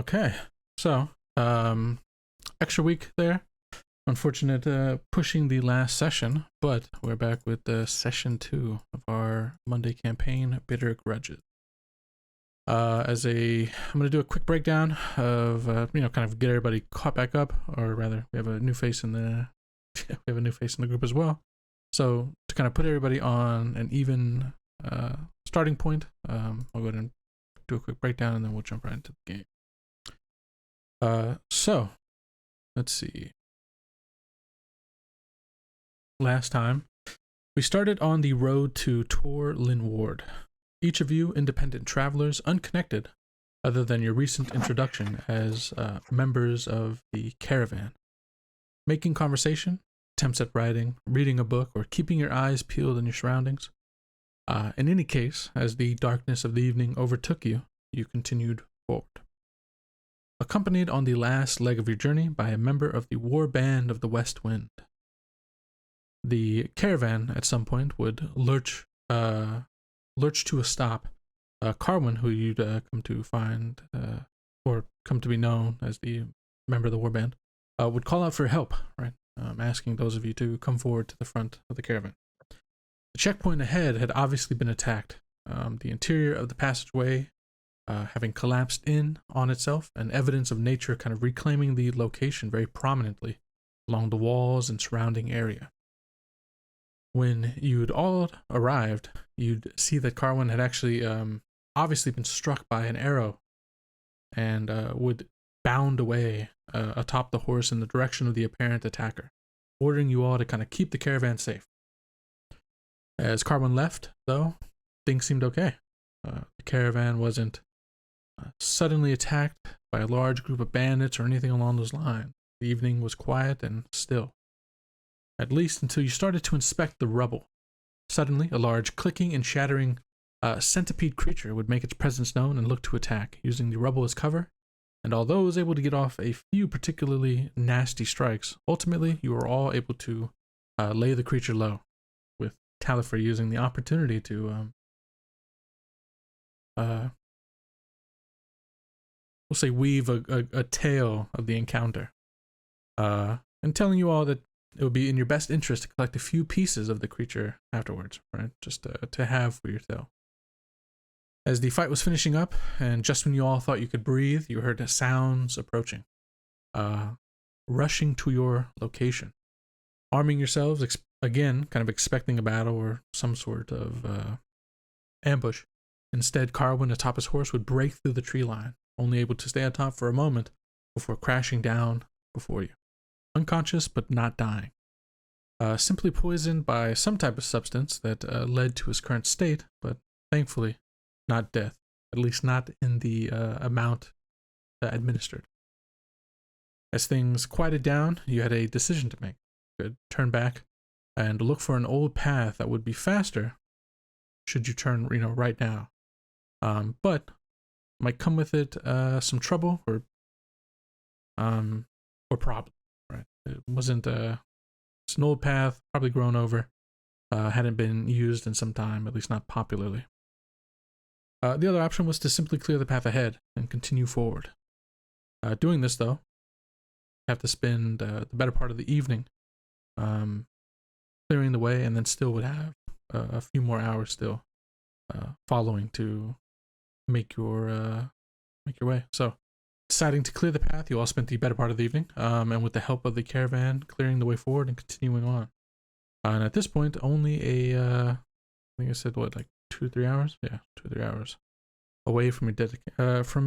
Okay, so extra week there. Unfortunate pushing the last session, but we're back with session 2 of our Monday campaign, Bitter Grudges. I'm gonna do a quick breakdown of kind of get everybody caught back up, or rather, we have a new face in the group as well. So to kind of put everybody on an even starting point, I'll go ahead and do a quick breakdown, and then we'll jump right into the game. So let's see. Last time, we started on the road to Lynrid. Each of you independent travelers, unconnected, other than your recent introduction as members of the caravan. Making conversation, attempts at writing, reading a book, or keeping your eyes peeled on your surroundings. In any case, as the darkness of the evening overtook you, you continued forward. Accompanied on the last leg of your journey by a member of the war band of the West Wind. The caravan at some point would lurch to a stop. Carwin, who you'd come to find, or come to be known as the member of the war band, would call out for help, right? Asking those of you to come forward to the front of the caravan. The checkpoint ahead had obviously been attacked. The interior of the passageway having collapsed in on itself, and evidence of nature kind of reclaiming the location very prominently along the walls and surrounding area. When you'd all arrived, you'd see that Carwin had actually obviously been struck by an arrow and would bound away atop the horse in the direction of the apparent attacker, ordering you all to kind of keep the caravan safe. As Carwin left, though, things seemed okay. The caravan wasn't suddenly attacked by a large group of bandits or anything along those lines. The evening was quiet and still. At least until you started to inspect the rubble. Suddenly, a large clicking and shattering centipede creature would make its presence known and look to attack, using the rubble as cover, and although it was able to get off a few particularly nasty strikes, ultimately you were all able to lay the creature low, with Talifer using the opportunity to we'll say weave a tale of the encounter, and telling you all that it would be in your best interest to collect a few pieces of the creature afterwards, right? Just to have for your tale. As the fight was finishing up, and just when you all thought you could breathe, you heard sounds approaching, rushing to your location. Arming yourselves, again, kind of expecting a battle or some sort of ambush. Instead, Carwin atop his horse would break through the tree line, only able to stay on top for a moment before crashing down before you. Unconscious, but not dying. Simply poisoned by some type of substance that led to his current state, but thankfully not death, at least not in the amount administered. As things quieted down, you had a decision to make. You could turn back and look for an old path that would be faster should you turn right now. But might come with it some trouble or problem. Right, it wasn't it's an old path, probably grown over, hadn't been used in some time, at least not popularly. The other option was to simply clear the path ahead and continue forward. Doing this, though, you have to spend the better part of the evening clearing the way, and then still would have a few more hours still following to make your way. So, deciding to clear the path, you all spent the better part of the evening, and with the help of the caravan, clearing the way forward and continuing on. And at this point, only I think I said, like 2 or 3 hours? Yeah, 2 or 3 hours away from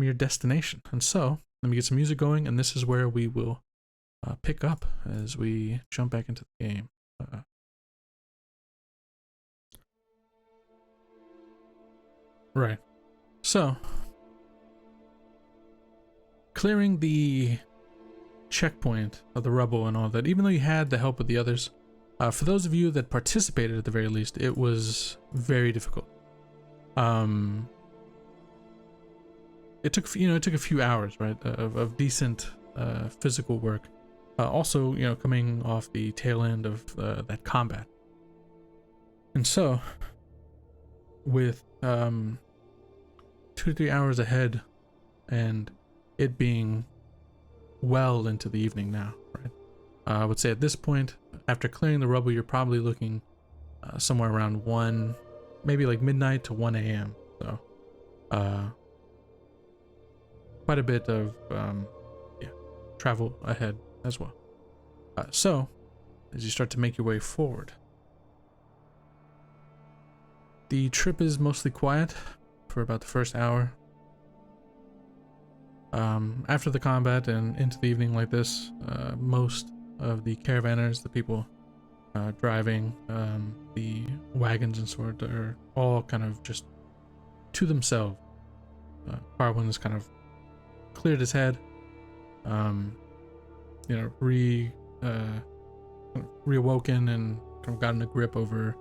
your destination. And so, let me get some music going, and this is where we will pick up as we jump back into the game. Right. So, clearing the checkpoint of the rubble and all that, even though you had the help of the others, for those of you that participated at the very least, it was very difficult. It took a few hours, right, of decent physical work. Also, coming off the tail end of that combat. And so, with 2 to 3 hours ahead and it being well into the evening now, right? I would say at this point, after clearing the rubble, you're probably looking somewhere around 1, maybe like midnight to 1 a.m. So, quite a bit of travel ahead as well. So, as you start to make your way forward, the trip is mostly quiet for about the first hour. After the combat and into the evening like this, most of the caravanners, the people driving, the wagons and sort, are all kind of just to themselves. Carwin has kind of cleared his head, reawoken and kind of gotten a grip over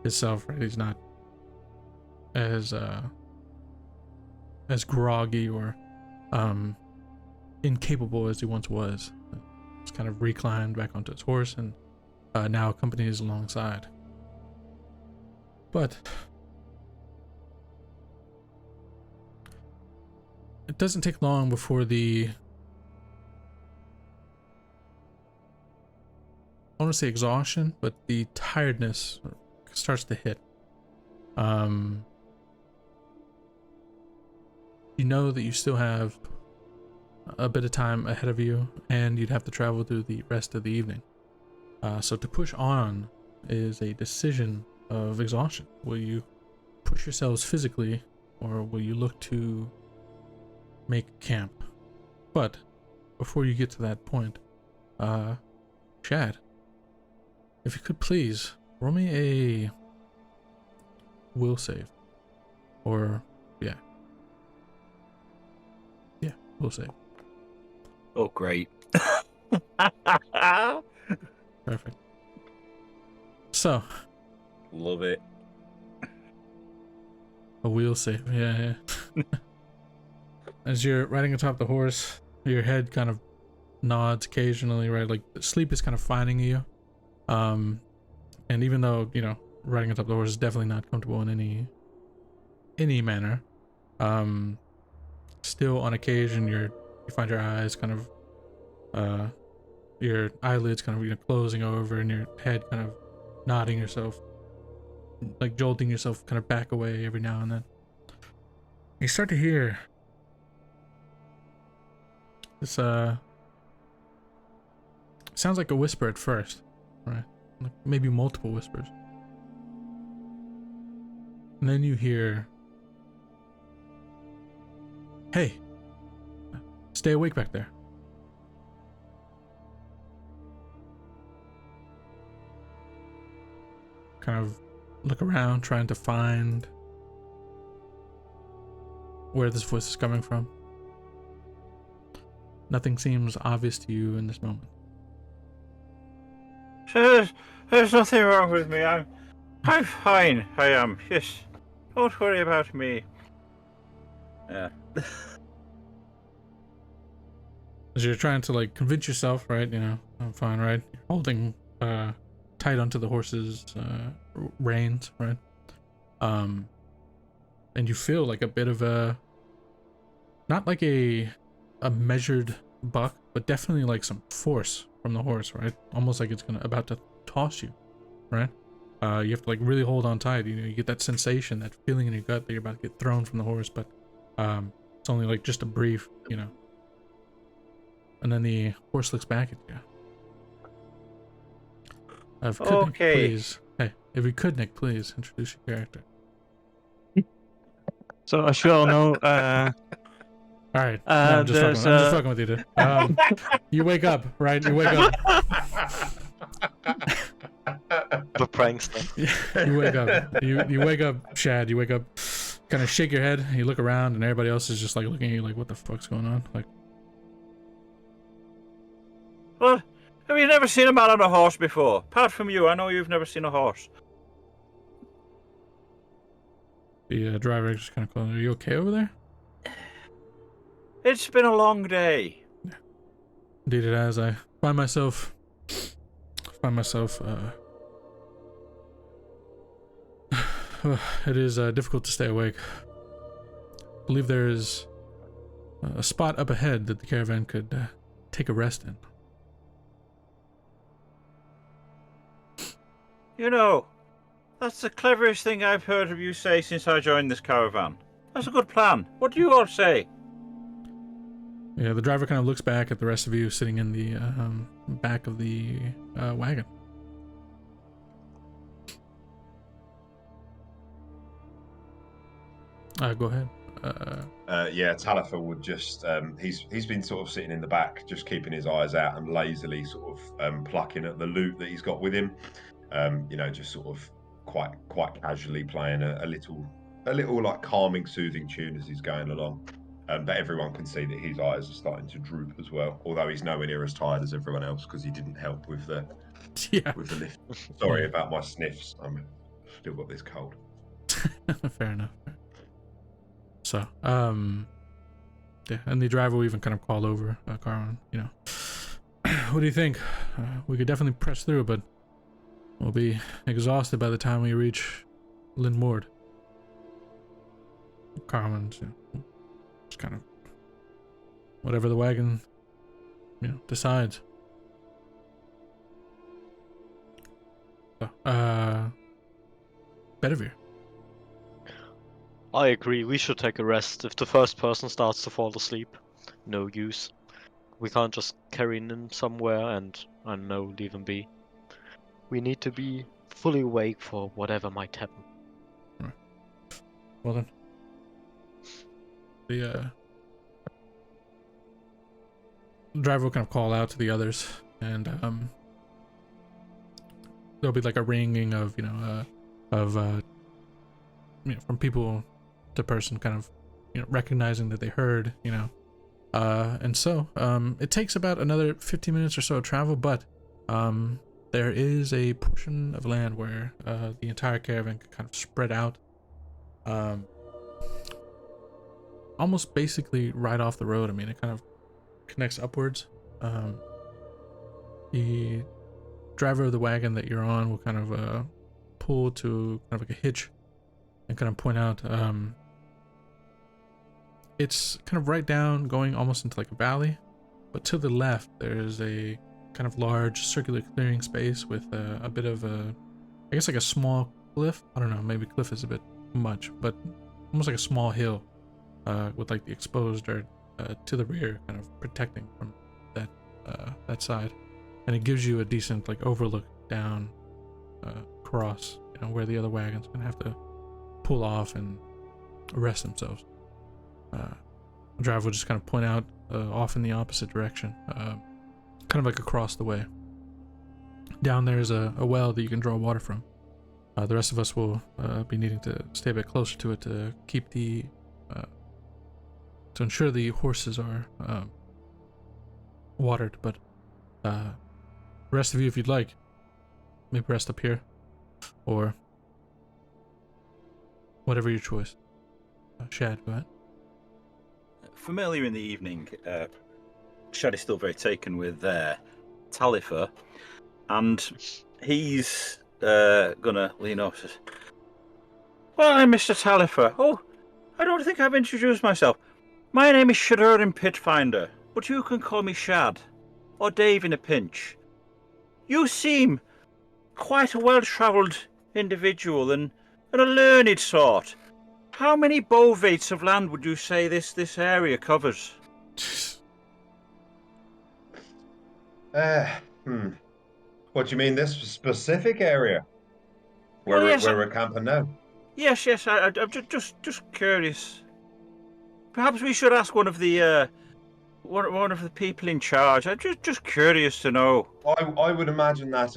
himself, right? He's not as groggy or incapable as he once was. He's kind of reclined back onto his horse and now accompanies alongside. But it doesn't take long before I want to say exhaustion, but the tiredness starts to hit. You know that you still have a bit of time ahead of you, and you'd have to travel through the rest of the evening. So to push on is a decision of exhaustion. Will you push yourselves physically, or will you look to make camp? But before you get to that point, Chad, if you could please roll me a will save. Or will save. Oh, great. Perfect. So, love it. A wheel save, yeah. As you're riding atop the horse, your head kind of nods occasionally, right? Like sleep is kind of finding you. And even though, riding atop the horse is definitely not comfortable in any manner, still on occasion you find your eyes kind of your eyelids kind of closing over, and your head kind of nodding yourself, like jolting yourself kind of back away every now and then. You start to hear this sounds like a whisper at first, right? Like maybe multiple whispers. And then you hear, "Hey, stay awake back there." Kind of look around, trying to find where this voice is coming from. Nothing seems obvious to you in this moment. There's nothing wrong with me. I'm fine. I am. Yes. Don't worry about me. Yeah. As you're trying to convince yourself, right? I'm fine, right? You're holding tight onto the horse's reins, right? And you feel like a bit of not like a measured buck, but definitely like some force from the horse, right? Almost like it's about to toss you, right? You have to really hold on tight. You get that sensation, that feeling in your gut that you're about to get thrown from the horse, but it's only just a brief, And then the horse looks back at you. Okay. Please. Hey, if you could, Nick, please introduce your character. So as you all know, all right. No, I'm just fucking with you, dude. You wake up, right? You wake up. the prankster. You wake up. You wake up, Shad. You wake up, kind of shake your head. You look around, and everybody else is just looking at you like, "What the fuck's going on?" Well, have you never seen a man on a horse before? Apart from you, I know you've never seen a horse. The driver just kind of calls, "Are you okay over there?" It's been a long day. Yeah. Indeed it has. I find myself it is difficult to stay awake. I believe there is a spot up ahead that the caravan could take a rest in. You know, that's the cleverest thing I've heard of you say since I joined this caravan. That's a good plan. What do you all say? Yeah, the driver kind of looks back at the rest of you sitting in the back of the wagon. Go ahead. Yeah, Talifer would just he's been sort of sitting in the back, just keeping his eyes out and lazily sort of plucking at the loot that he's got with him. You know, just sort of quite casually playing a little like calming, soothing tune as he's going along. But everyone can see that his eyes are starting to droop as well. Although he's nowhere near as tired as everyone else because he didn't help with the lift. Sorry about my sniffs. I'm still got this cold. Fair enough. So, yeah, and the driver will even kind of call over Carmen. You know, what do you think? We could definitely press through, but we'll be exhausted by the time we reach Lynrid. Carmen's, just kind of whatever the wagon, decides. So, Bedivere. I agree, we should take a rest. If the first person starts to fall asleep, no use. We can't just carry him somewhere and, I don't know, leave him be. We need to be fully awake for whatever might happen. Right. Well then. The driver will kind of call out to the others, and there'll be like a ringing of, from people to person, kind of, recognizing that they heard, and so it takes about another 15 minutes or so of travel, but there is a portion of land where the entire caravan can kind of spread out, almost basically right off the road. I mean, it kind of connects upwards. The driver of the wagon that you're on will kind of pull to kind of like a hitch and kind of point out, it's kind of right down, going almost into like a valley, but to the left there's a kind of large circular clearing space with a bit of I guess like a small cliff. I don't know, maybe cliff is a bit much, but almost like a small hill with like the exposed dirt to the rear, kind of protecting from that side, and it gives you a decent like overlook down across, where the other wagon's gonna have to pull off and rest themselves. The driver will just kind of point out off in the opposite direction, kind of like across the way. Down there is a well that you can draw water from. The rest of us will be needing to stay a bit closer to it to keep to ensure the horses are watered. But the rest of you, if you'd like, maybe rest up here, or whatever your choice. Shad, go ahead. From earlier in the evening, Shad is still very taken with Talifer, and he's gonna lean up and says, "Well, I'm Mr. Talifer. Oh, I don't think I've introduced myself. My name is Shadurin Pitfinder, but you can call me Shad, or Dave in a pinch. You seem quite a well-travelled individual and a learned sort. How many bovates of land would you say this area covers?" What do you mean, this specific area where we're camping now? Yes. I'm just curious. Perhaps we should ask one of the people in charge. I'm just curious to know. I would imagine that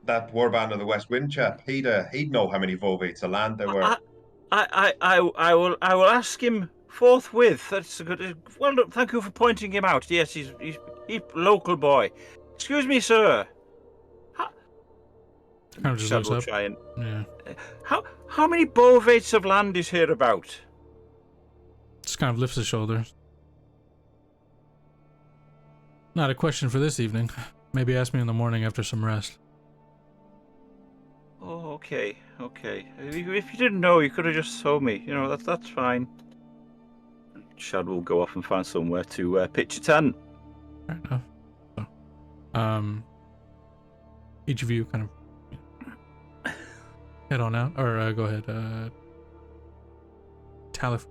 that warband of the West Wind chap, he'd know how many volvates of land there were. I will ask him forthwith. That's a good. Well, look, thank you for pointing him out. Yes, he's local boy. Excuse me, sir. Kind of just looks up. Giant. Yeah. How many bovates of land is here about? Just kind of lifts his shoulders. Not a question for this evening. Maybe ask me in the morning after some rest. Oh, okay. If you didn't know, you could have just told me. That's fine. Shad will go off and find somewhere to pitch a tent. Fair enough. So, each of you kind of head on out, or go ahead, Talif.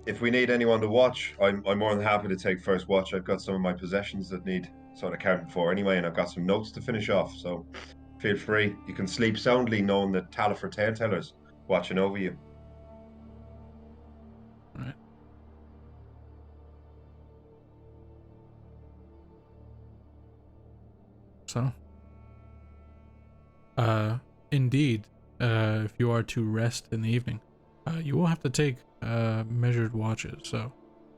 If we need anyone to watch, I'm more than happy to take first watch. I've got some of my possessions that need sort of accounted for anyway, and I've got some notes to finish off. So feel free. You can sleep soundly knowing that Talifer Tale-Teller's watching over you. All right. So, indeed, if you are to rest in the evening, you will have to take measured watches. So,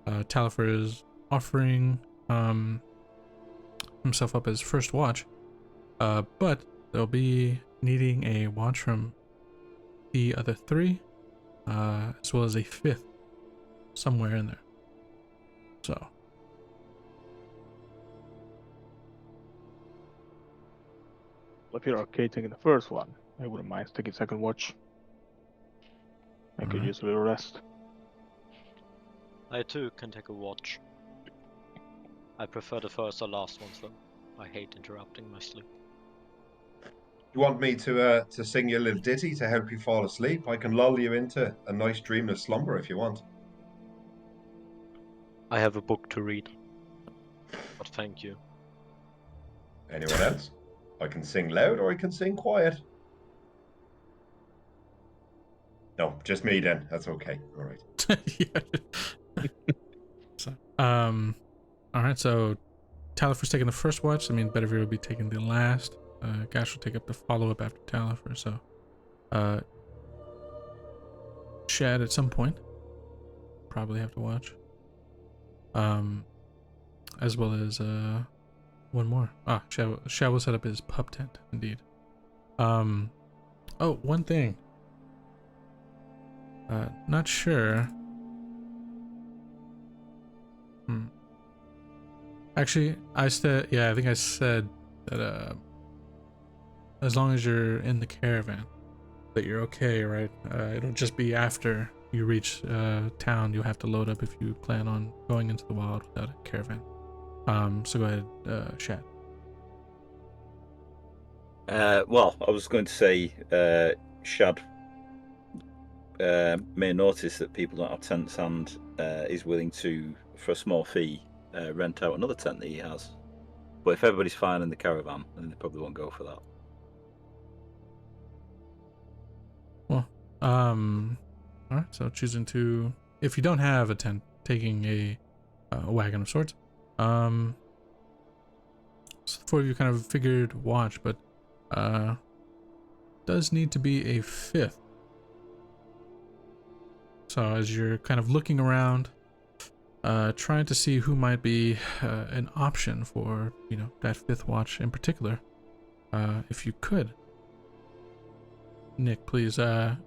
Talifer is offering himself up as first watch, but they'll be needing a watch from the other three, as well as a fifth somewhere in there. So, If you're okay taking the first one, I wouldn't mind taking second watch. I could Alright. use a little rest. I too can take a watch. I prefer the first or last ones though. I hate interrupting my sleep. You want me to sing you a little ditty to help you fall asleep? I can lull you into a nice dreamless slumber if you want. I have a book to read. But thank you. Anyone else? I can sing loud or I can sing quiet. No, just me then. That's okay. All right. yeah. So, all right. So, Talifer's taking the first watch. I mean, Bedivere will be taking the last. Gash will take up the follow-up after Talifer. So, Shad at some point probably have to watch. As well as one more. Shad will set up his pub tent. Indeed. Oh, one thing. Not sure. Actually, I think I said that as long as you're in the caravan, that you're okay, right? It'll just be after you reach town, you'll have to load up if you plan on going into the wild without a caravan. So go ahead, Shad. Well, I was going to say, Shad may notice that people don't have tents and is willing to, for a small fee, rent out another tent that he has. But if everybody's fine in the caravan, then they probably won't go for that. Well, alright, so choosing to, if you don't have a tent, taking a wagon of sorts. So the four of you kind of figured watch, but does need to be a fifth. So as you're kind of looking around, trying to see who might be an option for, that fifth watch in particular, if you could. Nick, please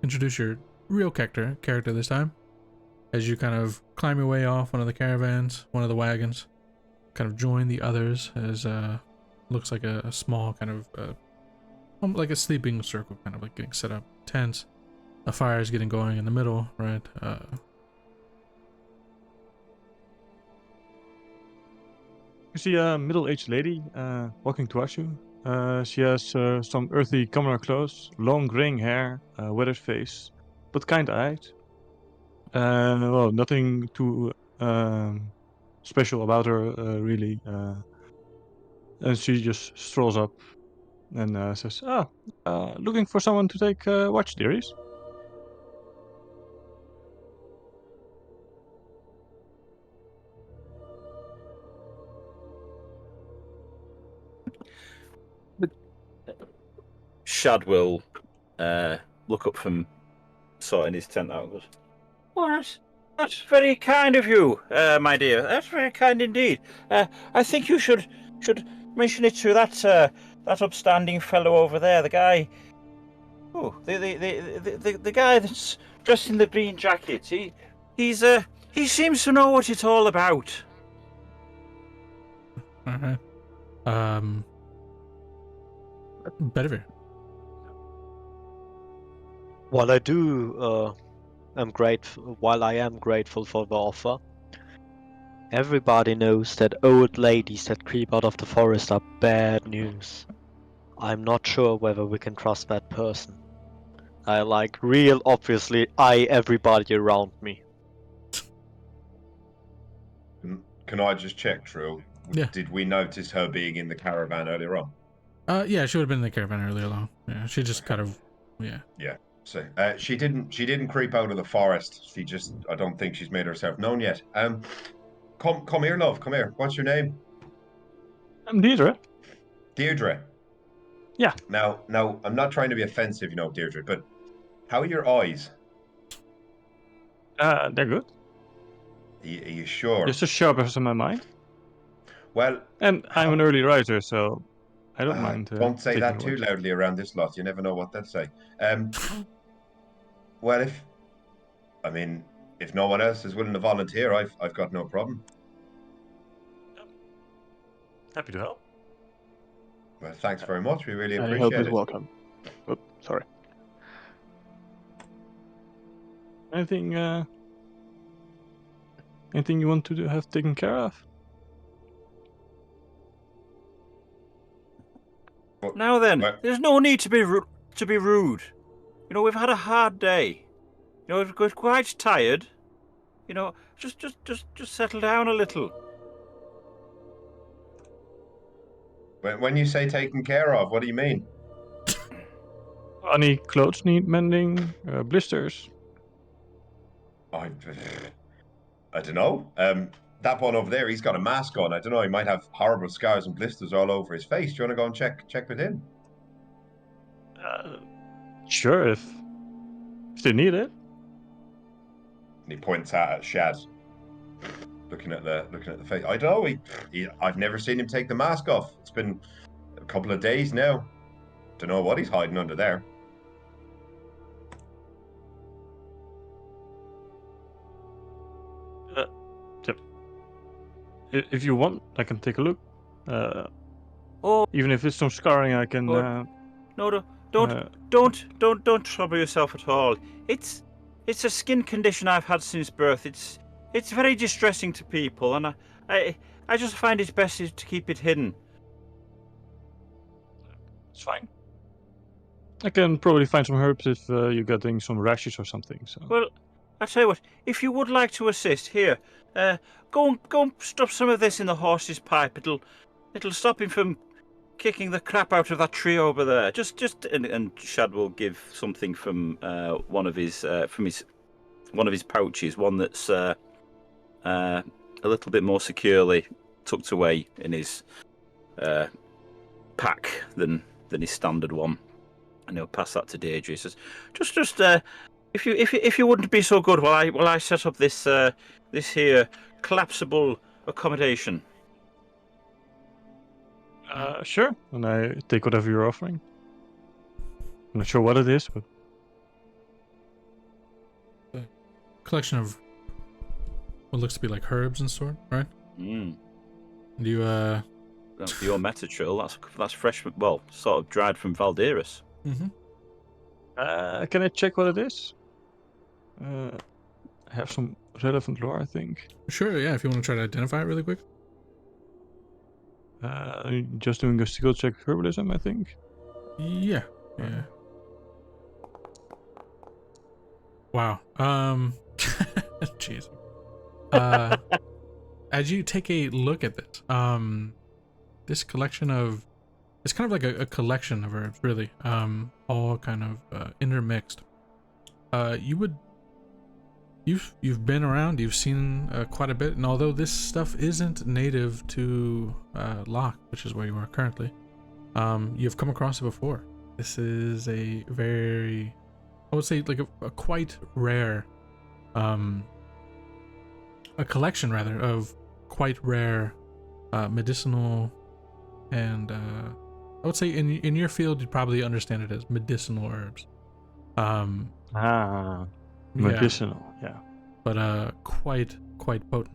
introduce your real character this time, as you kind of climb your way off one of the caravans, one of the wagons, kind of join the others as looks like a small kind of like a sleeping circle, kind of like getting set up, tents, a fire is getting going in the middle, right? You see a middle-aged lady walking towards you. She has some earthy commoner clothes, long graying hair, weathered face, but kind-eyed. Well, nothing too special about her, really. And she just strolls up and says, looking for someone to take watch, dearies? Shad will look up from sorting his tent out and goes, "Oh, that's very kind of you, my dear. That's very kind indeed. I think you should mention it to that upstanding fellow over there, the guy. Oh, the guy that's dressed in the green jacket. He seems to know what it's all about." Alright. Bedivere. While I do while I am grateful for the offer, everybody knows that old ladies that creep out of the forest are bad news. I'm not sure whether we can trust that person. I real obviously eye everybody around me. Can I just check, Trill? Yeah. Did we notice her being in the caravan earlier on? Yeah, she would have been in the caravan earlier on. Yeah, she just kind of, yeah. Yeah. So she didn't creep out of the forest. I don't think she's made herself known yet. Come here, love. Come here. What's your name? I'm Deirdre. Deirdre. Yeah. Now, I'm not trying to be offensive, Deirdre, but how are your eyes? They're good. Are you sure? Just as sharp as in my mind. Well, And I'm an early riser, so I don't mind. Don't say that too taking loudly around this lot. You never know what they'll say. Well, if no one else is willing to volunteer, I've got no problem. Happy to help. Well, thanks very much. We really Any help appreciate is it. welcome. Oh, sorry. Anything you want to have taken care of? Now then, Well- there's no need to be rude. We've had a hard day. We're quite tired. Just settle down a little. When you say taken care of, what do you mean? Any clothes need mending? Blisters? I don't know. That one over there, he's got a mask on. I don't know. He might have horrible scars and blisters all over his face. Do you want to go and check with him? Sure, if they need it. And he points out at Shad, looking at the face. I don't know. I've never seen him take the mask off. It's been a couple of days now. Don't know what he's hiding under there. If you want, I can take a look. Oh, Even if it's some scarring, I can. no, don't trouble yourself at all. It's a skin condition I've had since birth. It's very distressing to people, and I just find it best to keep it hidden. It's fine. I can probably find some herbs if you're getting some rashes or something. So. Well, I tell you what, if you would like to assist, here, go and stuff some of this in the horse's pipe. It'll stop him from kicking the crap out of that tree over there. And Shad will give something from one of his pouches, one that's a little bit more securely tucked away in his pack than his standard one. And he'll pass that to Deirdre. He says, if you wouldn't be so good while I set up this here collapsible accommodation. Sure. And I take whatever you're offering. I'm not sure what it is, but Collection of what looks to be like herbs and sort, right? Mm. Do you That's for your metatrill. That's fresh. Well, sort of dried from Valderis. Mm-hmm. can I check what it is? I have some relevant lore, I think. Sure, yeah, if you want to try to identify it really quick. Just doing a skill check herbalism, I think. Yeah. Wow. Jeez. As you take a look at this, this collection of, it's kind of like a collection of herbs, really, all kind of intermixed. You've been around, you've seen quite a bit, and although this stuff isn't native to Locke, which is where you are currently, you've come across it before. This is a very, I would say, like a quite rare, a collection rather of quite rare medicinal, and I would say in your field you'd probably understand it as medicinal herbs. Medicinal, yeah. But quite potent,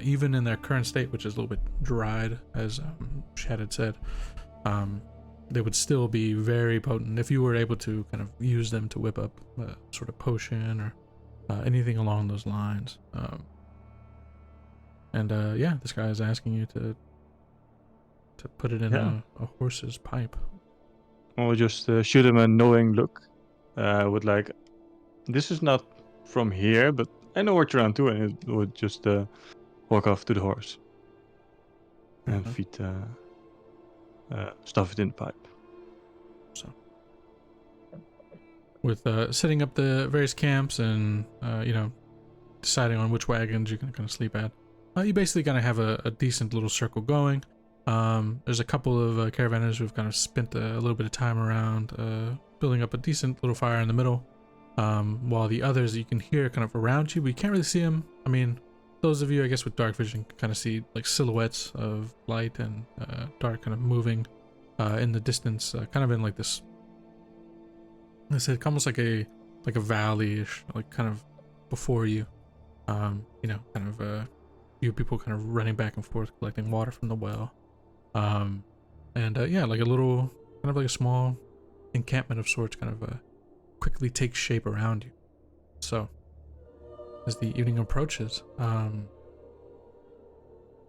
even in their current state, which is a little bit dried, as Shad had said. they would still be very potent if you were able to kind of use them to whip up a sort of potion or anything along those lines. Yeah, this guy is asking you to put it in Yeah. a horse's pipe. Or just shoot him a knowing look. With like, this is not from here, but I know what you're onto, and it would just walk off to the horse and Mhm. feed stuff it in the pipe. So, with setting up the various camps and deciding on which wagons you're gonna kind of sleep at, you basically gonna have a decent little circle going. There's a couple of caravanners who've kind of spent a little bit of time around building up a decent little fire in the middle, while the others you can hear kind of around you, but you can't really see them. I mean, those of you, I guess, with dark vision can kind of see like silhouettes of light and dark kind of moving in the distance, kind of in like this, I said, almost like a valley-ish, like kind of before you. Kind of you people kind of running back and forth collecting water from the well. Like a little, kind of like a small encampment of sorts kind of quickly takes shape around you. So, as the evening approaches, you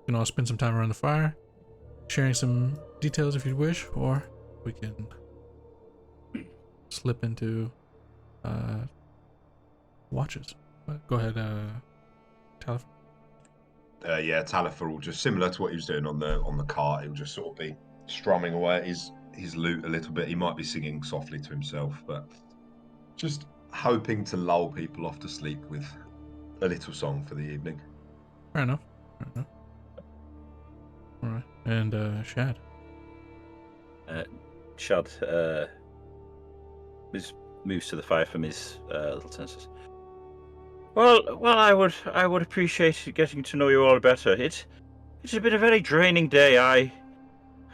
can all spend some time around the fire, sharing some details if you wish, or we can slip into watches. But go ahead, Talif. Talifer will just, similar to what he was doing on the cart, he'll just sort of be strumming away at his lute a little bit. He might be singing softly to himself, but just hoping to lull people off to sleep with a little song for the evening. Fair enough. All right, and Shad. Shad moves to the fire from his little tent. Well, I would appreciate getting to know you all better. It's been a very draining day. I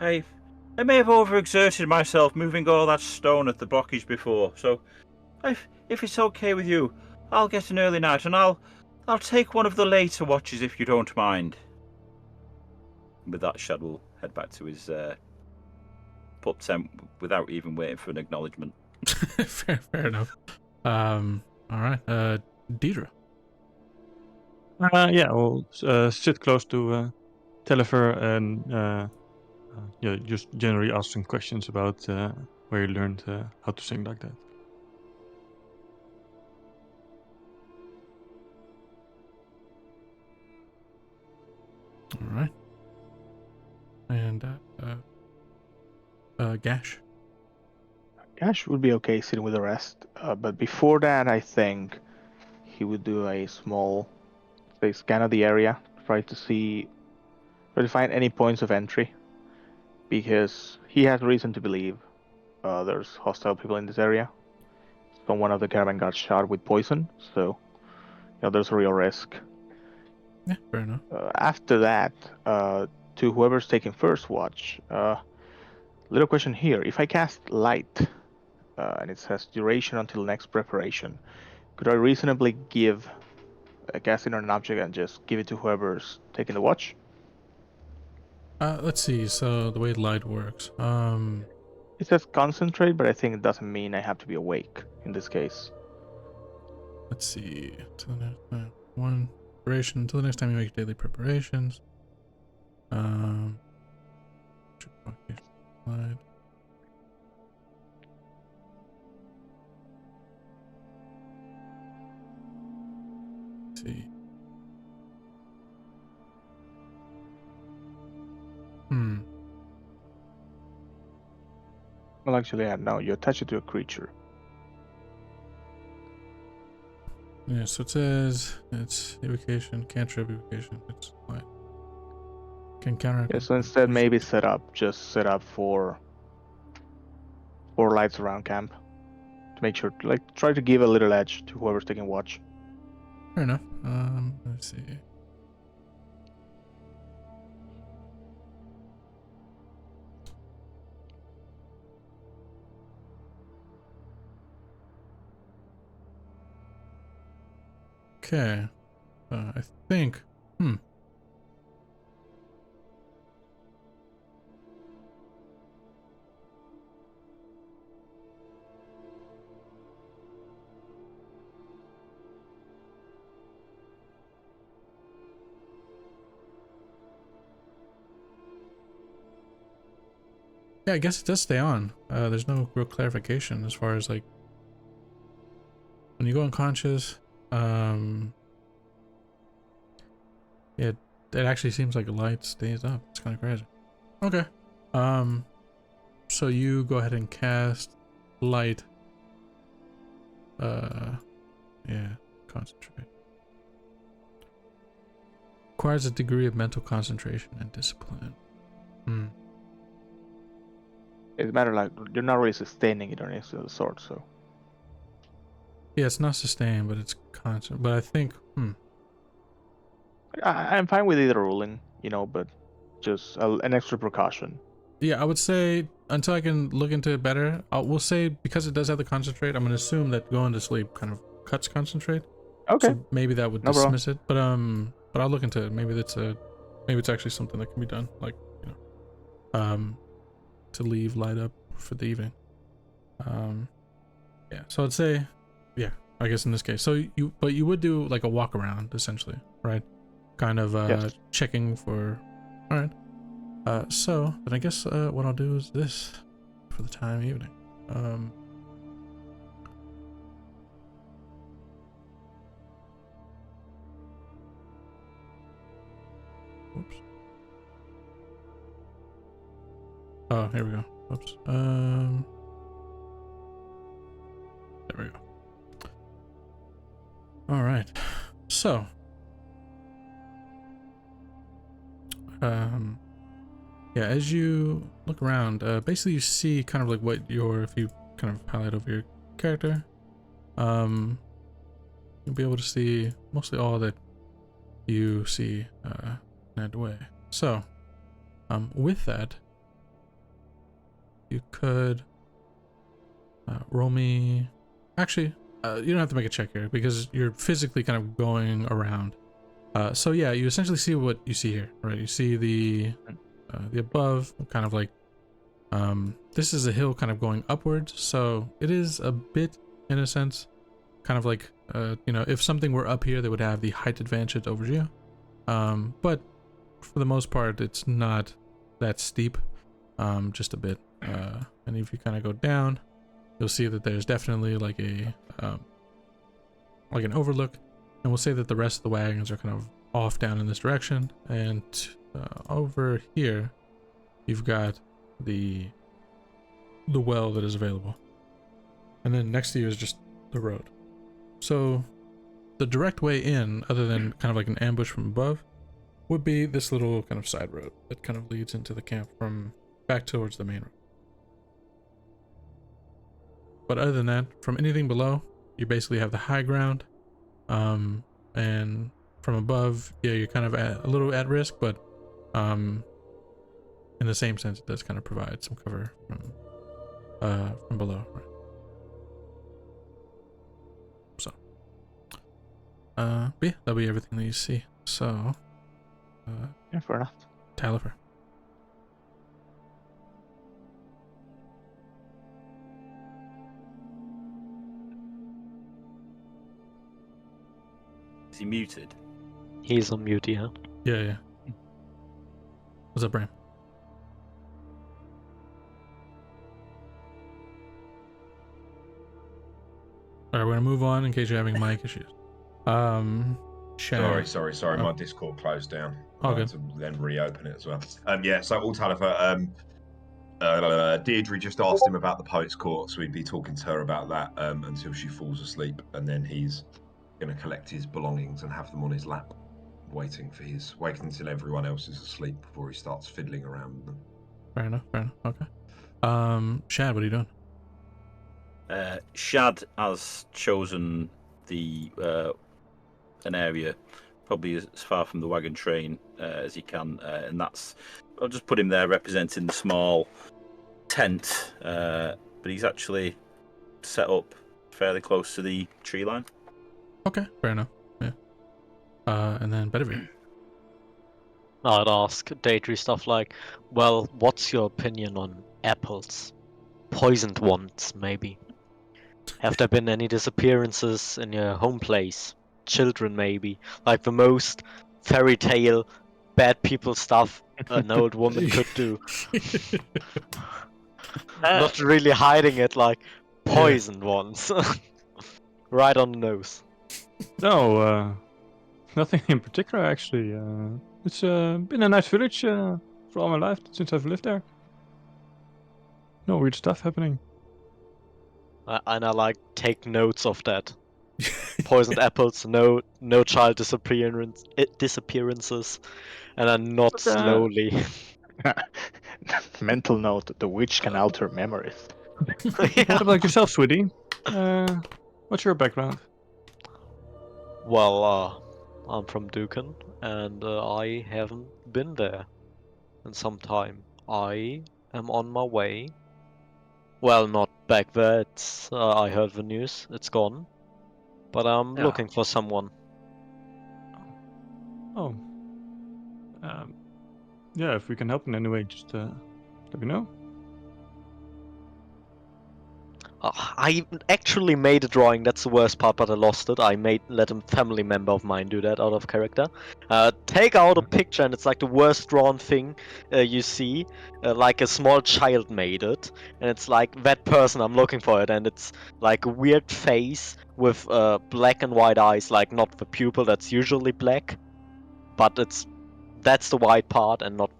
may have overexerted myself moving all that stone at the blockage before. So, if it's okay with you, I'll get an early night and I'll take one of the later watches if you don't mind. With that, Shad will head back to his pub tent without even waiting for an acknowledgement. fair enough. All right, Deidre. We'll sit close to Talifer and just generally ask some questions about where you learned how to sing like that. All right, and Gash. Gash would be okay sitting with the rest, but before that, I think he would do a small, scan of the area, try to find any points of entry, because he has reason to believe there's hostile people in this area. One of the caravan got shot with poison, so there's a real risk. Yeah, fair enough. After that, to whoever's taking first watch, little question here: if I cast light, and it says duration until next preparation, could I reasonably give a casting on an object and just give it to whoever's taking the watch? Let's see. So the way light works, It says concentrate, but I think it doesn't mean I have to be awake in this case. let's see. Until the next time, one preparation. Until the next time you make daily preparations. Slide. Let's see. Well, actually, no. You attach it to a creature. Yeah, so it says it's evocation, cantrip evocation. It's light. Can counter. Yeah, so instead, maybe set up for 4 lights around camp to make sure, try to give a little edge to whoever's taking watch. Fair enough. Let's see. Okay. I think. Yeah, I guess it does stay on. There's no real clarification as far as like when you go unconscious. It actually seems like a light stays up. It's kind of crazy. Okay. So you go ahead and cast light. Yeah, concentrate. Requires a degree of mental concentration and discipline. It's a matter like you're not really sustaining it or anything of the sort, so. Yeah, it's not sustained, but it's constant. But I think, I'm fine with either ruling, but just an extra precaution. Yeah, I would say until I can look into it better, we'll say because it does have the concentrate, I'm gonna assume that going to sleep kind of cuts concentrate. Okay. So maybe that would No problem. dismiss it, but I'll look into it. Maybe it's actually something that can be done, like to leave light up for the evening. Yeah. So I'd say, yeah, I guess in this case, so you would do like a walk around essentially, right? Kind of Yes. checking for. All right. So then I guess what I'll do is this for the time evening. Whoops. Oh, here we go. Whoops. There we go. All right. So, yeah, as you look around, basically you see kind of like what if you kind of highlight over your character, you'll be able to see mostly all that you see in that way. So, with that, you could roll me. Actually, you don't have to make a check here because you're physically kind of going around. So yeah, you essentially see what you see here, right? You see the above, kind of like this is a hill kind of going upwards, so it is a bit, in a sense, kind of like if something were up here, they would have the height advantage over you. But for the most part, it's not that steep, just a bit. And if you kind of go down, you'll see that there's definitely like a like an overlook, and we'll say that the rest of the wagons are kind of off down in this direction, and over here you've got the well that is available, and then next to you is just the road. So the direct way in, other than kind of like an ambush from above, would be this little kind of side road that kind of leads into the camp from back towards the main road. But other than that, from anything below, you basically have the high ground, and from above, yeah, you're kind of a little at risk, but in the same sense, it does kind of provide some cover from below, right? So, but yeah, that'll be everything that you see. So, Yeah, fair enough. Talifer. Is he muted? He's on mute, yeah. Yeah. What's up, Bram? Alright, we're gonna move on in case you're having mic issues. Shad. Sorry. Oh. My Discord closed down. Oh, I had good. to then reopen it as well. Yeah, so all Talifer, Deirdre just asked him about the poet's court, so he'd be talking to her about that until she falls asleep, and then he's going to collect his belongings and have them on his lap, waiting until everyone else is asleep before he starts fiddling around with them. Fair enough. Okay. Shad, what are you doing? Shad has chosen an area probably as far from the wagon train as he can, and that's, I'll just put him there representing the small tent, but he's actually set up fairly close to the tree line. Okay, fair enough. Yeah. And then Bedivere. I'd ask Daedry stuff like, well, what's your opinion on apples? Poisoned ones, maybe. Have there been any disappearances in your home place? Children, maybe. Like the most fairy tale, bad people stuff an old woman could do. Not really hiding it like poisoned ones. Right on the nose. No, nothing in particular actually. It's been a nice village for all my life since I've lived there. No weird stuff happening. And I like take notes of that. Poisoned apples, no child disappearances, and then not But, slowly. Mental note: the witch can alter memories. Yeah. What about yourself, sweetie? What's your background? Well, I'm from Duken, and I haven't been there in some time. I am on my way. Well, not back there. I heard the news. It's gone. But I'm Yeah. looking for someone. Oh. Yeah, if we can help in any way, just let me know. I actually made a drawing. That's the worst part, but I lost it. Let a family member of mine do that out of character. Take out a picture, and it's like the worst drawn thing you see. Like a small child made it, and it's like that person. I'm looking for it, and it's like a weird face with black and white eyes. Like not the pupil that's usually black, but that's the white part, and not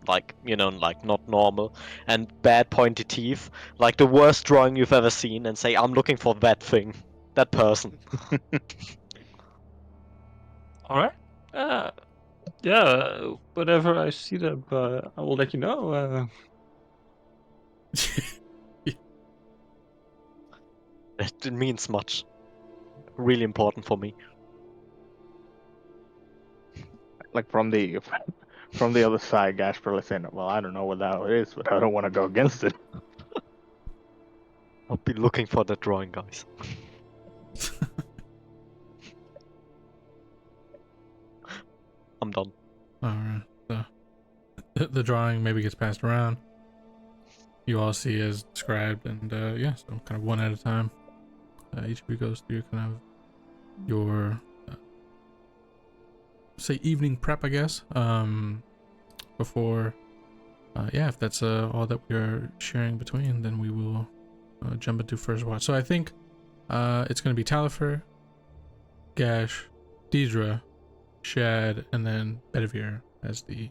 like like not normal, and bad pointy teeth, like the worst drawing you've ever seen, and say I'm looking for that thing, that person. All right. Yeah. Whenever I see them, I will let you know. It means much, really important for me. Like from the from the other side, Gash probably saying, "Well, I don't know what that is, but I don't want to go against it." I'll be looking for that drawing, guys. I'm done. Alright, so the drawing maybe gets passed around. You all see as described, and yeah, so kind of one at a time. Each of you goes through kind of your say evening prep, I guess. Before, yeah, if that's all that we are sharing between, then we will jump into first watch. So I think it's going to be Talifer, Gash, Deidre, Shad, and then Bedivere as the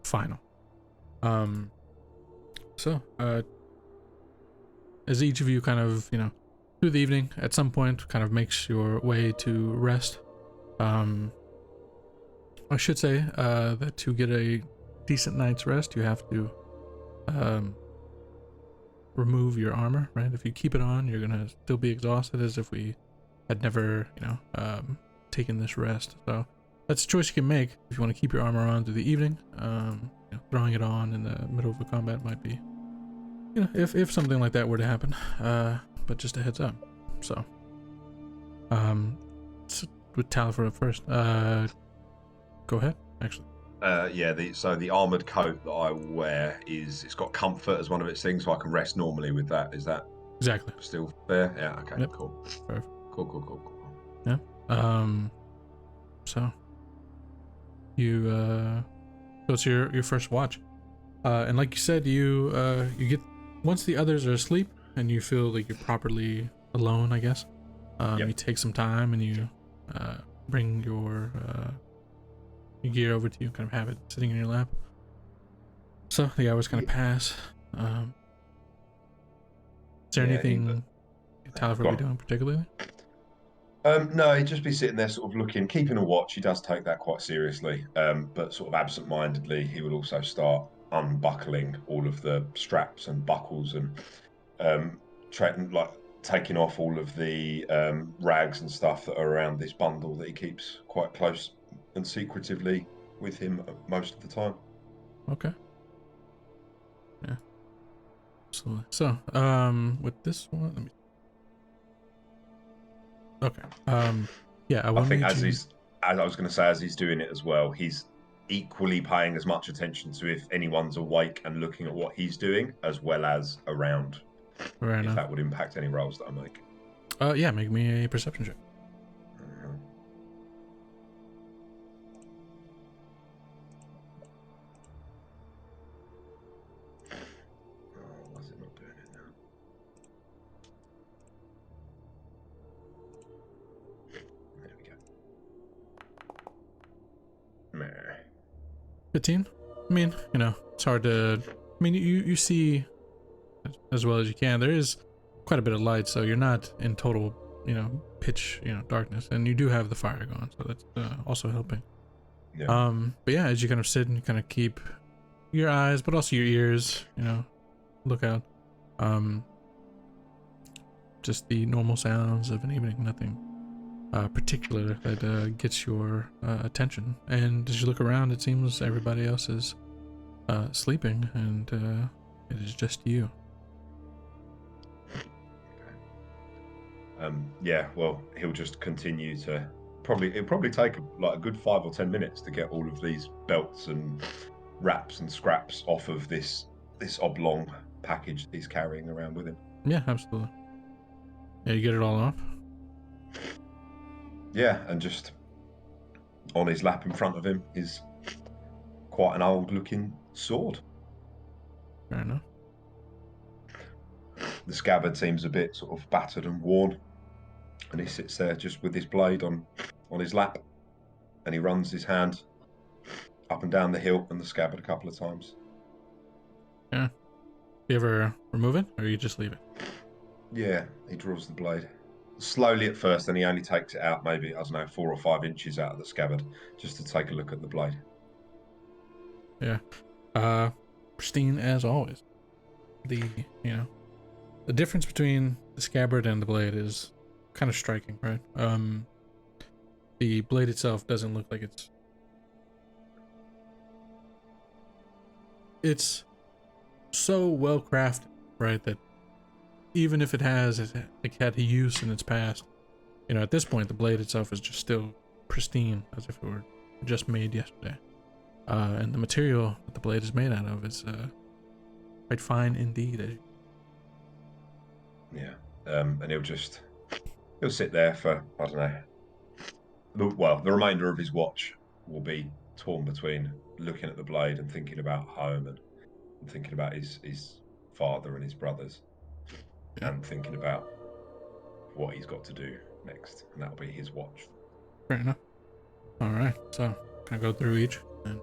final. So as each of you kind of, through the evening at some point kind of makes your way to rest, I should say that to get a decent night's rest, you have to remove your armor, right? If you keep it on, you're gonna still be exhausted as if we had never, taken this rest. So that's a choice you can make. If you want to keep your armor on through the evening, throwing it on in the middle of a combat might be, if something like that were to happen. But just a heads up. So, with Talifer up first. Go ahead, actually. Yeah, the armored coat that I wear it's got comfort as one of its things, so I can rest normally with that. Is that Exactly still fair? Yeah. Okay. Yep. Cool. Perfect. Cool. Yeah. So you so it's your first watch, and like you said, you get once the others are asleep and you feel like you're properly alone, I guess. Yep. You take some time and you bring your gear over to you, kind of have it sitting in your lap. So the hours kind of pass. Is there anything Talifer will be doing particularly? No, he'd just be sitting there sort of looking, keeping a watch. He does take that quite seriously, but sort of absent-mindedly, he would also start unbuckling all of the straps and buckles and taking off all of the rags and stuff that are around this bundle that he keeps quite close and secretively with him most of the time. Okay. Yeah. Absolutely. So, with this one, let me. Okay. Yeah, I think as I was going to say, as he's doing it as well, he's equally paying as much attention to if anyone's awake and looking at what he's doing, as well as around. Right if now. that would impact any rolls that I make. Yeah, make me a perception check. 15. I mean, it's hard to. I mean, you see as well as you can. There is quite a bit of light, so you're not in total, pitch, darkness, and you do have the fire going, so that's also helping. Yeah. But yeah, as you kind of sit and you kind of keep your eyes, but also your ears, look out. Just the normal sounds of an evening, nothing particular that gets your attention. And as you look around, it seems everybody else is sleeping, and it is just you. Yeah, well, he'll just continue to it'll probably take a good 5 or 10 minutes to get all of these belts and wraps and scraps off of this oblong package that he's carrying around with him. Yeah, absolutely. Yeah, you get it all off. Yeah, and just on his lap in front of him is quite an old looking sword. Fair enough. The scabbard seems a bit sort of battered and worn, and he sits there just with his blade on his lap, and he runs his hand up and down the hilt and the scabbard a couple of times. Yeah. You ever remove it, or you just leave it? Yeah, he draws the blade slowly at first, and he only takes it out maybe, 4 or 5 inches out of the scabbard just to take a look at the blade. Yeah. Pristine as always. The difference between the scabbard and the blade is kind of striking, right? The blade itself doesn't look like it's so well crafted, right, that even if it had use in its past, at this point the blade itself is just still pristine, as if it were just made yesterday. And the material that the blade is made out of is quite fine indeed. Yeah, and he'll sit there for, I don't know, the remainder of his watch will be torn between looking at the blade and thinking about home and thinking about his father and his brothers, and thinking about what he's got to do next, and that'll be his watch. Fair enough. All right, so can I go through each? And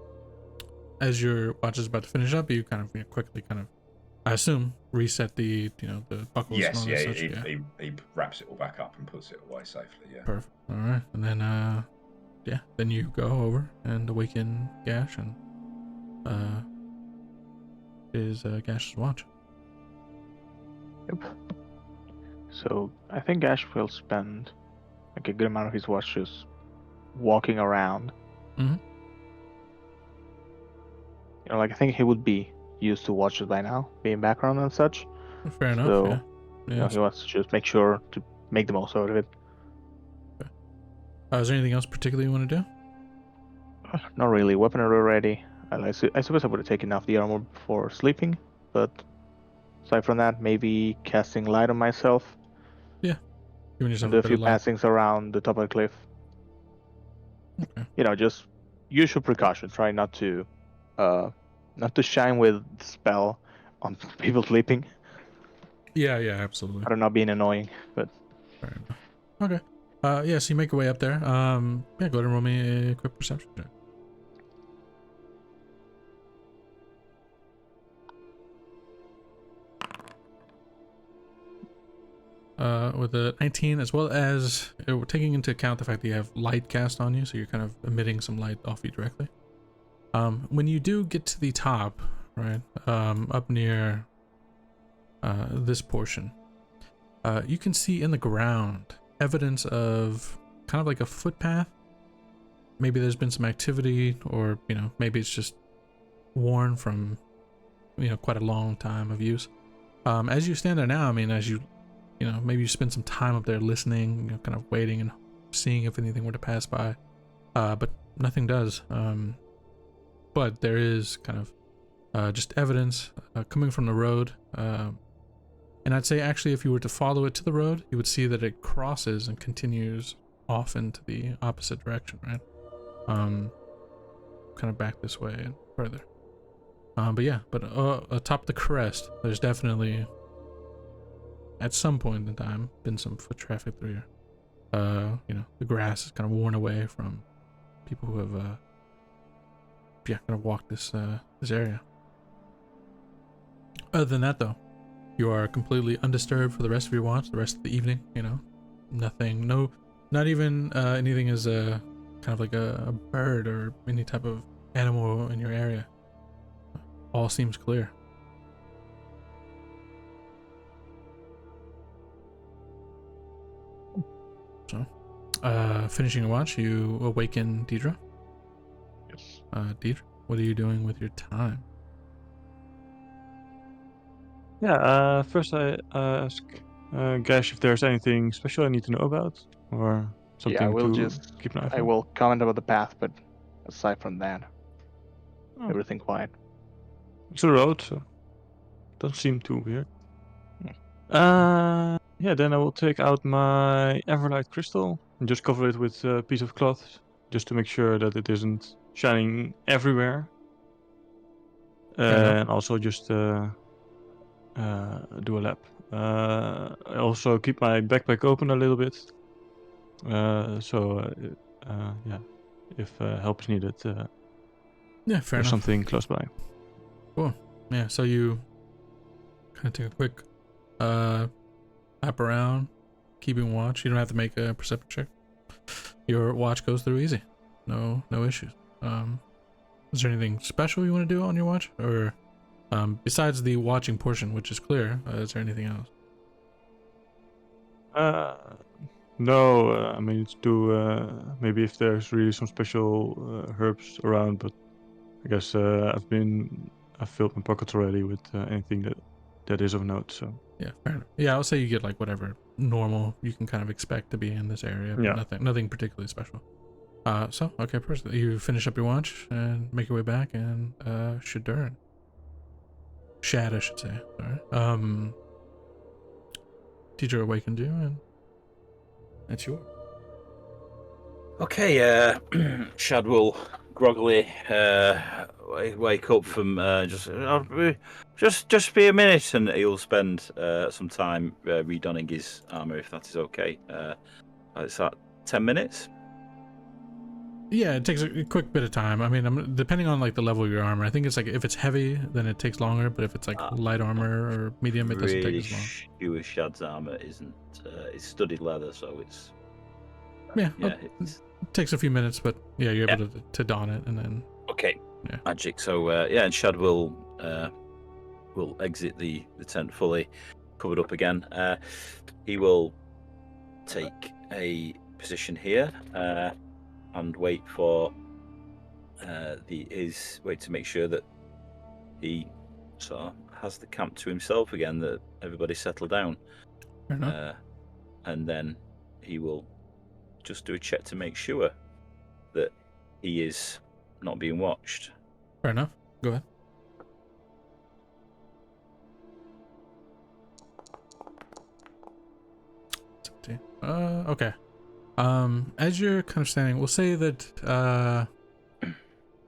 as your watch is about to finish up, you kind of quickly I assume reset the the buckles. Yes, and all that such, he wraps it all back up and puts it away safely. Yeah. Perfect. All right, and then then you go over and awaken Gash, and is Gash's watch. Yep. So I think Ash will spend a good amount of his watch just walking around. Mm-hmm. I think he would be used to watches by now, being background and such. Fair enough. So, yeah. He wants to just make sure to make the most out of it. Okay. Is there anything else particularly you want to do? Not really. Weaponry ready. I suppose I would have taken off the armor before sleeping, but aside from that, maybe casting light on myself. Yeah. Giving yourself Do a bit few of light. passings around the top of the cliff. Okay. Just usual precaution. Try not to shine with spell on people sleeping. Yeah, absolutely. I don't know, being annoying, but Fair enough. Okay. So you make your way up there. Go ahead and roll me a quick perception check. With a 19, as well as taking into account the fact that you have light cast on you, so you're kind of emitting some light off you directly. When you do get to the top, right, up near this portion, you can see in the ground evidence of kind of like a footpath. Maybe there's been some activity, or maybe it's just worn from quite a long time of use. As you stand there now, as you maybe you spend some time up there listening, kind of waiting and seeing if anything were to pass by, but nothing does. But there is kind of just evidence coming from the road, and I'd say actually if you were to follow it to the road, you would see that it crosses and continues off into the opposite direction, right? Kind of back this way and further. But atop the crest, there's definitely, at some point in time, been some foot traffic through here. The grass is kind of worn away from people who have gonna walk this this area. Other than that, though, you are completely undisturbed for the rest of your watch, the rest of the evening. You know, nothing, not even anything is kind of like a bird or any type of animal in your area. All seems clear. So, finishing your watch, you awaken Deidre. Yes. Deidre, what are you doing with your time? Yeah, first I ask Gash if there's anything special I need to know about, or something Yeah, I will to just. keep an eye I for. will comment about the path, but aside from that, Oh. everything quiet. It's a road, so doesn't seem too weird. Yeah, then I will take out my Everlight crystal and just cover it with a piece of cloth, just to make sure that it isn't shining everywhere. enough. And also just do a lap. I also keep my backpack open a little bit, so yeah, if help is needed, Yeah, fair there's enough. something close by. Cool. Yeah, so you kind of take a quick lap around, keeping watch. You don't have to make a perception check. Your watch goes through easy. No issues. Is there anything special you want to do on your watch? Or besides the watching portion, which is clear, is there anything else? No, I mean, it's to maybe if there's really some special herbs around, but I guess I've filled my pockets already with anything that is of note. So Yeah, fair enough. Yeah, I'll say you get like whatever normal you can kind of expect to be in this area, but Yeah. nothing particularly special. So okay, perfect. You finish up your watch and make your way back and Shad, I should say. Sorry. Teacher awakened you, and that's yours. Okay, Shad will groggily wake up from just be a minute, and he'll spend some time redonning his armor, if that is okay. It's at 10 minutes. Yeah, it takes a quick bit of time. I mean, depending on like the level of your armor, I think it's like if it's heavy, then it takes longer. But if it's like light armor or medium, it doesn't take Really as long. sure Shad's armor isn't. It's studded leather, so it's. Yeah, It's it takes a few minutes, but yeah, you're able to don it, and then okay. Yeah. Magic. So and Shad will exit the tent fully covered up again. He will take a position here and wait for wait to make sure that he sort of has the camp to himself again, that everybody settle down, fair enough. and then he will just do a check to make sure that he is not being watched. Fair enough. Go ahead. Okay. As you're kind of standing, we'll say that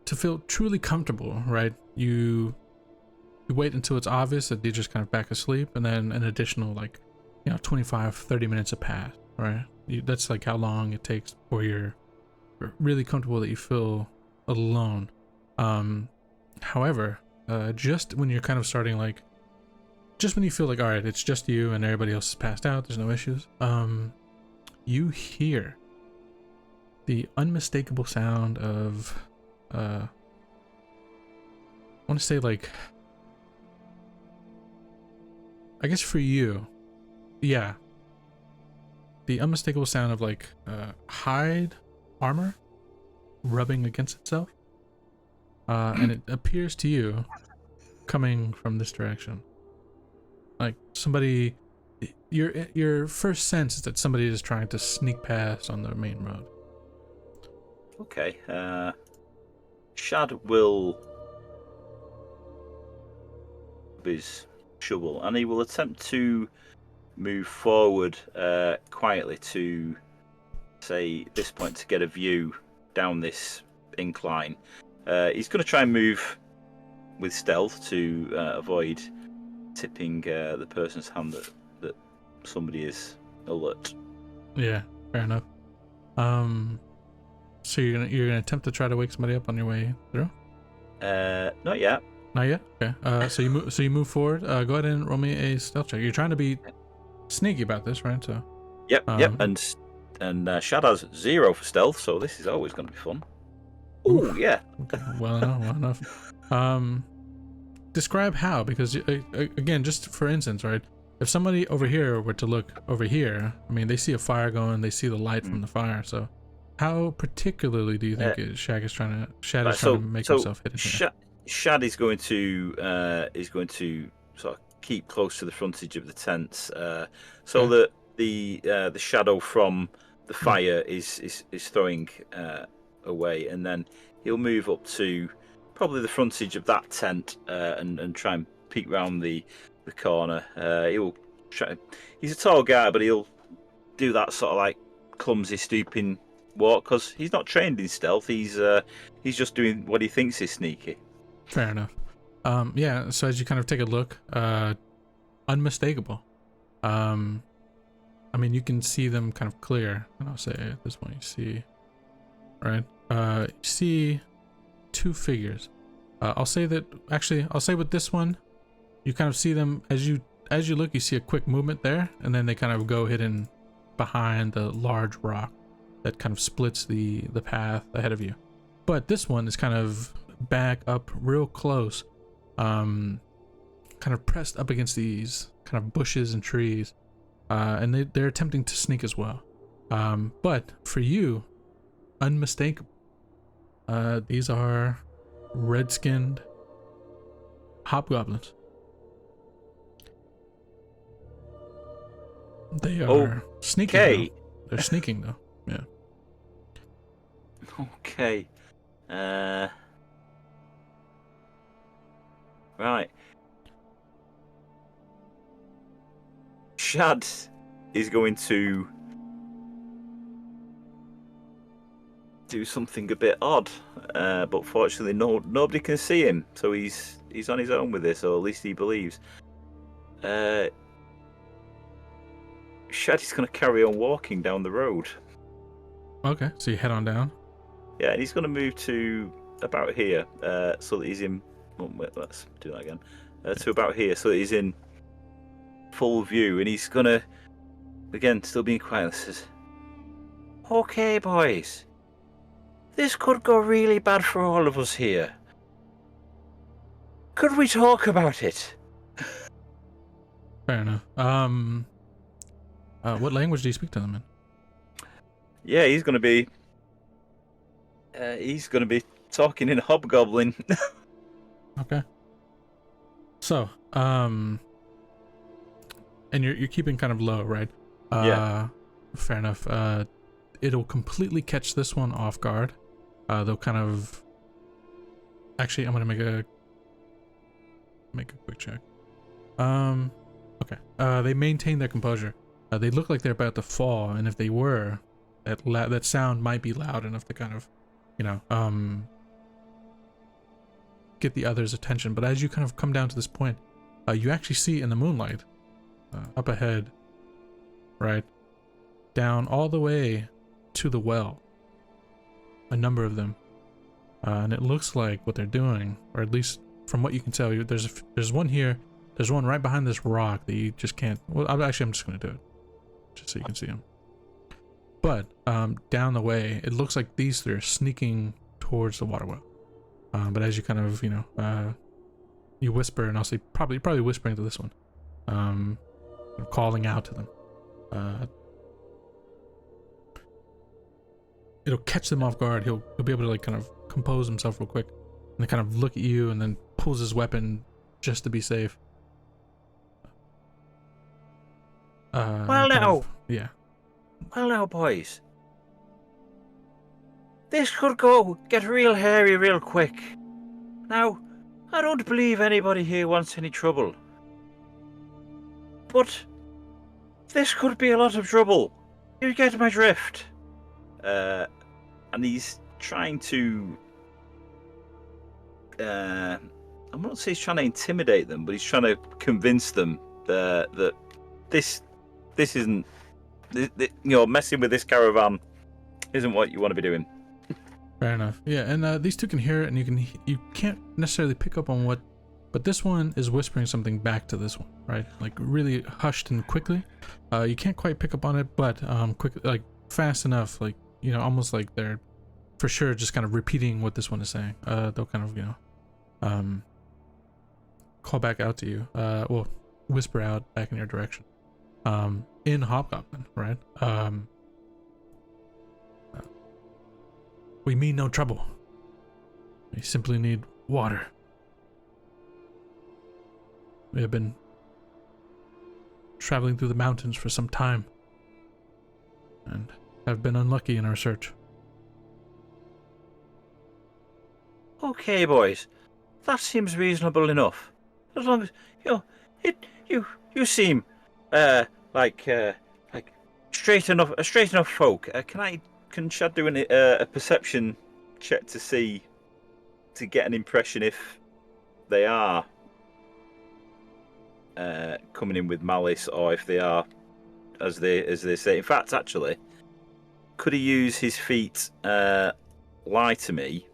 to feel truly comfortable, right? You wait until it's obvious that you're just kind of back asleep, and then an additional 25-30 minutes have passed, right? That's like how long it takes before you're really comfortable that you feel alone. However, just when you're kind of starting, just when you feel like, all right, it's just you and everybody else is passed out, there's no issues, you hear the unmistakable sound of, I want to say I guess for you, yeah, the unmistakable sound of hide armor rubbing against itself, and it appears to you coming from this direction. Like somebody, your first sense is that somebody is trying to sneak past on the main road. Okay. Shad will his shovel, and he will attempt to move forward quietly to, say, this point to get a view down this incline. He's going to try and move with stealth to avoid tipping the person's hand that somebody is alert. Yeah, fair enough. So you're gonna attempt to try to wake somebody up on your way through? Not yet. Not yet. Okay. So you move forward. Go ahead and roll me a stealth check. You're trying to be sneaky about this, right? So. Yep. And Shad has 0 for stealth, so this is always going to be fun. Ooh, yeah. Okay. Well enough. Describe how, because again, just for instance, right? If somebody over here were to look over here, I mean, they see a fire going, they see the light from the fire. So, how particularly do you think Shad is trying to make himself hidden here? Shad is going to sort of keep close to the frontage of the tents, so that the shadow from the fire is throwing away, and then he'll move up to probably the frontage of that tent and try and peek round the corner. He'll try. He's a tall guy, but he'll do that sort of like clumsy, stooping walk because he's not trained in stealth. He's just doing what he thinks is sneaky. Fair enough. Yeah. So as you kind of take a look, unmistakable. I mean, you can see them kind of clear, and I'll say at this point you see, right? You see 2 figures. I'll say with this one, you kind of see them as you look. You see a quick movement there, and then they kind of go hidden behind the large rock that kind of splits the path ahead of you. But this one is kind of back up real close, kind of pressed up against these kind of bushes and trees, and they're attempting to sneak as well. But for you, unmistakable. These are red-skinned hobgoblins. They are sneaking. Okay. They're sneaking though. Yeah. Okay. Right. Shad is going to do something a bit odd, but fortunately nobody can see him, so he's on his own with this, or at least he believes. Shad is going to carry on walking down the road. Okay, so you head on down. Yeah, and he's going to move to about here, so that he's in. Oh, wait, let's do that again. To about here, so that he's in full view, and he's going to, again, still being quiet. Says, "Okay, boys, this could go really bad for all of us here. Could we talk about it?" Fair enough. What language do you speak to them in? Yeah, he's going to be talking in Hobgoblin. Okay. So, and you're keeping kind of low, right? Yeah. Fair enough. It'll completely catch this one off guard. They'll kind of. Actually, I'm gonna make a quick check. Okay. They maintain their composure. They look like they're about to fall, and if they were, that sound might be loud enough to kind of, get the others' attention. But as you kind of come down to this point, you actually see in the moonlight, up ahead, right, down all the way to the well, a number of them, and it looks like what they're doing, or at least from what you can tell, there's one here, there's one right behind this rock that you just can't. Well, I'm just gonna do it, just so you can see them. But down the way, it looks like these 3 are sneaking towards the water well. But as you kind of, you whisper, and I'll say probably whispering to this one, calling out to them. It'll catch them off guard. He'll be able to kind of compose himself real quick, and then kind of look at you, and then pulls his weapon just to be safe. Well, now. Yeah. Well, now, boys. This could get real hairy real quick. Now, I don't believe anybody here wants any trouble. But this could be a lot of trouble. You get my drift. And he's trying to... I'm not saying he's trying to intimidate them, but he's trying to convince them that this isn't... messing with this caravan isn't what you want to be doing. Fair enough. Yeah, and these two can hear it, and you can't necessarily pick up on what, but this one is whispering something back to this one, right? Like really hushed and quickly. You can't quite pick up on it, but quick, like fast enough, like almost like they're for sure just kind of repeating what this one is saying. They'll kind of call back out to you. Well, whisper out back in your direction. In Hobgoblin, right? We mean no trouble. We simply need water. We have been traveling through the mountains for some time and have been unlucky in our search. Okay, boys, that seems reasonable enough. As long as you seem like straight enough folk. Can Shad do a perception check to get an impression if they are coming in with malice, or if they are, as they say. In fact, actually, could he use his feat lie to me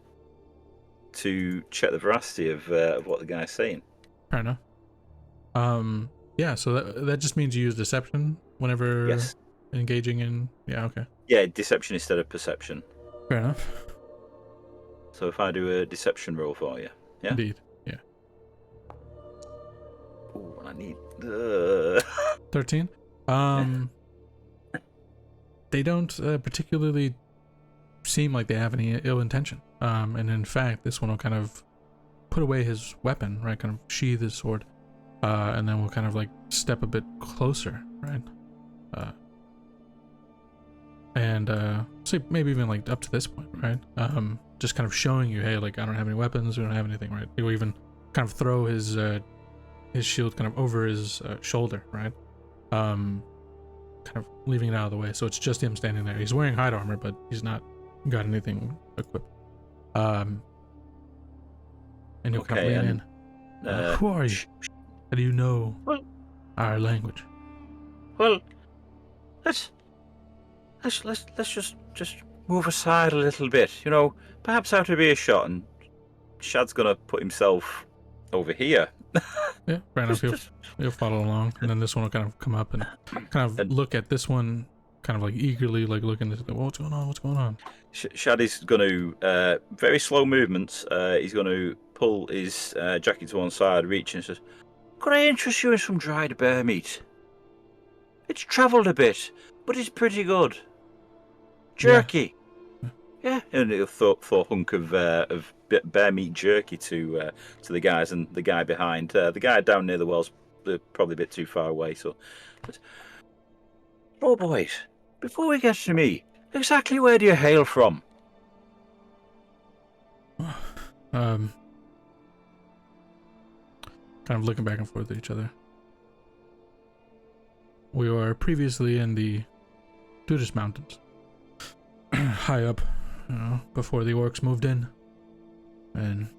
to check the veracity of what the guy's saying? Fair enough. Yeah, so that just means you use deception whenever engaging in. Yeah, okay. Yeah, deception instead of perception. Fair enough. So if I do a deception roll for you, yeah. Indeed. Yeah. Oh, I need 13. They don't particularly seem like they have any ill intention. And in fact, this one will kind of put away his weapon, right? Kind of sheathe his sword, and then we'll kind of like step a bit closer, right? And so maybe even like up to this point, right? Just kind of showing you, hey, like I don't have any weapons, we don't have anything, right? He'll even kind of throw his shield kind of over his shoulder, right? Kind of leaving it out of the way, so it's just him standing there. He's wearing hide armor, but he's not got anything equipped. And he'll kind of lean in. Who are you? How do you know our language? Well, let's just move aside a little bit. Perhaps out of earshot, and Shad's gonna put himself over here. Yeah, fair enough. He'll follow along, and then this one will kind of come up and kind of look at this one, kind of like eagerly, like looking at what's going on. What's going on? Shad is going to very slow movements. He's going to pull his jacket to one side, reach and says, "Could I interest you in some dried bear meat? It's travelled a bit, but it's pretty good. Jerky." Yeah, and he'll throw a hunk of bear meat jerky to the guys, and the guy behind, the guy down near the well's probably a bit too far away. So, oh boys, before we get to me, exactly where do you hail from? Kind of looking back and forth at each other. We were previously in the Grudges Mountains, high up, before the orcs moved in, and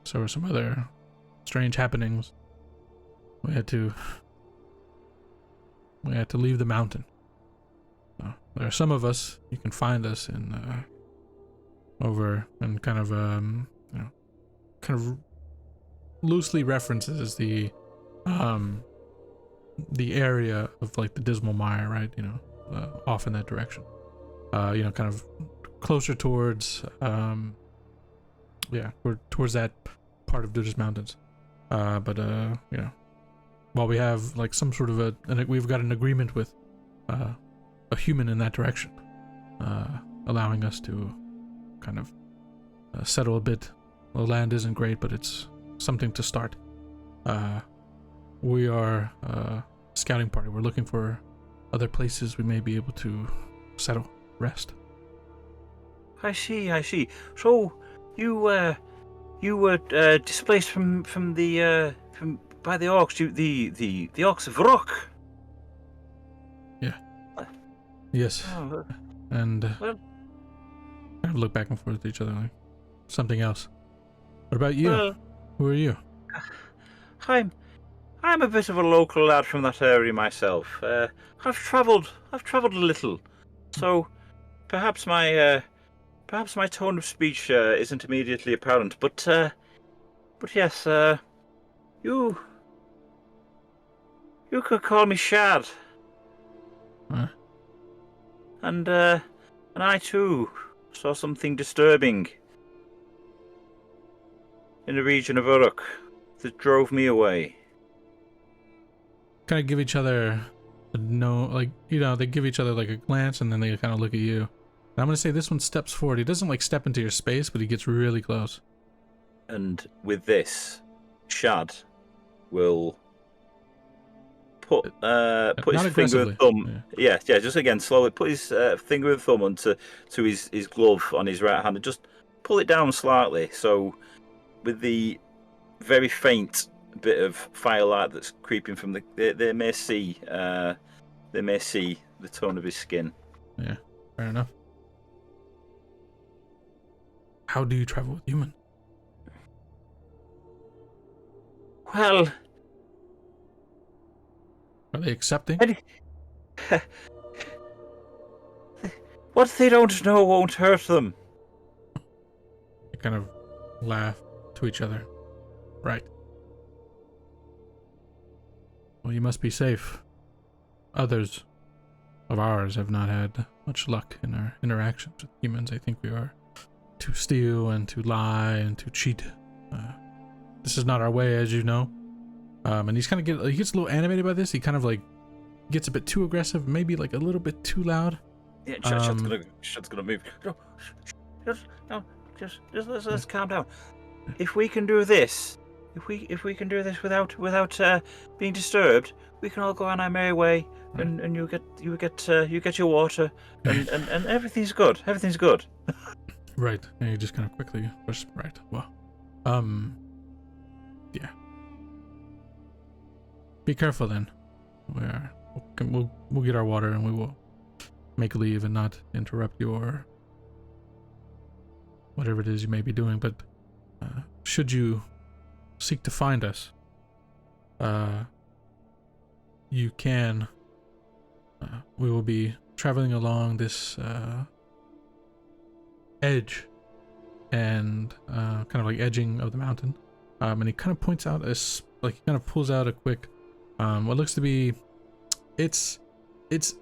so there were some other strange happenings. We had to leave the mountain. There are some of us. You can find us in over and kind of loosely references the area of like the Dismal Mire, right? Off in that direction. Kind of closer towards towards that part of Grudges Mountains. But while we have like some sort of we've got an agreement with a human in that direction, allowing us to kind of settle a bit. The land isn't great, but it's something to start. We are a scouting party. We're looking for other places we may be able to settle, rest. I see. So you were displaced from by the orcs. The orcs of Rock. Yeah. Yes. Oh, And well, kind of look back and forth at each other like something else. What about you? well, Who are you? I'm a bit of a local lad from that area myself. I've travelled a little, so perhaps my perhaps my tone of speech isn't immediately apparent, but yes, you could call me Shad, Huh? and I too saw something disturbing in the region of Uruk that drove me away. Kind of give each other they give each other like a glance, and then they kind of look at you. And I'm gonna say this one steps forward. He doesn't like step into your space, but he gets really close. And with this, Shad will put his Not finger aggressively. and thumb. Yeah, just again slowly put his finger and thumb onto his glove on his right hand and just pull it down slightly. So with the very faint bit of firelight that's creeping from they may see the tone of his skin. Yeah, fair enough. How do you travel with humans? Well, Are they accepting? what they don't know won't hurt them. They kind of laugh to each other. Right. Well, you must be safe. Others of ours have not had much luck in our interactions with humans. I think we are to steal and to lie and to cheat. This is not our way, as you know. And he gets a little animated by this. He kind of like gets a bit too aggressive, maybe like a little bit too loud. Yeah, Shad's gonna move. No, just let's calm down. If we can do this, if we can do this without being disturbed, we can all go on our merry way, and you get your water, and everything's good. Everything's good. Right. And he just kind of quickly pushes right. Well, yeah. Be careful then. We'll get our water and we will make leave and not interrupt your whatever it is you may be doing. But should you seek to find us, you can. We will be traveling along this edge and kind of like edging of the mountain. And he kind of points out he kind of pulls out a quick what looks to be it's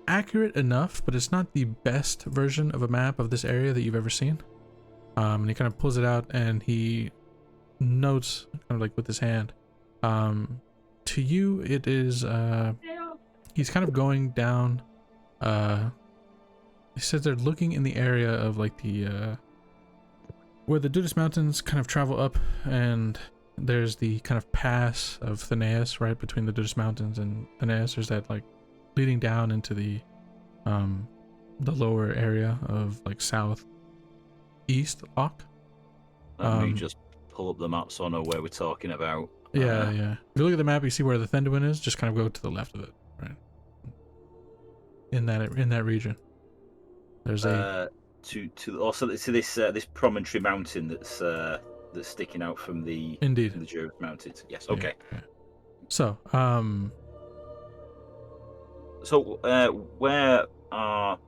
accurate enough, but it's not the best version of a map of this area that you've ever seen. And he kind of pulls it out and he notes kind of like with his hand. To you it is he's kind of going down he says they're looking in the area of like the where the Dudas Mountains kind of travel up, and there's the kind of pass of Thanaeus right between the Dudas Mountains and Thanaeus. There's that like leading down into the lower area of like southeast Loch. Let me just pull up the map so I know where we're talking about. Yeah. If you look at the map, you see where the Thenduin is. Just kind of go to the left of it, right? In that region, there's to this promontory mountain that's sticking out from the Indeed. from the Dudas Mountains. Yes. Okay. Yeah. So where are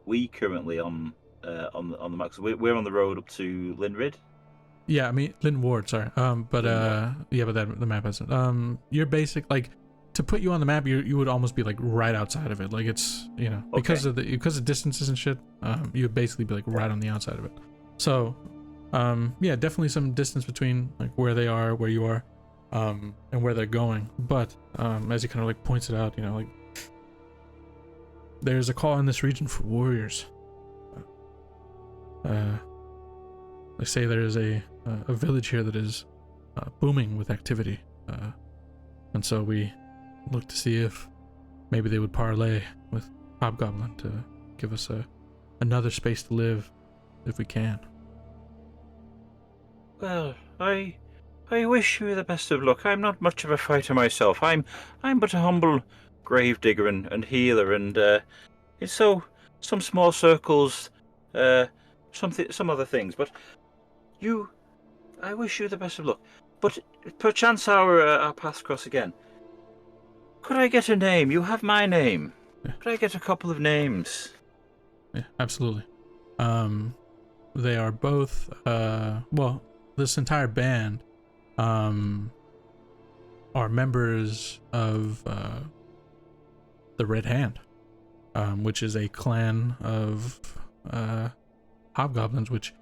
we currently on the map? So we're on the road up to Lynrid. yeah, I mean Lynward, sorry. But the map hasn't. You're basic like to put you on the map. You would almost be like right outside of it. Like it's because of distances and shit. You would basically be like right on the outside of it. So, definitely some distance between like where they are, where you are, and where they're going. But as he kind of like points it out, like there's a call in this region for warriors. They say there is a village here that is booming with activity, and so we look to see if maybe they would parlay with Hobgoblin to give us another space to live, if we can. Well, I wish you the best of luck. I'm not much of a fighter myself. I'm but a humble grave digger and healer, and it's so some small circles, some other things. But I wish you the best of luck. But perchance our paths cross again. Could I get a name? You have my name. Yeah. Could I get a couple of names? Yeah, absolutely. they are both well, this entire band are members of the Red Hand, which is a clan of hobgoblins, which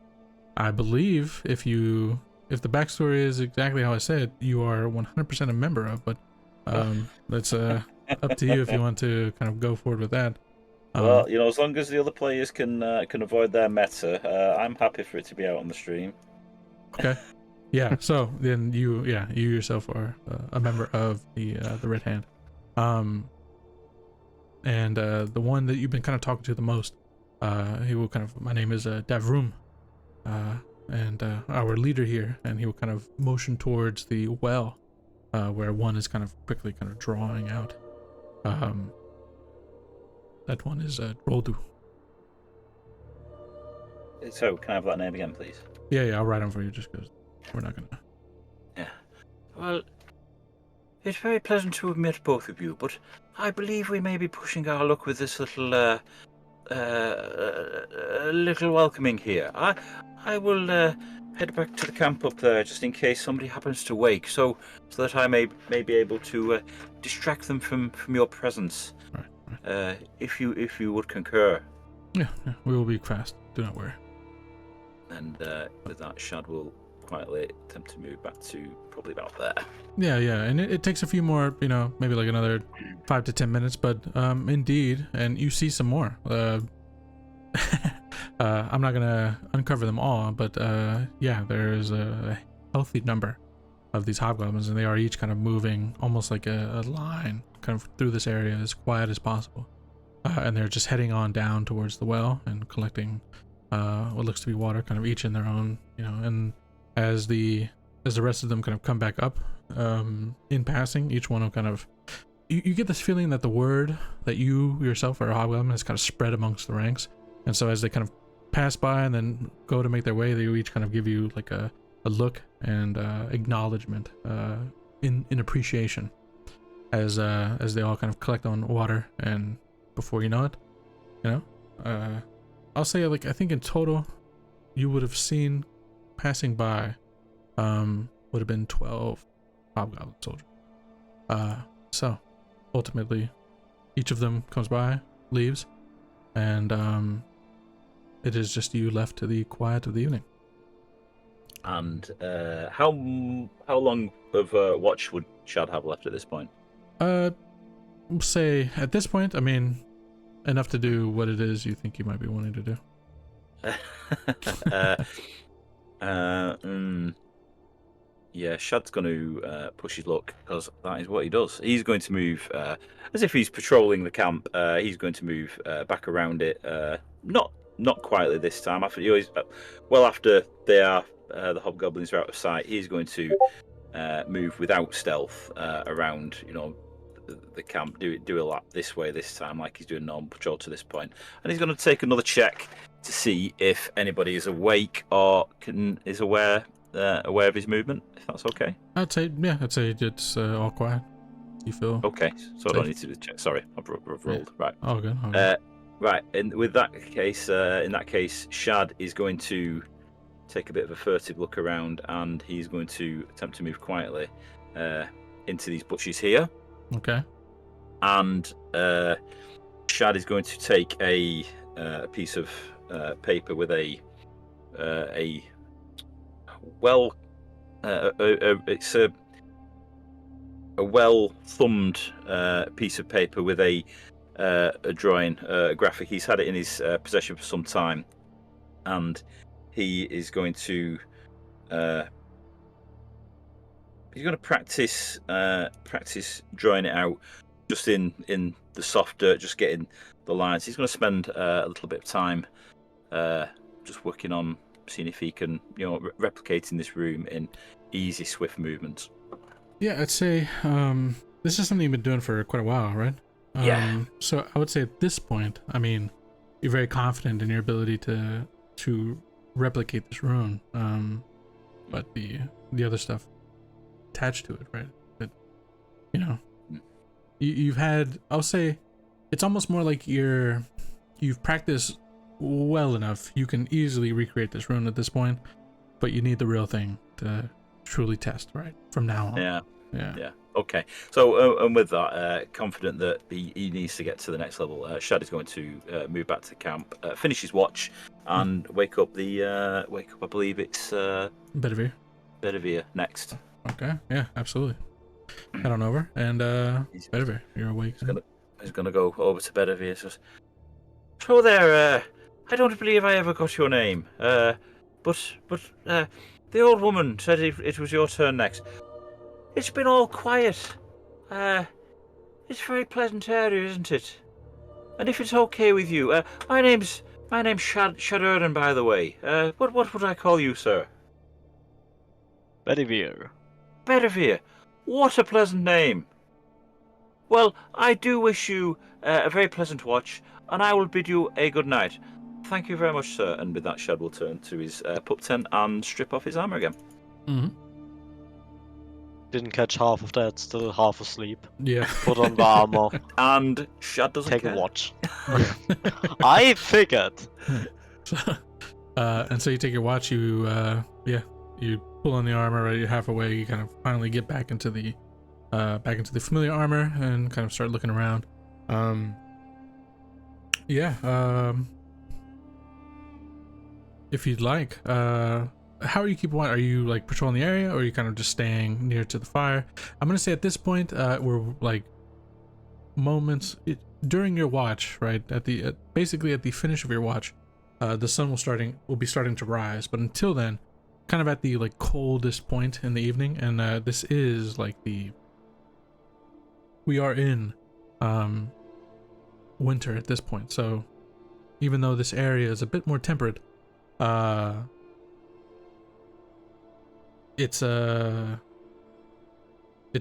I believe, if the backstory is exactly how I said, you are 100% a member of, but that's up to you if you want to kind of go forward with that. Well, as long as the other players can avoid their meta, I'm happy for it to be out on the stream. Okay. Yeah. So then you yourself are a member of the Red Hand, and the one that you've been kind of talking to the most, he will kind of. My name is Davrum, and our leader here, and he will kind of motion towards the well, where one is kind of quickly kind of drawing out. That one is Roldu. So, can I have that name again, please? Yeah, I'll write them for you just because we're not gonna. Yeah. Well, it's very pleasant to have met both of you, but I believe we may be pushing our luck with this little welcoming here. I will head back to the camp up there just in case somebody happens to wake, so that I may be able to distract them from your presence. Right. If you would concur. Yeah, we will be fast. Do not worry. And with that, Shad will quietly attempt to move back to probably about there. Yeah, and it takes a few more, maybe like another 5 to 10 minutes, but indeed, and you see some more. I'm not gonna uncover them all, but there's a healthy number of these hobgoblins, and they are each kind of moving almost like a line kind of through this area as quiet as possible, and they're just heading on down towards the well and collecting what looks to be water, kind of each in their own, and as the rest of them kind of come back up in passing, each one will kind of you get this feeling that the word that you yourself are a hobgoblin has kind of spread amongst the ranks, and so as they kind of pass by and then go to make their way, they each kind of give you like a look and acknowledgement in appreciation as they all kind of collect on water, and before you know it, I'll say, like, I think in total you would have seen passing by would have been 12 hobgoblin soldiers. So ultimately each of them comes by, leaves, and it is just you left to the quiet of the evening. And how long of watch would Shad have left at this point? We'll say at this point, I mean, enough to do what it is you think you might be wanting to do. Yeah, Shad's going to push his luck, because that is what he does. He's going to move, as if he's patrolling the camp. He's going to move back around it. Not quietly this time. After they are the hobgoblins are out of sight, he's going to move without stealth around, the camp. Do a lap this way this time, like he's doing normal patrol to this point, and he's going to take another check to see if anybody is awake or is aware of his movement. If that's okay. I'd say it's all quiet. You feel okay? So I don't need to check. Sorry, I've rolled. Right. All good. Right, and with that case, Shad is going to take a bit of a furtive look around, and he's going to attempt to move quietly into these bushes here. Okay. And Shad is going to take a piece of paper with it's a well thumbed piece of paper with a drawing, a graphic. He's had it in his possession for some time, and he is going to practice drawing it out just in the soft dirt, just getting the lines. He's going to spend a little bit of time just working on seeing if he can, replicating this room in easy, swift movements. Yeah, I'd say this is something you've been doing for quite a while, right? Yeah. So I would say at this point, I mean, you're very confident in your ability to replicate this rune, but the other stuff attached to it, right? But you've had, I'll say, it's almost more like you've practiced well enough. You can easily recreate this rune at this point, but you need the real thing to truly test, right? From now on. Yeah. Okay. So, and with that, confident that he needs to get to the next level, Shad is going to move back to the camp, finish his watch, and wake up. I believe it's Bedivere next. Okay. Yeah, absolutely. Head on over, and Bedivere, you're awake. He's gonna go over to Bedivere. Says, "So there. I don't believe I ever got your name. But the old woman said it was your turn next. It's been all quiet. It's a very pleasant area, isn't it? And if it's okay with you, my name's Shadurden, by the way. What would I call you, sir? Bedivere. Bedivere. What a pleasant name. Well, I do wish you a very pleasant watch, and I will bid you a good night. Thank you very much, sir." And with that, Shad will turn to his pup tent and strip off his armor again. Mm-hmm. Didn't catch half of that, still half asleep. Yeah. Put on the armor, And Shad doesn't take care. a watch. I figured. And so you take your watch. You pull on the armor. Right, you're half away. You kind of finally get back into the familiar armor and kind of start looking around. If you'd like, how are you keeping watch? Are you like patrolling the area, or are you kind of just staying near to the fire? I'm gonna say at this point, we're like during your watch, right basically at the finish of your watch, the sun will be starting to rise. But until then, kind of at the like coldest point in the evening, and this is like we are in winter at this point. So even though this area is a bit more temperate, it's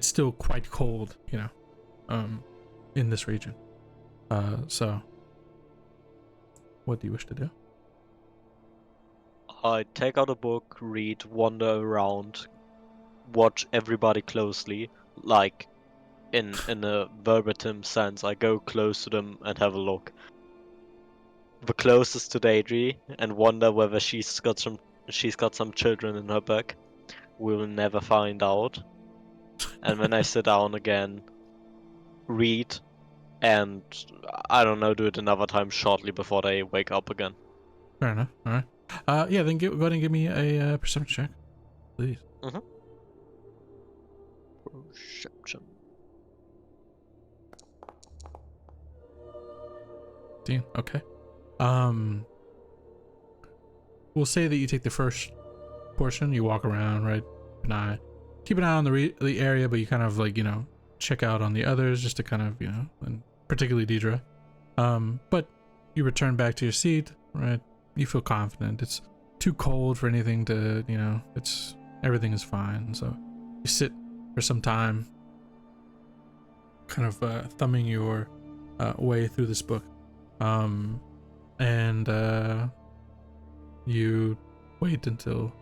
still quite cold, in this region. So what do you wish to do? I take out a book, read, wander around, watch everybody closely, like in a verbatim sense. I go close to them and have a look. The closest to Daedry, and wonder whether she's got some children in her back. We'll never find out. And when I sit down again, read, and I don't know, do it another time shortly before they wake up again. Fair enough. All right. Then go ahead and give me a perception check, please. Perception. Okay. We'll say that you take the first portion. You walk around, right? Keep an eye on the area, but you kind of like check out on the others just to kind of and particularly Deidre. But you return back to your seat, right? You feel confident. It's too cold for anything to everything is fine. So you sit for some time, kind of thumbing your way through this book. And you wait until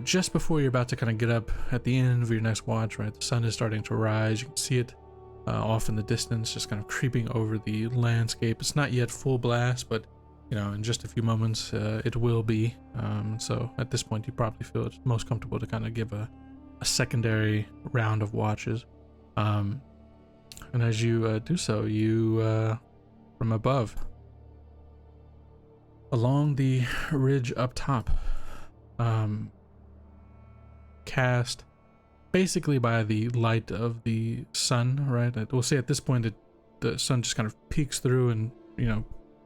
just before you're about to kind of get up at the end of your next watch, right? The sun is starting to rise. You can see it off in the distance, just kind of creeping over the landscape. It's not yet full blast, but in just a few moments it will be. So at this point, you probably feel it's most comfortable to kind of give a secondary round of watches. And as you do so, you from above, along the ridge up top, cast basically by the light of the sun, right? We'll say at this point the sun just kind of peeks through and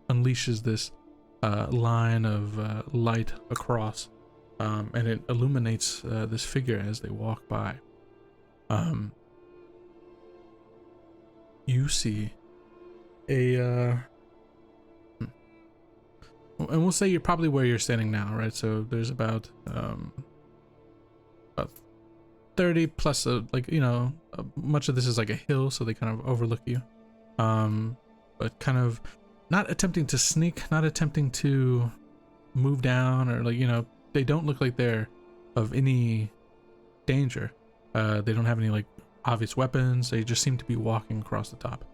unleashes this line of light across, and it illuminates this figure as they walk by. You see and we'll say you're probably where you're standing now, right? So there's about 30 plus much of this is like a hill, so they kind of overlook you, but kind of not attempting to sneak, not attempting to move down, or they don't look like they're of any danger. They don't have any obvious weapons. They just seem to be walking across the top.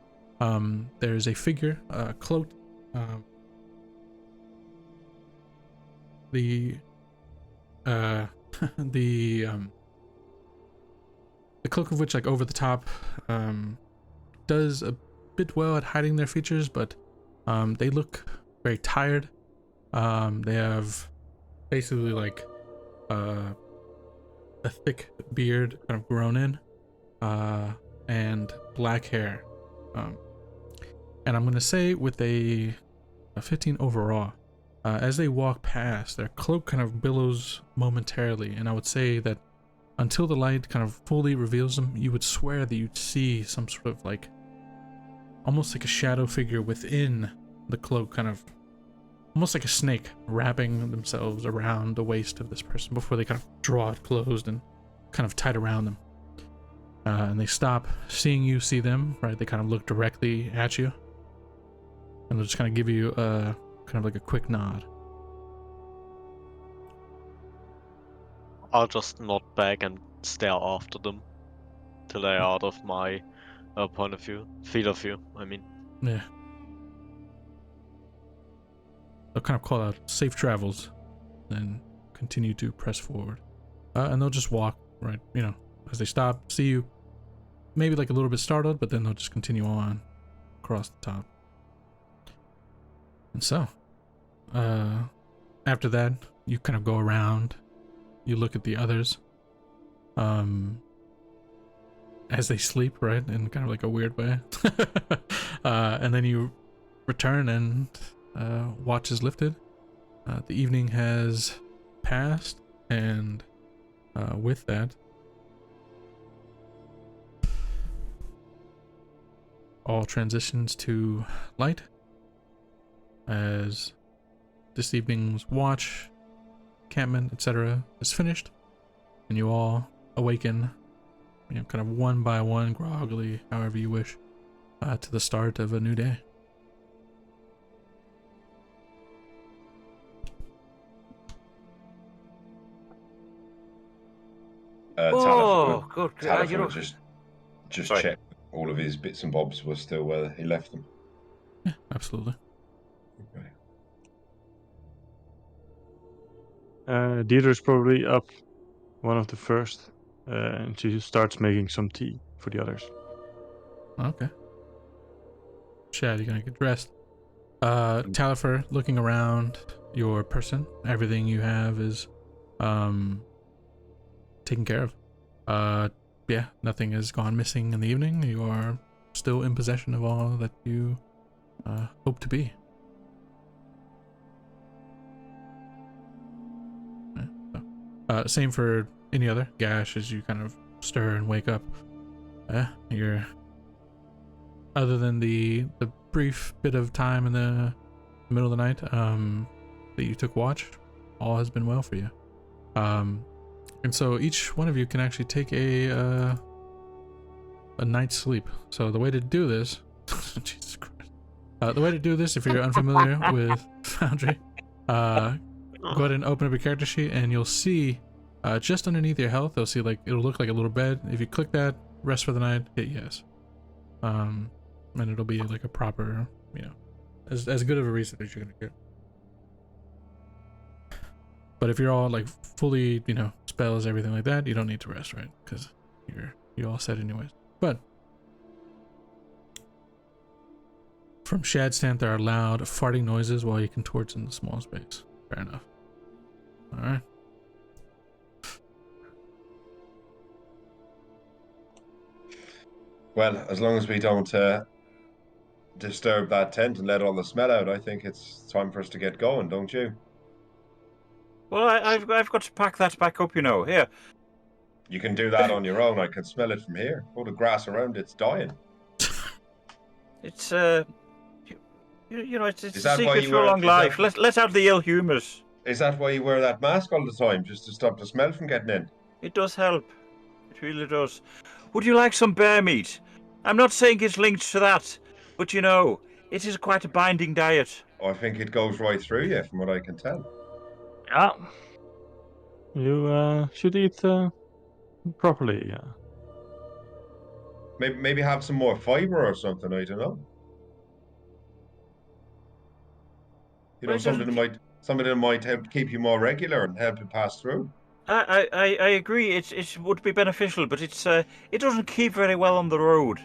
There's a figure cloaked the the cloak of which, like over the top, does a bit well at hiding their features, but they look very tired. They have basically like a thick beard kind of grown in, and black hair. And I'm gonna say with a 15 overall. As they walk past, their cloak kind of billows momentarily, and I would say that until the light kind of fully reveals them, you would swear that you'd see some sort of like, almost like a shadow figure within the cloak, kind of almost like a snake wrapping themselves around the waist of this person before they kind of draw it closed and kind of tight around them. And they stop, seeing you see them, right? They kind of look directly at you, and they'll just kind of give you a kind of like a quick nod. I'll just nod back and stare after them till they're out of my point of view, field of view. I mean. Yeah. They'll kind of call out safe travels, then continue to press forward, and they'll just walk right. You know, as they stop, see you, maybe like a little bit startled, but then they'll just continue on across the top. And so, after that, you kind of go around, you look at the others, as they sleep, right, in kind of like a weird way, and then you return and watch is lifted. The evening has passed, and with that, all transitions to light, as this evening's watch, encampment, etc. is finished, and you all awaken, you know, kind of one by one, groggily, however you wish, to the start of a new day. Oh, good. Talifer would just check all of his bits and bobs were still where he left them. Yeah, absolutely. Okay. Deirdre's probably up one of the first, and she starts making some tea for the others. Okay. Chad, you're gonna get dressed. Talifer, looking around your person, everything you have is taken care of. Yeah, nothing has gone missing in the evening. You are still in possession of all that you hope to be. Same for any other gash as you kind of stir and wake up. You're, other than the brief bit of time in the middle of the night that you took watch, all has been well for you. And so each one of you can actually take a night's sleep. So the way to do this, Jesus Christ, the way to do this, if you're unfamiliar with Foundry, go ahead and open up your character sheet, and you'll see just underneath your health, you'll see like it'll look like a little bed. If you click that, rest for the night, hit yes, and it'll be like a proper, you know, as good of a reset as you're gonna get. But if you're all like fully, you know, spells, everything like that, you don't need to rest, right? Because you're all set anyways. But from Shad's stand, there are loud farting noises while you contorts in the small space. Fair enough. All right. Well, as long as we don't disturb that tent and let all the smell out, I think it's time for us to get going, don't you? Well, I've got to pack that back up, you know. Here. You can do that on your own. I can smell it from here. All the grass around it's dying. It's you know, it's a that why secret you for a wear- long is life. that- Let out the ill humors. Is that why you wear that mask all the time, just to stop the smell from getting in? It does help. It really does. Would you like some bear meat? I'm not saying it's linked to that, but you know, it is quite a binding diet. I think it goes right through you, from what I can tell. Yeah. You should eat properly. Yeah. Maybe have some more fiber or something. I don't know. You know, Well, something Something that might help keep you more regular and help you pass through. I agree. It would be beneficial, but it doesn't keep very well on the road.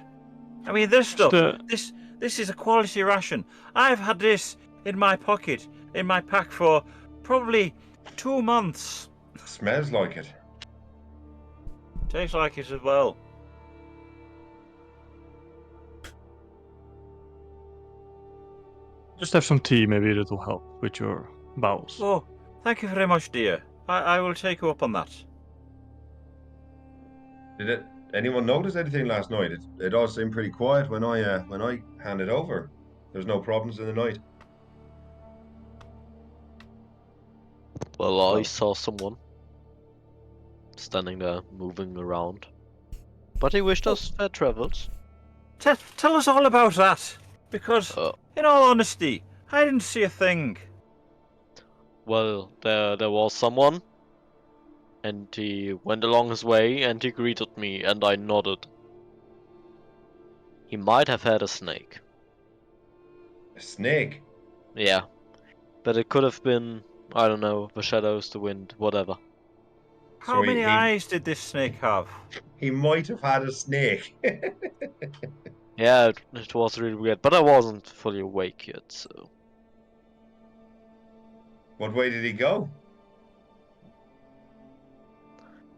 I mean, this stuff. This is a quality ration. I've had this in my pocket, in my pack for probably 2 months. Smells like it. Tastes like it as well. Just have some tea, maybe that'll help with your bowels. Oh, thank you very much, dear. I will take you up on that. Did anyone notice anything last night? It all seemed pretty quiet when I handed over. There's no problems in the night. Well, I saw someone standing there, moving around. But he wished us fair travels. Tell us all about that, because, in all honesty, I didn't see a thing. Well, there was someone, and he went along his way, and he greeted me, and I nodded. He might have had a snake. A snake? Yeah, but it could have been, I don't know, the shadows, the wind, whatever. How many eyes did this snake have? He might have had a snake. Yeah, it was really weird, but I wasn't fully awake yet, so... What way did he go?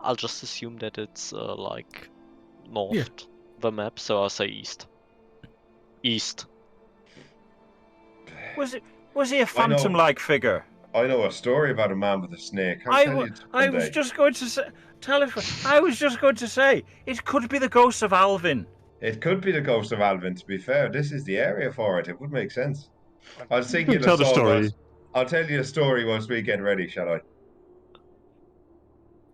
I'll just assume that it's, like, north, the map, so I'll say east. East. Was he a phantom-like figure? I know a story about a man with a snake. I was just going to say, I was just going to say, it could be the ghost of Alvin. It could be the ghost of Alvin, to be fair. This is the area for it. It would make sense. I was thinking Tell the story. I'll tell you a story once we get ready, shall I?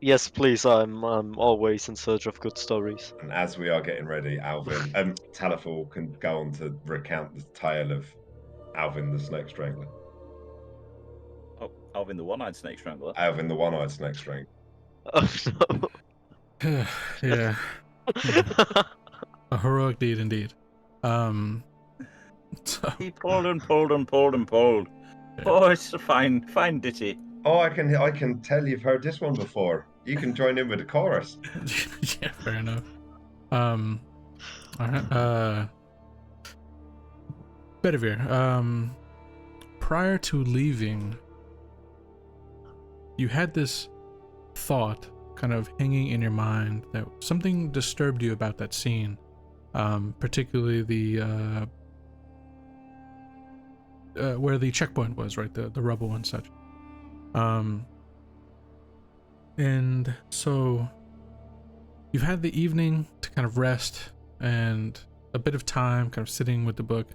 Yes, please, I'm always in search of good stories. And as we are getting ready, Talifal can go on to recount the tale of Alvin the Snake Strangler. Oh, Alvin the One-Eyed Snake Strangler. Alvin the One-Eyed Snake Strangler. Oh no. Yeah. A heroic deed indeed. So, He pulled and pulled and pulled and pulled. Yeah. Oh, it's a fine ditty. Oh, I can tell you've heard this one before. You can join in with the chorus. yeah, fair enough. All right. Bedivere, prior to leaving, you had this thought kind of hanging in your mind that something disturbed you about that scene, particularly the where the checkpoint was, right, the rubble and such. And so you've had the evening to kind of rest and a bit of time kind of sitting with the book,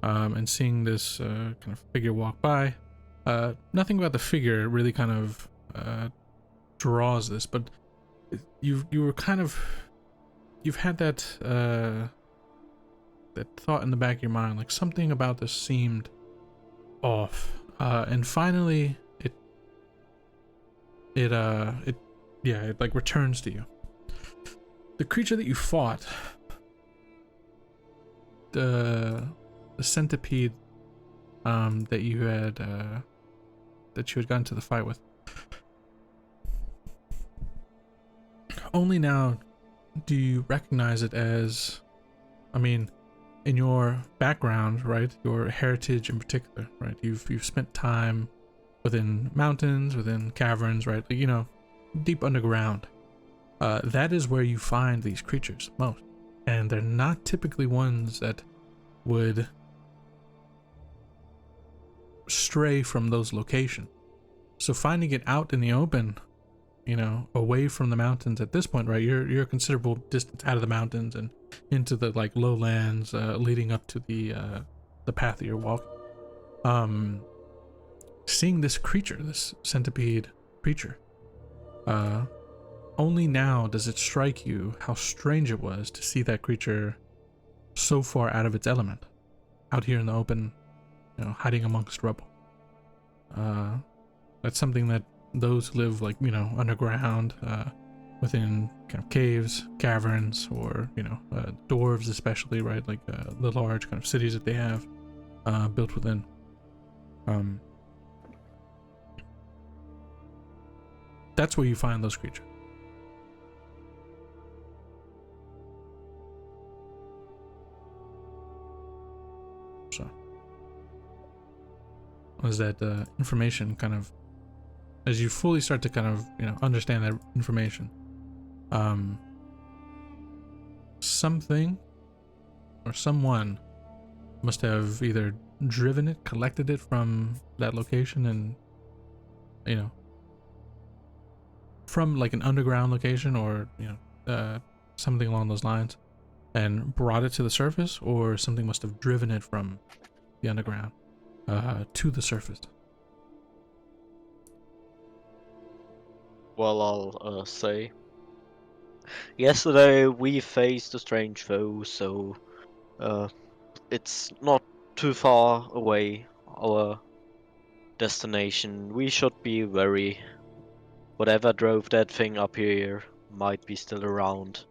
and seeing this kind of figure walk by. Nothing about the figure really kind of draws this, but you've had that thought in the back of your mind, like something about this seemed off, and finally it like returns to you. The creature that you fought, the centipede that you had gotten to the fight with, only now do you recognize it as, I mean, in your background, right, your heritage in particular, right, you've spent time within mountains, within caverns, right, like, you know, deep underground. That is where you find these creatures most, and they're not typically ones that would stray from those locations. So finding it out in the open, you know, away from the mountains at this point, right, you're a considerable distance out of the mountains and into the like lowlands leading up to the path that you're walking. Seeing this creature, this centipede creature, only now does it strike you how strange it was to see that creature so far out of its element, out here in the open, you know, hiding amongst rubble. That's something that those who live, like, you know, underground, within kind of caves, caverns, or, you know, dwarves especially, right, like the large kind of cities that they have built within. that's where you find those creatures. So, as that information kind of, as you fully start to kind of, understand that information, something or someone must have either driven it, collected it from that location, and from like an underground location, or something along those lines, and brought it to the surface, or something must have driven it from the underground to the surface. Well, I'll say. Yesterday we faced a strange foe, so it's not too far away, our destination. We should be wary. Whatever drove that thing up here might be still around.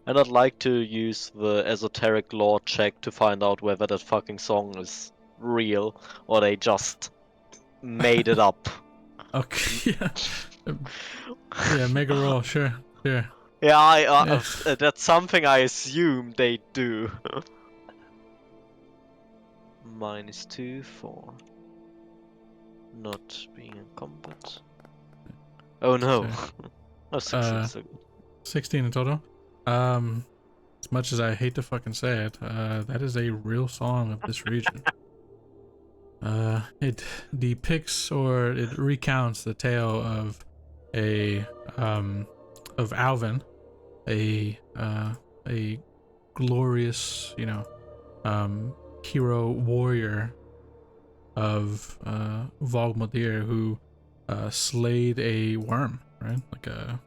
And I'd like to use the esoteric lore check to find out whether that fucking song is real or they just made it up. Okay, yeah, make a roll, sure. Yeah, Yeah. that's something I assume they do. -2 for not being in combat. Oh no. Oh, 16 so good. 16 in total. As much as I hate to fucking say it, that is a real song of this region. It depicts, or it recounts, the tale of of Alvin, a glorious, hero warrior of Vogmodir, who slayed a worm, right? Like a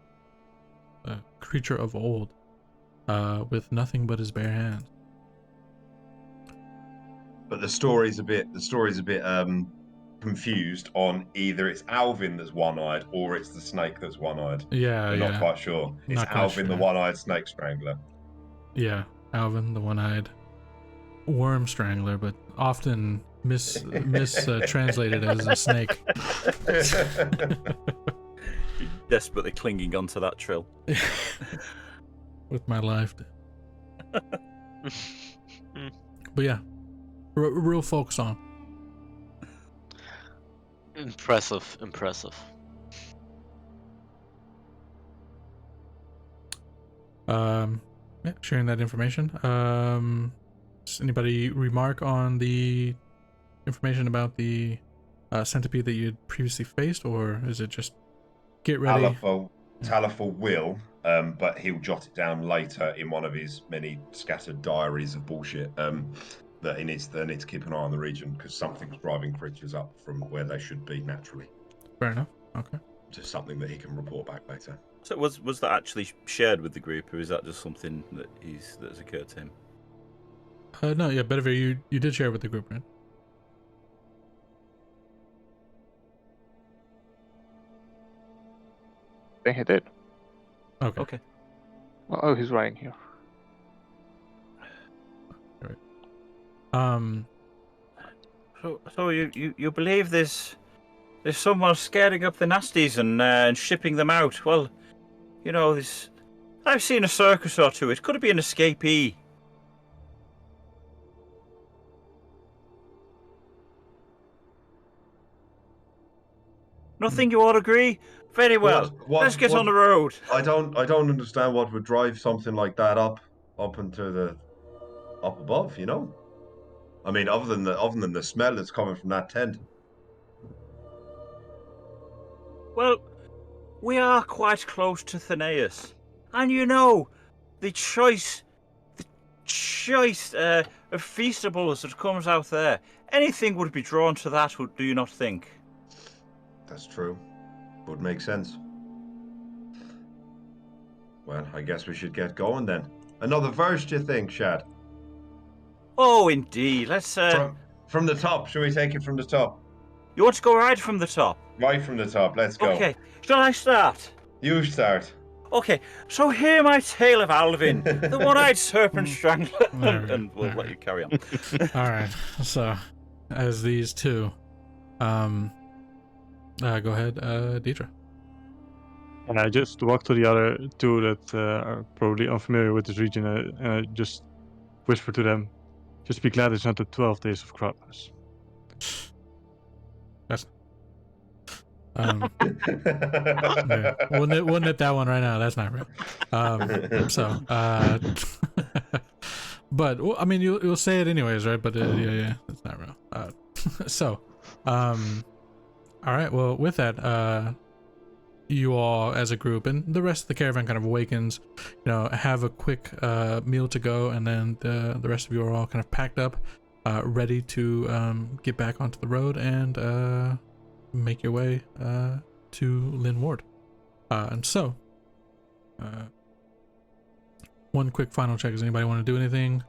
creature of old, with nothing but his bare hands. But the story's a bit confused on either it's Alvin that's one-eyed or it's the snake that's one-eyed. Yeah, We're yeah. not quite sure. It's Not quite Alvin, the sure. one-eyed snake strangler. Yeah, Alvin, the one-eyed worm strangler, but often translated as a snake. Desperately clinging onto that Trill. With my life. But yeah, real folk song. Impressive. Yeah, sharing that information. Does anybody remark on the information about the centipede that you had previously faced, or is it just get ready? Talifer will, but he'll jot it down later in one of his many scattered diaries of bullshit. That he needs to keep an eye on the region because something's driving creatures up from where they should be naturally. Fair enough. Okay. Just something that he can report back later. So was that actually shared with the group, or is that just something that that's occurred to him? No, yeah, Bedivere, you did share with the group, right? I think he did. Okay. Oh, he's writing here. So you believe there's someone scaring up the nasties and shipping them out? Well, I've seen a circus or two. It could be an escapee. Nothing, you all agree? Very well. Let's get on the road. I don't understand what would drive something like that up into up above. I mean, other than the smell that's coming from that tent. Well, we are quite close to Theneus, and the choice of feastables that comes out there. Anything would be drawn to that. Do you not think? That's true. Would make sense. Well, I guess we should get going then. Another verse, do you think, Shad? Oh, indeed. Let's from the top. Shall we take it from the top? You want to go right from the top? Right from the top. Let's go. Okay. Shall I start? You start. Okay. So hear my tale of Alvin, the one-eyed serpent strangler, and we'll let you carry on. All right. So, as these two, go ahead, Deidre. And I just walk to the other two that are probably unfamiliar with this region, and I just whisper to them, "Just be glad it's not the 12 days of Grudges." Yeah, we'll nip that one right now. That's not real. But well, I mean, you'll say it anyways, right? But yeah, that's not real. All right. Well, with that, you all as a group and the rest of the caravan kind of awakens, have a quick meal to go, and then the rest of you are all kind of packed up, ready to get back onto the road and make your way to Lynrid. And so, one quick final check. Does anybody want to do anything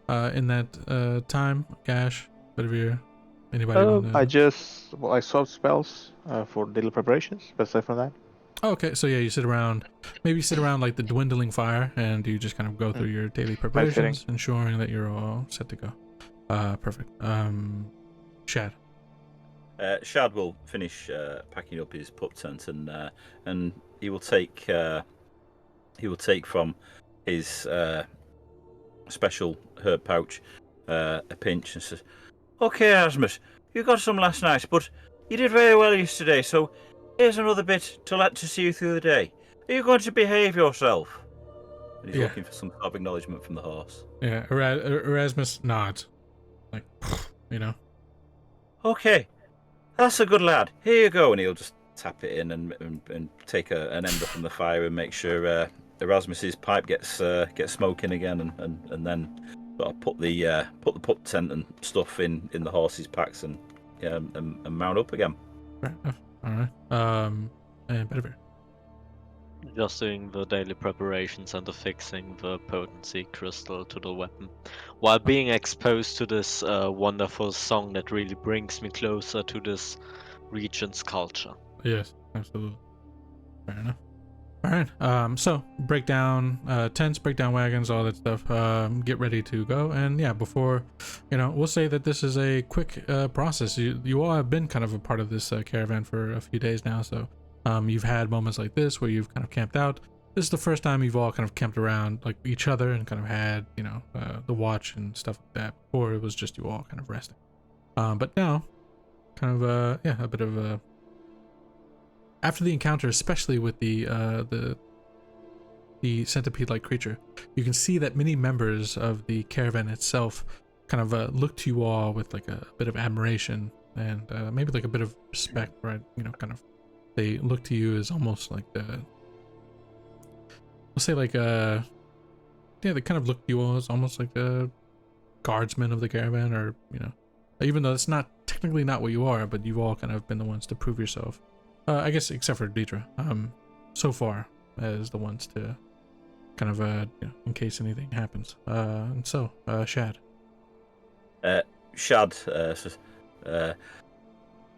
in that time? Gash, anybody? I swapped spells for little preparations, but aside from that. Okay, so yeah, you sit around like the dwindling fire, and you just kind of go through your daily preparations, ensuring that you're all set to go. Perfect. Shad. Shad will finish packing up his pup tent, and he will take from his special herb pouch a pinch and says, "Okay, Asmus, you got some last night, but you did very well yesterday, so here's another bit to see you through the day. Are you going to behave yourself?" And he's looking for some sort of acknowledgement from the horse. Yeah, Erasmus nods, like, "Okay, that's a good lad. Here you go." And he'll just tap it in and take an ember from the fire and make sure Erasmus's pipe gets smoking again, and then sort of put the pup tent and stuff in the horse's packs and mount up again. Fair enough. All right. And Bedivere. Just doing the daily preparations and affixing the potency crystal to the weapon, while being exposed to this wonderful song that really brings me closer to this region's culture. Yes, absolutely. Fair enough. All right. So break down tents, break down wagons, all that stuff. Get ready to go. And yeah, before, we'll say that this is a quick process. You all have been kind of a part of this caravan for a few days now. So you've had moments like this where you've kind of camped out. This is the first time you've all kind of camped around like each other and kind of had, the watch and stuff like that. Or it was just you all kind of resting. But now, kind of, a bit of a... After the encounter, especially with the centipede-like creature, you can see that many members of the caravan itself kind of look to you all with like a bit of admiration and maybe like a bit of respect, right? Kind of they look to you as almost like we'll say like they kind of look to you all as almost like the guardsmen of the caravan, or even though it's not technically not what you are, but you've all kind of been the ones to prove yourself. I guess except for Deidre, so far as the ones to kind of, in case anything happens. And so, Shad. Shad says,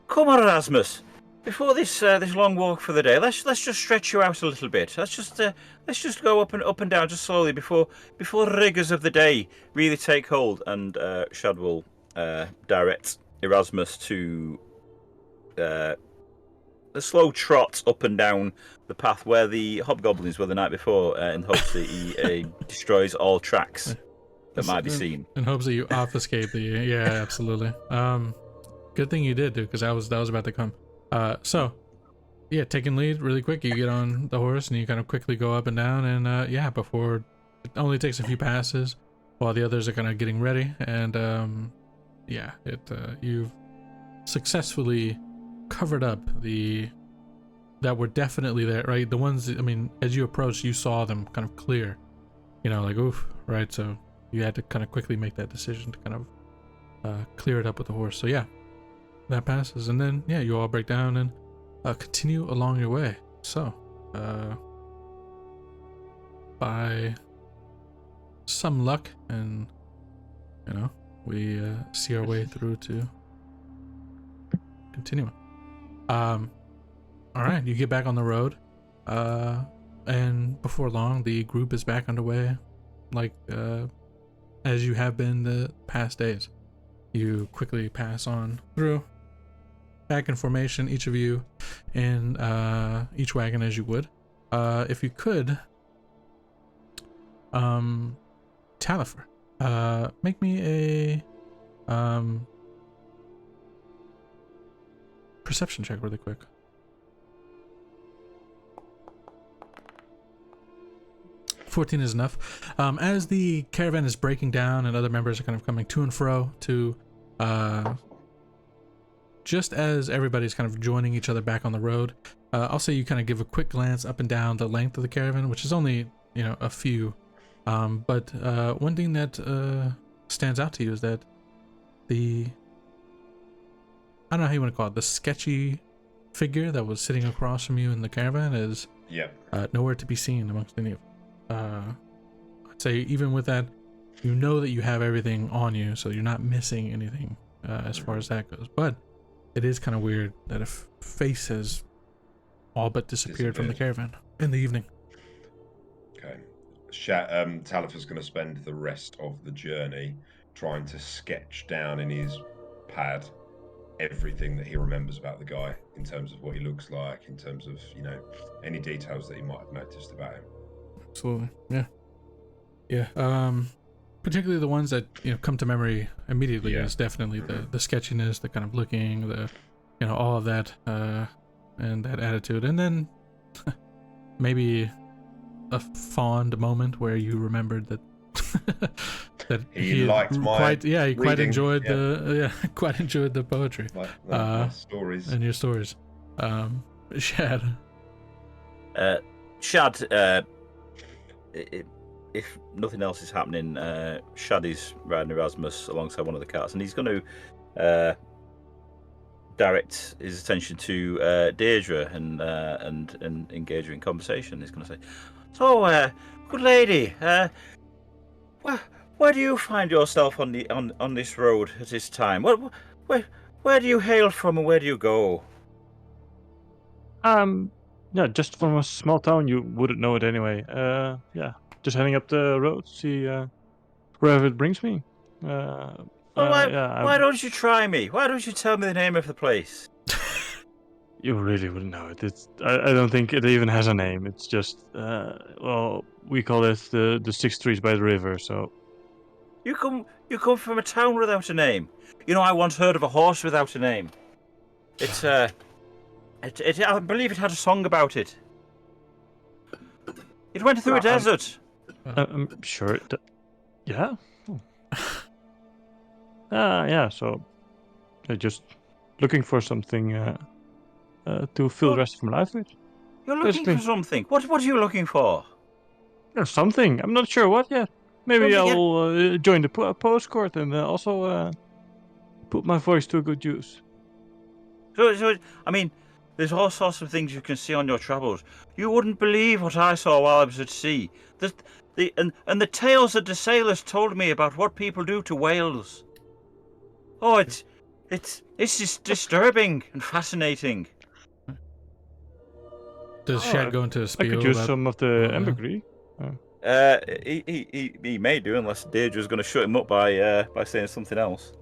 "Come on, Erasmus. Before this long walk for the day, let's just stretch you out a little bit. Let's just go up and down just slowly before the rigors of the day really take hold." And Shad will direct Erasmus to a slow trot up and down the path where the hobgoblins were the night before, in hopes that he destroys all tracks that might be seen. In hopes that you obfuscate the... Yeah, absolutely. Good thing you did, dude, because that was about to come. So, yeah, taking lead really quick. You get on the horse and you kind of quickly go up and down, and before... It only takes a few passes while the others are kind of getting ready, and you've successfully covered up that were definitely there, right? The ones, I mean, as you approached, you saw them kind of clear, like oof, right? So you had to kind of quickly make that decision to kind of clear it up with the horse. So yeah, that passes, and then you all break down and continue along your way. So by some luck, and we see our way through to continuing. All right, you get back on the road, and before long, the group is back underway, like as you have been the past days. You quickly pass on through, back in formation, each of you in each wagon as you would, if you could, Talifer, make me a perception check really quick. 14 is enough. As the caravan is breaking down and other members are kind of coming to and fro to, just as everybody's kind of joining each other back on the road, I'll say you kind of give a quick glance up and down the length of the caravan, which is only, a few. But one thing that stands out to you is that I don't know how you want to call it, the sketchy figure that was sitting across from you in the caravan is nowhere to be seen amongst any of them. I'd say even with that, you know that you have everything on you, so you're not missing anything as far as that goes. But it is kind of weird that a face has all but disappeared from the caravan in the evening. Okay. Talifer's going to spend the rest of the journey trying to sketch down in his pad everything that he remembers about the guy, in terms of what he looks like, in terms of, any details that he might have noticed about him. Absolutely. Yeah. Particularly the ones that come to memory immediately is definitely the sketchiness, the kind of looking, the all of that, and that attitude, and then maybe a fond moment where you remembered that that he liked my quite enjoyed the poetry, my stories and your stories. Shad. If nothing else is happening, Shad is riding Erasmus alongside one of the carts, and he's going to direct his attention to Deirdre and engage her in conversation. He's going to say, "So, good lady, where do you find yourself on this road at this time? Where do you hail from, and where do you go?" Yeah, just from a small town. You wouldn't know it anyway. Just heading up the road, see wherever it brings me. Why don't you try me? Why don't you tell me the name of the place? You really wouldn't know it. I don't think it even has a name. It's just we call it the 6 trees by the river. So you come from a town without a name. I once heard of a horse without a name. It's I believe it had a song about it. It went through a desert. I'm sure it. Yeah. Yeah. So, just looking for something to fill the rest of my life with. You're looking for something. What are you looking for? Something. I'm not sure what yet. Maybe I'll join the post court and also put my voice to good use. So, I mean, there's all sorts of things you can see on your travels. You wouldn't believe what I saw while I was at sea. The tales that the sailors told me about what people do to whales. Oh, it's just disturbing and fascinating. Does Shad go into a spiel? I could use some of the ambergris. He may do, unless Deirdre's going to shut him up by saying something else.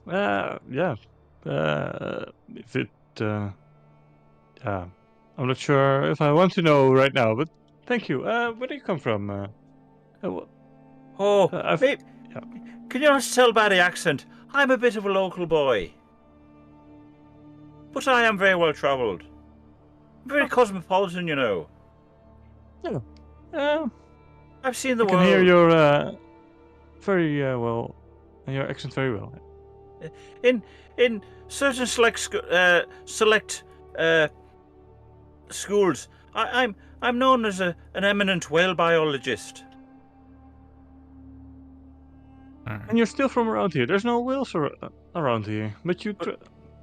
Yeah. If it, yeah, I'm not sure if I want to know right now, but thank you. Where do you come from? Can you not tell by the accent? I'm a bit of a local boy, but I am very well travelled. Very cosmopolitan, Yeah. I've seen the I world. can hear your very well, your accent very well. In certain select schools, I'm known as an eminent whale biologist. And you're still from around here. There's no whales around here, but you.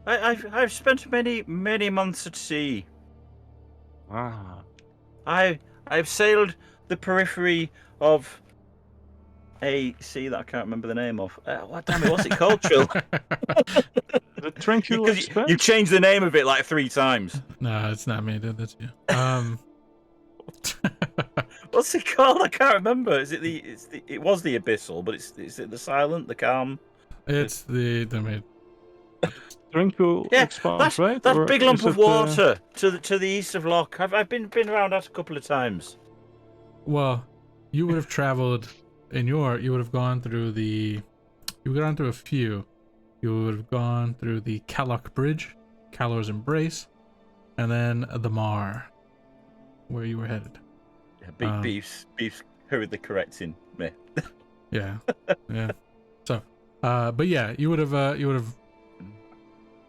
I've spent many months at sea. Ah. I've sailed the periphery of a sea that I can't remember the name of. What's it called, Trill? The Tranquil Express? You changed the name of it like 3 times. No, it's not me, dude. That's you. What's it called? I can't remember. Is it it was the Abyssal, but is it the Silent, the Calm? It's the drink will Yeah, expand, right? that Or big lump is of it, water to the east of Loch. I've been around that a couple of times. Well, you would have traveled you would have gone through a few. You would have gone through the Calloch Bridge, Calor's Embrace, and then the Mar, where you were headed. Yeah, Beef's hurriedly correcting me. Yeah, yeah. So, but yeah, you would have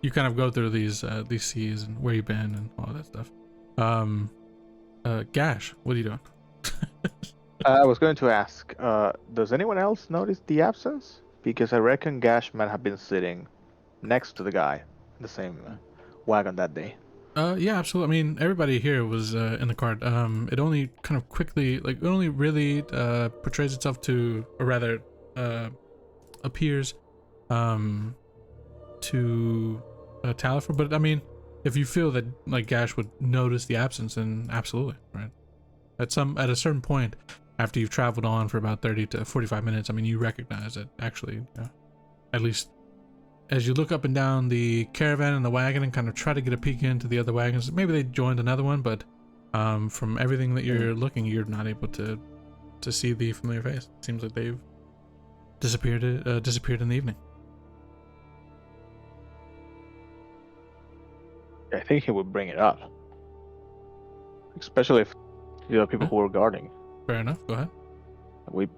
you kind of go through these seas and where you've been and all that stuff. Gash, what are you doing? I was going to ask, does anyone else notice the absence? Because I reckon Gash might have been sitting next to the guy in the same wagon that day. Yeah, absolutely. I mean, everybody here was in the cart. It only kind of quickly, it only really portrays itself to, or rather, appears to Talifer. But I mean, if you feel that like Gash would notice the absence, then absolutely, right? At a certain point, after you've traveled on for about 30 to 45 minutes, I mean, you recognize it actually, at least as you look up and down the caravan and the wagon and kind of try to get a peek into the other wagons. Maybe they joined another one, but from everything that you're looking, you're not able to see the familiar face. It seems like they've disappeared in the evening. I think he would bring it up, especially if the other people who were guarding. Fair enough. Go ahead. We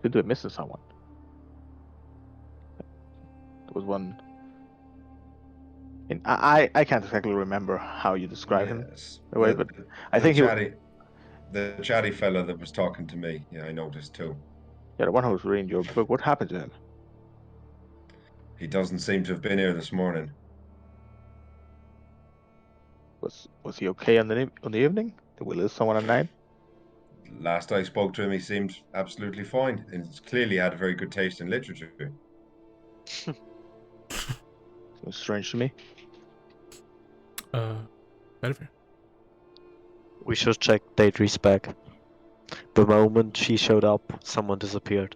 could be missing someone. There was one. And I can't exactly remember how you describe him. But I think the chatty fella that was talking to me. Yeah, I noticed too. Yeah, the one who was reading your book. What happened to him? He doesn't seem to have been here this morning. Was he okay on the evening? Did we lose someone at night? Last I spoke to him, he seemed absolutely fine, and clearly had a very good taste in literature. Seems strange to me. Better. We should check Daedry's bag. The moment she showed up, someone disappeared.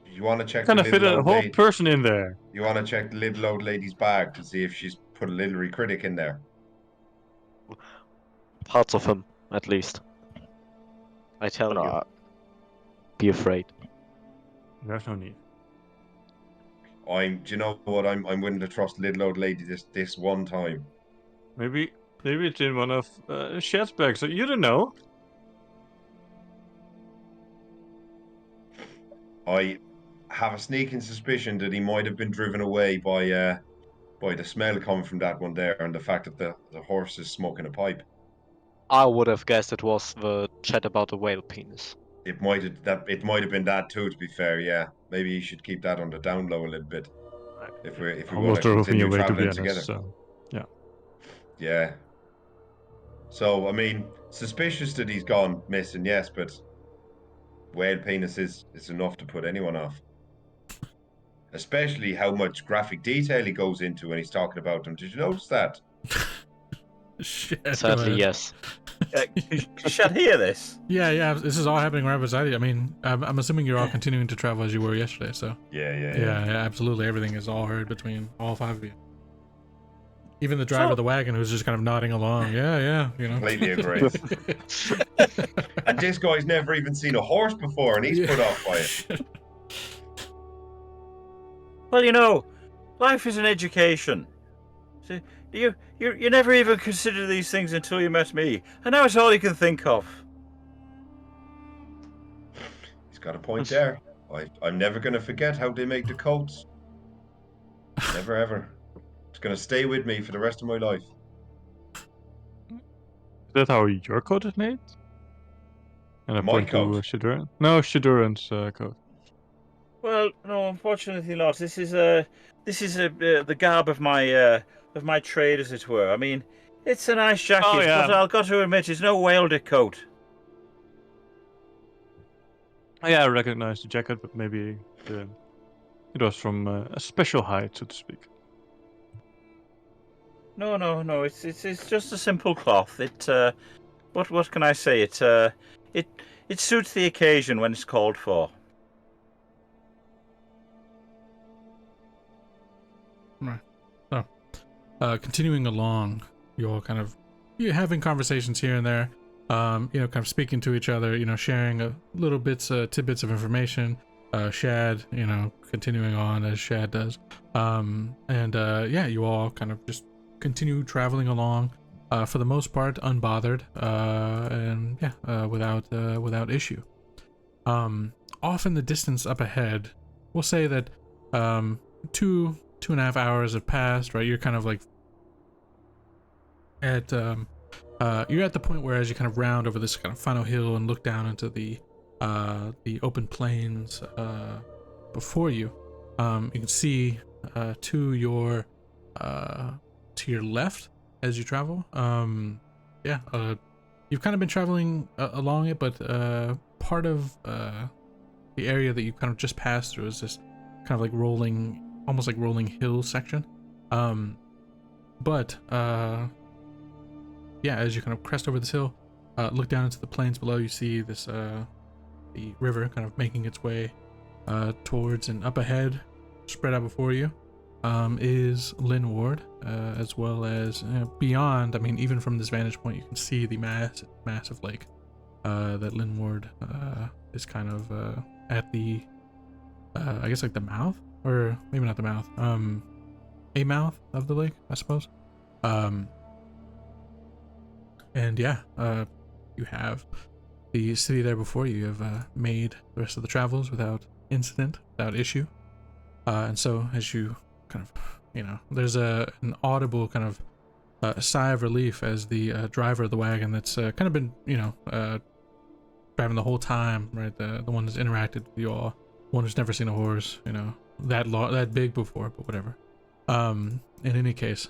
You want to check Kind the of fit little a old whole lady? person in there. You want to check the little old lady's bag to see if she's put a literary critic in there? Parts of him, at least. I tell you, be afraid. There's no need. Do you know what? I'm willing to trust little old lady this one time. Maybe it's in one of Shad's bags. So you don't know. I have a sneaking suspicion that he might have been driven away by the smell coming from that one there, and the fact that the horse is smoking a pipe. I would have guessed it was the chat about the whale penis. It might have been that too. To be fair, yeah, maybe you should keep that on the down low a little bit. If we want to continue traveling together. So, yeah. Yeah. So I mean, suspicious that he's gone missing, yes, but whale penis is enough to put anyone off. Especially how much graphic detail he goes into when he's talking about them. Did you notice that? Shit, Sadly, yes. Should hear this? Yeah. This is all happening right beside you. I mean, I'm assuming you're all continuing to travel as you were yesterday. So yeah. Absolutely. Everything is all heard between all five of you. Even the driver of the wagon, who's just kind of nodding along. Yeah. You know. Completely agree. And this guy's never even seen a horse before, and he's put off by it. Well, you know, life is an education. See, you never even consider these things until you met me, and now it's all you can think of. He's got a point there. I'm never going to forget how they make the coats. Never ever. It's going to stay with me for the rest of my life. Is that how your coat is made? And I My point coat? to Shaduran? No, Shaduran's coat. Well, no, unfortunately not. This is the garb of my trade, as it were. I mean, it's a nice jacket, Oh, yeah. but I've got to admit, it's no Wilder coat. Yeah, I recognize the jacket, but maybe it was from a special hide, so to speak. No. It's just a simple cloth. What can I say? It suits the occasion when it's called for. Right. So, continuing along, you're having conversations here and there. Kind of speaking to each other. Sharing little bits, tidbits of information. Shad, continuing on as Shad does. You all kind of just continue traveling along, for the most part, unbothered, without issue. Off in the distance up ahead, we'll say that 2.5 hours have passed. Right, you're kind of like at you're at the point where, as you kind of round over this kind of final hill and look down into the open plains before you, you can see to your left as you travel. You've kind of been traveling along it, but part of the area that you kind of just passed through is this kind of like almost like rolling hill section. As you kind of crest over this hill, look down into the plains below, you see this the river kind of making its way towards, and up ahead, spread out before you, is Lynrid, as well as beyond. I mean, even from this vantage point, you can see the massive lake that Lynrid is kind of at the, I guess, like the mouth, or maybe not the mouth, a mouth of the lake, I suppose. You have the city there before you. You have made the rest of the travels without incident, without issue. And so as you kind of, there's an audible kind of sigh of relief as the driver of the wagon that's kind of been, driving the whole time, right? The one that's interacted with you all, one who's never seen a horse, that big before, but whatever. In any case,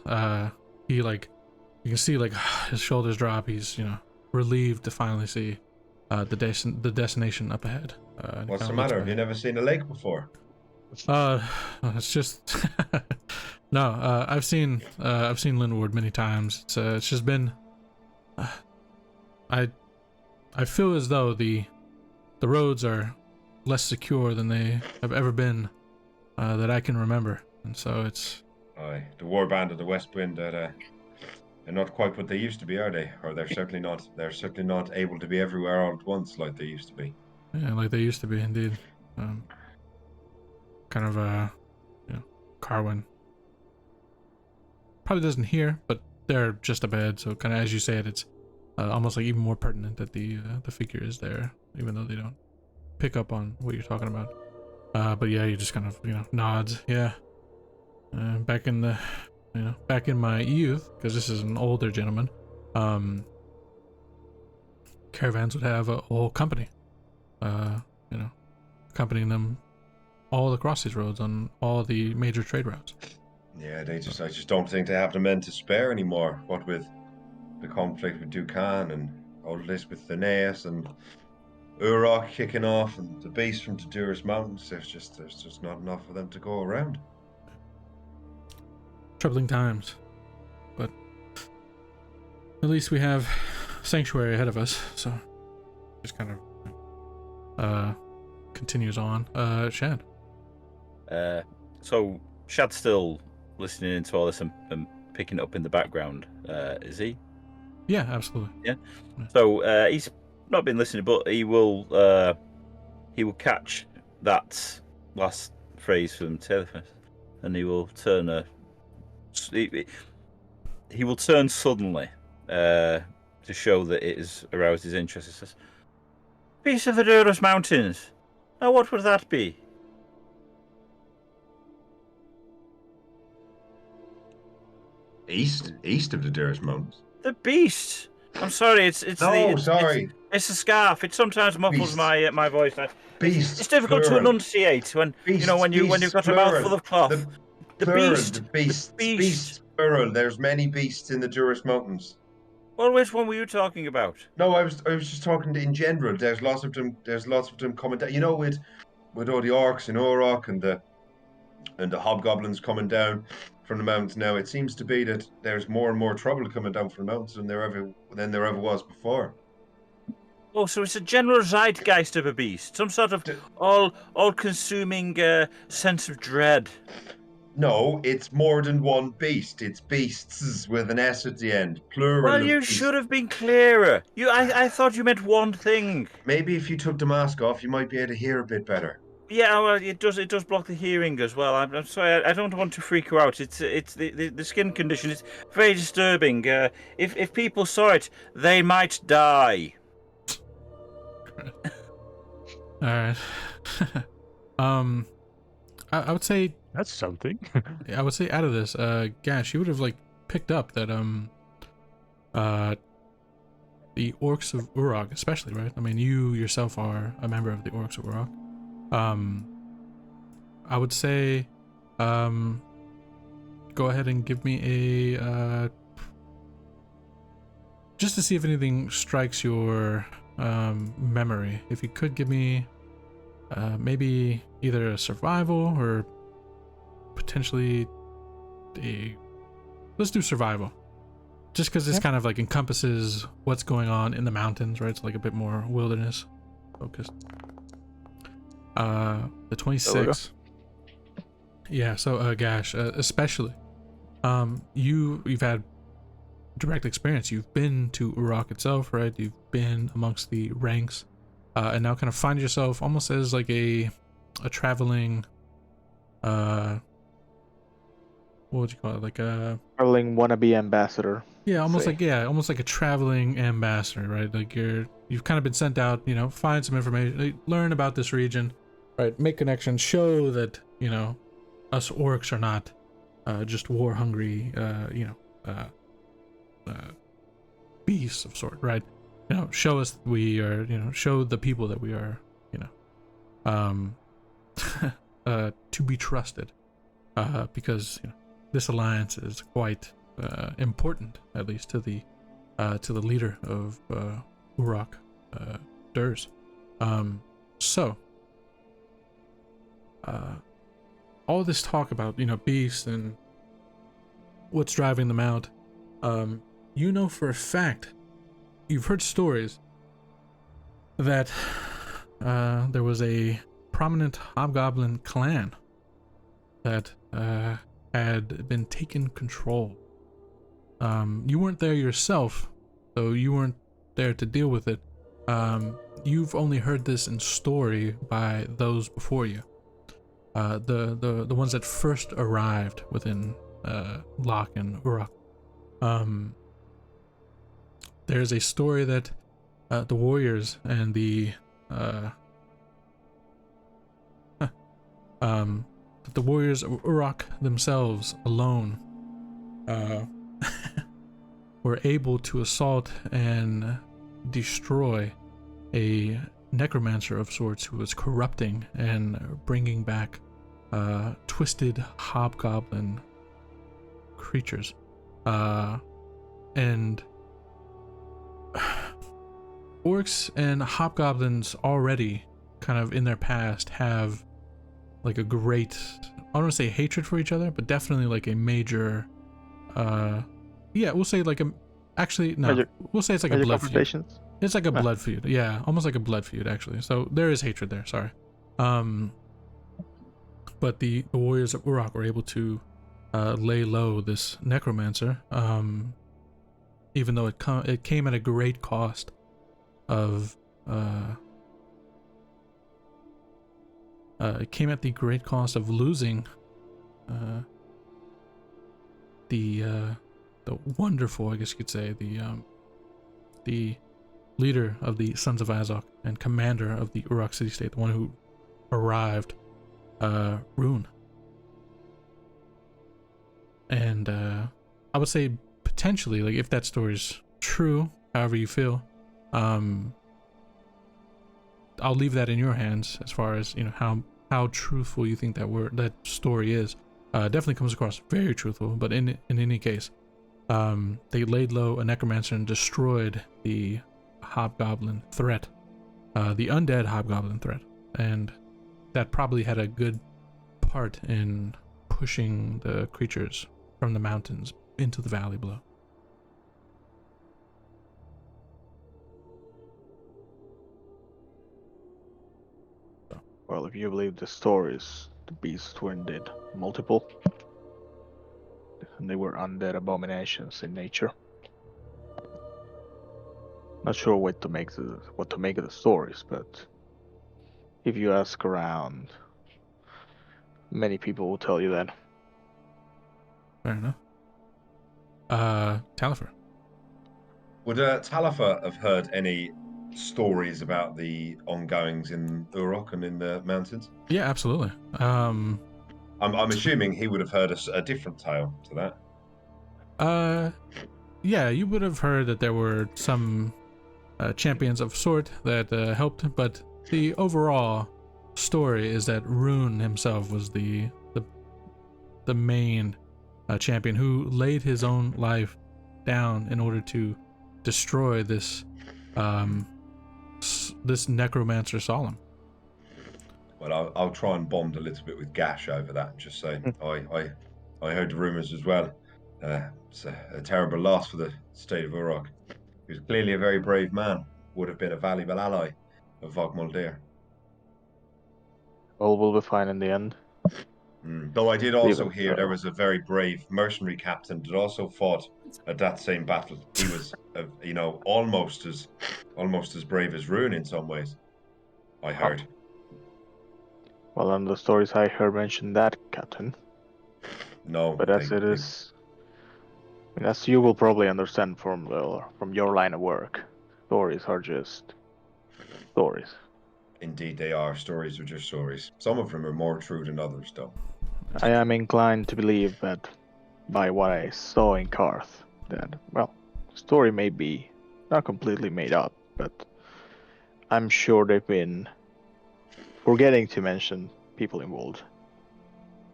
he you can see his shoulders drop. He's relieved to finally see the destination up ahead. What's the matter? Have you never seen a lake before? It's just no. I've seen Lynrid many times. It's just been. I feel as though the roads are less secure than they have ever been, that I can remember, and so it's. Aye, the warband of the West Wind. They're not quite what they used to be, are they? Or they're certainly not. They're certainly not able to be everywhere all at once like they used to be. Yeah, like they used to be, indeed. Kind of Carwin probably doesn't hear, but they're just up ahead, so kind of as you say it, it's almost like even more pertinent that the figure is there, even though they don't pick up on what you're talking about. But yeah, you just kind of nods. Yeah, back in my youth, because this is an older gentleman, caravans would have a whole company, accompanying them all across these roads on all the major trade routes. Yeah, I just don't think they have the men to spare anymore. What with the conflict with Dukan and all this with Phineas and Urok kicking off and the beast from Tadurus Mountains, there's just not enough for them to go around. Troubling times, but at least we have Sanctuary ahead of us, so just kind of continues on. Shad. So Shad's still listening into all this and picking it up in the background, is he? Yeah, absolutely. Yeah. So he's not been listening, but he will catch that last phrase from Telephus, and he will turn he will turn suddenly to show that it has aroused his interest. He says, "Piece of the Durus Mountains. Now, what would that be?" East of the Durus Mountains. The beast. I'm sorry. It's sorry. It's a scarf. It sometimes muffles Beast. my voice. Beast. It's difficult to enunciate when Beast, when you've got plural. a mouthful of cloth. The beast. Beast. Plural. There's many beasts in the Durus Mountains. Well, which one were you talking about? No, I was just talking in general. There's lots of them. Coming down. With all the orcs and Orok and the hobgoblins coming down from the mountains now, it seems to be that there's more and more trouble coming down from the mountains than there ever was before. Oh, so it's a general zeitgeist of a beast, some sort of all-consuming sense of dread. No, it's more than one beast. It's beasts with an S at the end. Plural Well, of you beast. should have been clearer. I thought you meant one thing. Maybe if you took the mask off, you might be able to hear a bit better. Yeah, well, it does block the hearing as well. I'm sorry, I don't want to freak you out. It's the skin condition. It's very disturbing. If people saw it, they might die. All right. I would say That's something. I would say out of this, Gash, you would have like picked up that the Orcs of Uruk, especially, right? I mean, you yourself are a member of the Orcs of Uruk. I would say, go ahead and give me a just to see if anything strikes your memory. If you could give me maybe either a survival or potentially let's do survival, just because this kind of like encompasses what's going on in the mountains, right? It's like a bit more wilderness focused. The 26. Yeah, so Gash, especially you've had direct experience. You've been to Uruk itself, right? You've been amongst the ranks, and now kind of find yourself almost as like a traveling what would you call it, like a Traveling wannabe ambassador. almost like a traveling ambassador, right? Like you've kind of been sent out, find some information, like, learn about this region, right? Make connections, show that us orcs are not just war hungry beasts of sort, right? Show us that we are, show the people that we are, to be trusted, because this alliance is quite important, at least to the leader of Uruk, Durs. So all this talk about beasts and what's driving them out, for a fact, you've heard stories that there was a prominent hobgoblin clan that had been taken control. You weren't there yourself, so you weren't there to deal with it. You've only heard this in story by those before you, the ones that first arrived within Locke and Uruk. There's a story that the warriors and the warriors of Uruk themselves alone were able to assault and destroy a necromancer of sorts who was corrupting and bringing back twisted hobgoblin creatures. And orcs and hobgoblins already kind of in their past have like a great, I don't want to say hatred for each other, but definitely like a major we'll say like we'll say it's like a blood feud. It's like a blood feud. Yeah, almost like a blood feud actually. So there is hatred there, sorry. But the warriors of Uruk were able to lay low this necromancer, even though it came at a great cost of it came at the great cost of losing the wonderful, I guess you could say, the leader of the Sons of Azog and commander of the Uruk city-state, the one who arrived, Rune. And I would say potentially, like, if that story's true, however you feel, I'll leave that in your hands as far as how truthful you think that story is. Definitely comes across very truthful, but in any case, they laid low a necromancer and destroyed the hobgoblin threat, the undead hobgoblin threat, and that probably had a good part in pushing the creatures from the mountains into the valley below. Well, if you believe the stories, the beasts were indeed multiple. and they were undead abominations in nature. Not sure what to make of the stories, but if you ask around, many people will tell you that. Fair enough. Talifer. Would Talifer have heard any stories about the ongoings in Urok and in the mountains? Yeah, absolutely. I'm assuming he would have heard a different tale to that. Yeah, you would have heard that there were some champions of sort that helped, but the overall story is that Rune himself was the main champion who laid his own life down in order to destroy this this necromancer Solemn. Well, I'll try and bond a little bit with Gash over that and just say I heard the rumours as well. It's a terrible loss for the state of Urok. He was clearly a very brave man. Would have been a valuable ally of Vogmoldir. All will be fine in the end. Though I did also Even hear so. there was a very brave mercenary captain that also fought at that same battle. He was, almost as brave as Rune in some ways. I heard. Well, and the stories I heard mentioned that, Captain. No, But as it is, as you will probably understand from your line of work, stories are just stories. Indeed, they are. Stories are just stories. Some of them are more true than others, though. I am inclined to believe that, by what I saw in Karth, that, well, the story may be not completely made up, but I'm sure they've been forgetting to mention people involved.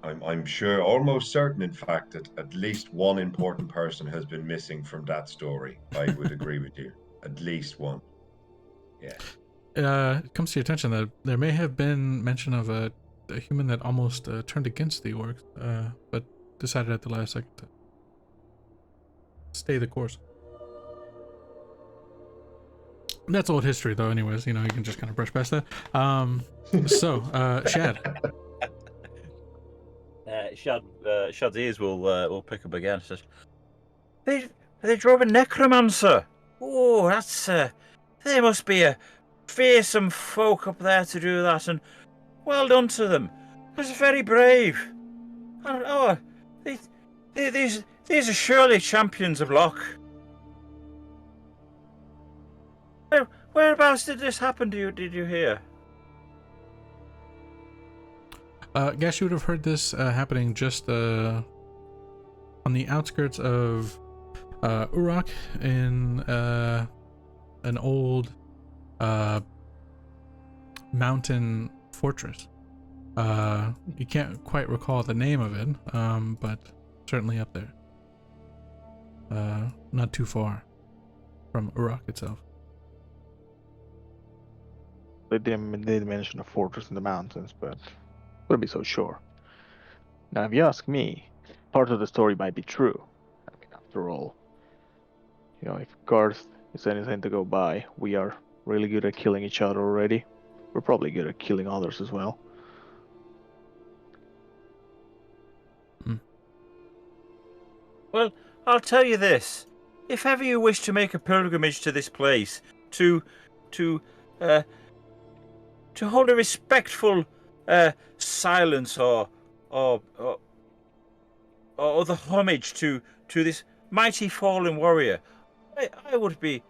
I'm sure, almost certain, in fact, that at least one important person has been missing from that story. I would agree with you. At least one. Yeah. It comes to your attention that there may have been mention of a human that almost turned against the orcs, but decided at the last second to stay the course. That's old history, though. Anyways, you can just kind of brush past that. Shad. Shad's ears will pick up again. Says, they drove a necromancer. Oh, that's they must be a fearsome folk up there to do that, and well done to them. That's very brave. And, these are surely champions of Loch. Whereabouts did this happen to you? Did you hear? Guess you would have heard this happening just on the outskirts of Urok in an old mountain fortress. You can't quite recall the name of it, but certainly up there. Not too far from Urok itself. They did mention a fortress in the mountains, but wouldn't be so sure. Now, if you ask me, part of the story might be true. I mean, after all, if Garth is anything to go by, we are really good at killing each other already. We're probably good at killing others as well. Well, I'll tell you this. If ever you wish to make a pilgrimage to this place, to hold a respectful silence or the homage to this mighty fallen warrior, I would be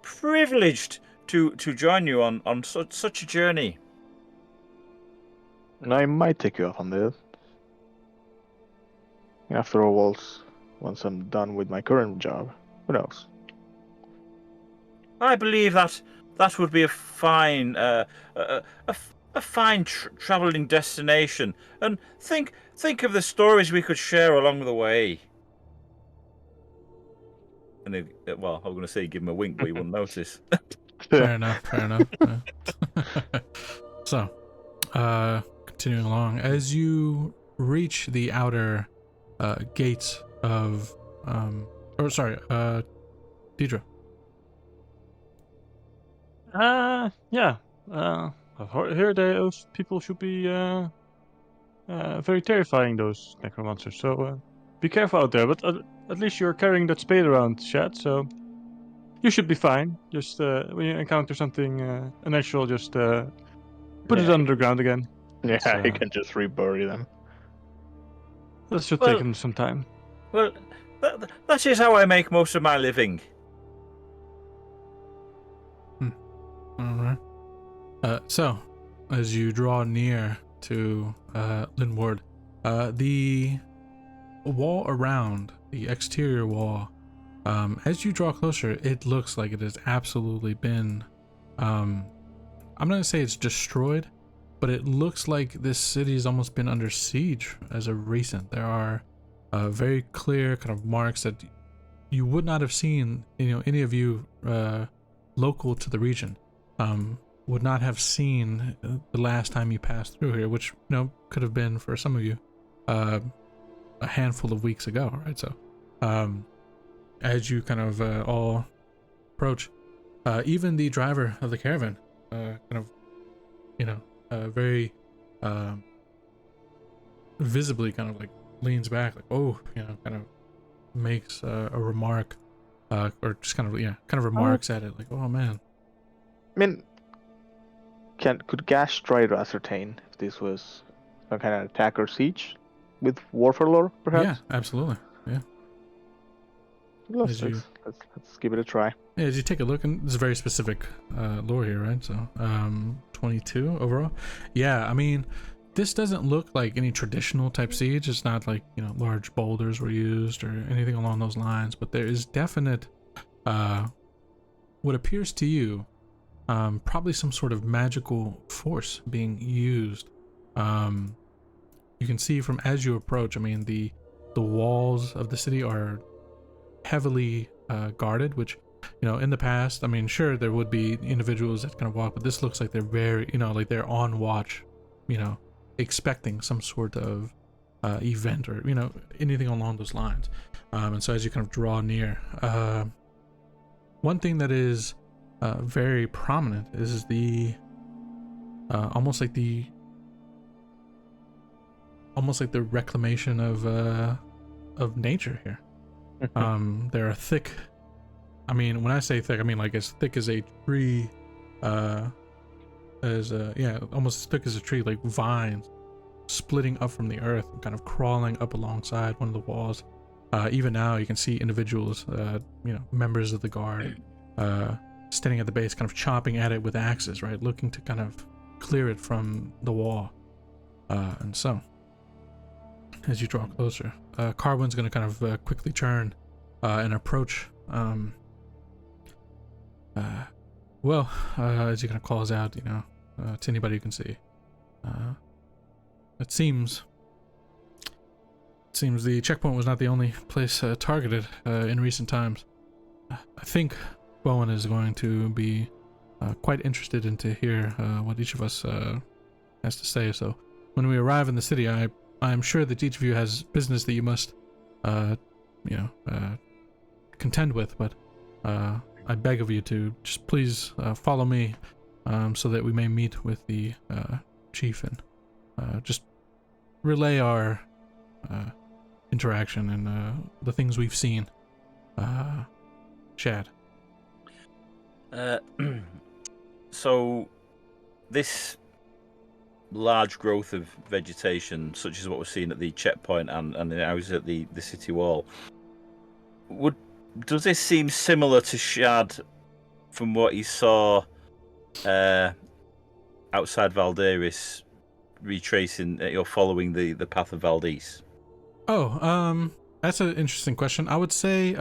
privileged to join you on such a journey. And I might take you up on this. After all, once I'm done with my current job, who knows? I believe that would be a fine traveling destination, and think of the stories we could share along the way. And I'm going to say give him a wink, but he wouldn't notice. Fair enough. So, continuing along, as you reach the outer gates of, Deidre. Yeah. I've heard those people should be very terrifying, those necromancers. So be careful out there. But at least you're carrying that spade around, Shad, so you should be fine. Just when you encounter something unnatural, just put it Yeah. underground again. Yeah, So- you can just rebury them. That should Well- take him some time. Well, that is how I make most of my living. All right. So, as you draw near to Lynrid, the wall around, the exterior wall, as you draw closer, it looks like it has absolutely been, I'm not going to say it's destroyed, but it looks like this city has almost been under siege as of recent. There are very clear kind of marks that you would not have seen, any of you local to the region would not have seen the last time you passed through here, which could have been for some of you a handful of weeks ago, right? So as you kind of all approach, even the driver of the caravan kind of very visibly kind of like leans back, like, oh, kind of makes a remark, or just kind of remarks at it, like, oh man. I mean, could Gash try to ascertain if this was some kind of attack or siege with warfare lore, perhaps? Yeah, absolutely. Yeah. Let's give it a try. Yeah, as you take a look, and it's very specific lore here, right? So 22 overall. Yeah, I mean, this doesn't look like any traditional type siege. It's not like large boulders were used or anything along those lines, but there is definite what appears to you probably some sort of magical force being used. You can see from as you approach, I mean, the walls of the city are heavily guarded, which in the past, I mean, sure, there would be individuals that kind of walk, but this looks like they're very like they're on watch, expecting some sort of event or anything along those lines. And so as you kind of draw near, one thing that is very prominent is the almost like the reclamation of nature here. There are thick, I mean, when I say thick, I mean like as thick as a tree, almost as thick as a tree, like vines splitting up from the earth and kind of crawling up alongside one of the walls. Even now you can see individuals, members of the guard, standing at the base, kind of chopping at it with axes, right, looking to kind of clear it from the wall. And so as you draw closer, Carwin's going to kind of quickly turn and approach. As he kind of calls out, to anybody you can see, it seems the checkpoint was not the only place targeted in recent times. I think Bowen is going to be quite interested in to hear what each of us has to say. So when we arrive in the city, I'm sure that each of you has business that you must, contend with, but I beg of you to just please follow me, so that we may meet with the chief and just relay our interaction and the things we've seen. Chad. So this large growth of vegetation, such as what we're seeing at the checkpoint and now is at the city wall, does this seem similar to Shad from what he saw outside Valderis, retracing or following the path of Valdis? Oh, that's an interesting question. I would say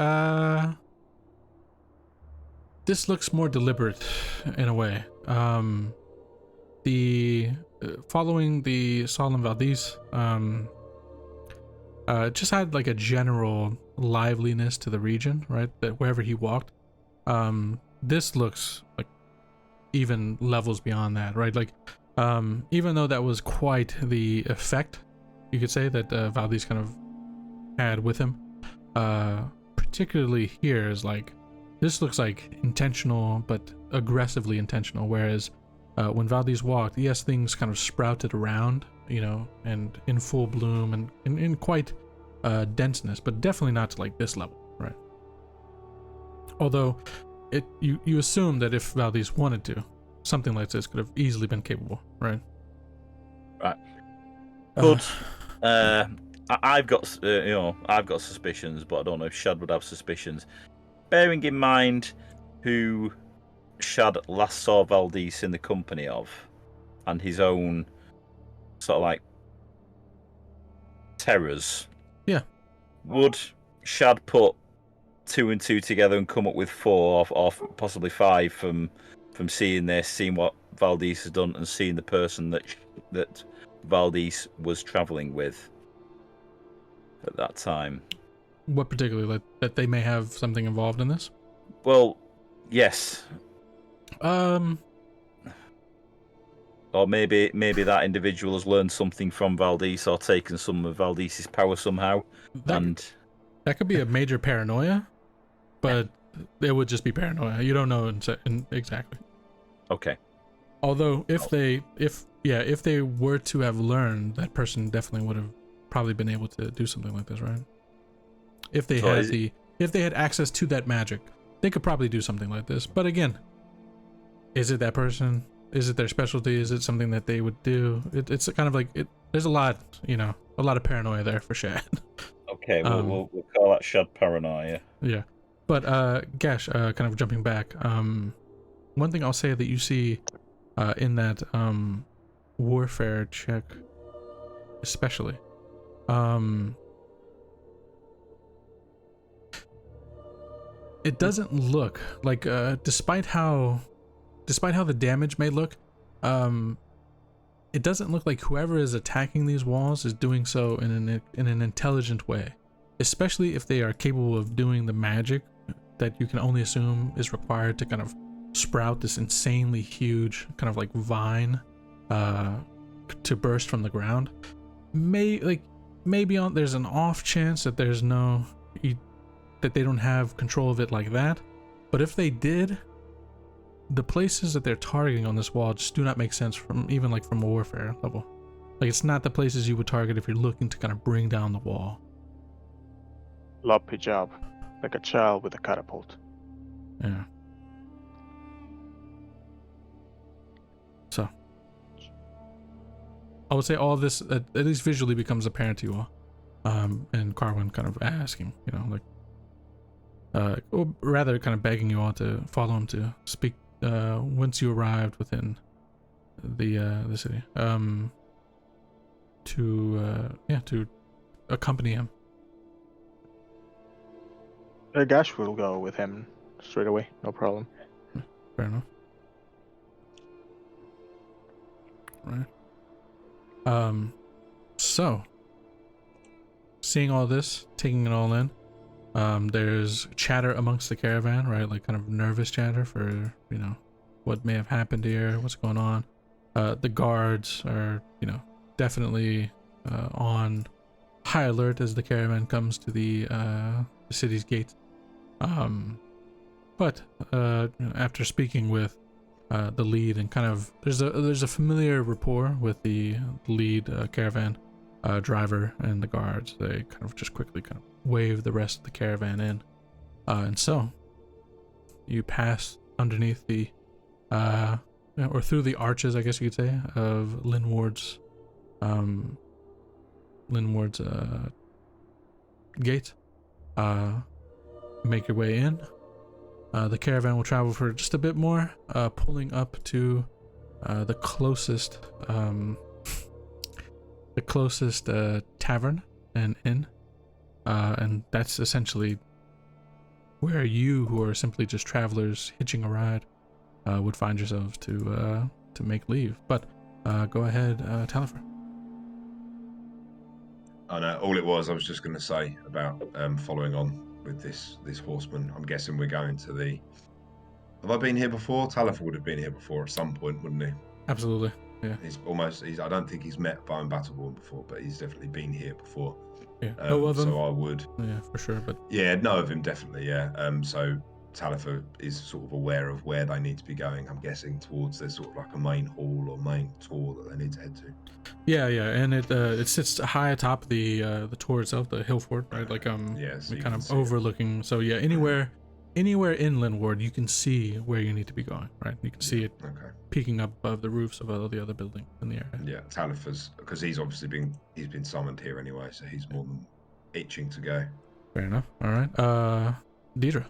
this looks more deliberate in a way. The following the Solemn Valdis, just had like a general liveliness to the region, right? That wherever he walked, this looks like even levels beyond that, right? Like, even though that was quite the effect, you could say, that Valdis kind of had with him, particularly here, is like, this looks like intentional, but aggressively intentional, whereas when Valdis walked, yes, things kind of sprouted around, and in full bloom and in quite denseness, but definitely not to like this level, right? Although you assume that if Valdez wanted to, something like this could have easily been capable, right? Right. But I've got I've got suspicions, but I don't know if Shad would have suspicions. Bearing in mind who Shad last saw Valdez in the company of, and his own sort of like terrors. Yeah. Would Shad put 2 and 2 together and come up with 4 or possibly 5 from seeing this, seeing what Valdez has done, and seeing the person that Valdez was traveling with at that time? What particularly, like that they may have something involved in this? Well, yes. Or maybe that individual has learned something from Valdez or taken some of Valdez's power somehow. That could be a major paranoia, but it would just be paranoia. You don't know exactly. Okay. Although if they were to have learned, that person definitely would have probably been able to do something like this, right? If they had access to that magic, they could probably do something like this. But again, is it that person? Is it their specialty? Is it something that they would do? It's kind of like there's a lot of paranoia there for Shad. Okay, we'll call that Shad paranoia. Yeah, but Gash, kind of jumping back. One thing I'll say that you see in that warfare check, especially, it doesn't look like, despite how the damage may look, it doesn't look like whoever is attacking these walls is doing so in an intelligent way, especially if they are capable of doing the magic that you can only assume is required to kind of sprout this insanely huge kind of like vine to burst from the ground. Maybe there's an off chance that that they don't have control of it like that, but if they did, the places that they're targeting on this wall just do not make sense from a warfare level. Like, it's not the places you would target if you're looking to kind of bring down the wall. Loppy job, like a child with a catapult. Yeah. So, I would say all of this at least visually becomes apparent to you all. And Carwin kind of asking, or rather kind of begging you all to follow him to speak once you arrived within the city, to accompany him. Gash will go with him straight away, no problem. Fair enough. Right. So, seeing all this, taking it all in, there's chatter amongst the caravan, right? Like kind of nervous chatter for, what may have happened here, what's going on. The guards are, definitely on high alert as the caravan comes to the city's gate. But after speaking with the lead and kind of, there's a familiar rapport with the lead caravan driver and the guards. They kind of just quickly kind of wave the rest of the caravan in, and so you pass underneath the or through the arches, I guess you could say, of Lynward's gate. Make your way in. The caravan will travel for just a bit more, pulling up to the closest tavern and inn, and that's essentially where you, who are simply just travelers hitching a ride, would find yourselves to make leave. But go ahead, Talifer. Oh no, all it was, I was just going to say about following on with this horseman. I'm guessing we're going to the... Have I been here before? Talifer would have been here before at some point, wouldn't he? Absolutely, yeah. I don't think he's met Bowen Battleborn before, but he's definitely been here before. Yeah, know of him. So I would... Yeah, for sure, but... Yeah, know of him, definitely, yeah. So Talifer is sort of aware of where they need to be going. I'm guessing towards there's sort of like a main hall or main tour that they need to head to. Yeah, and it sits high atop the tour itself, the hill fort, right? Like Yeah, so you kind can of see it. overlooking. So yeah, anywhere in Lynrid, you can see where you need to be going, right? You can see it Okay. peeking up above the roofs of all the other buildings in the area. Yeah, Talifer's, because he's obviously been summoned here anyway, so he's more than itching to go. Fair enough. All right. Deidre.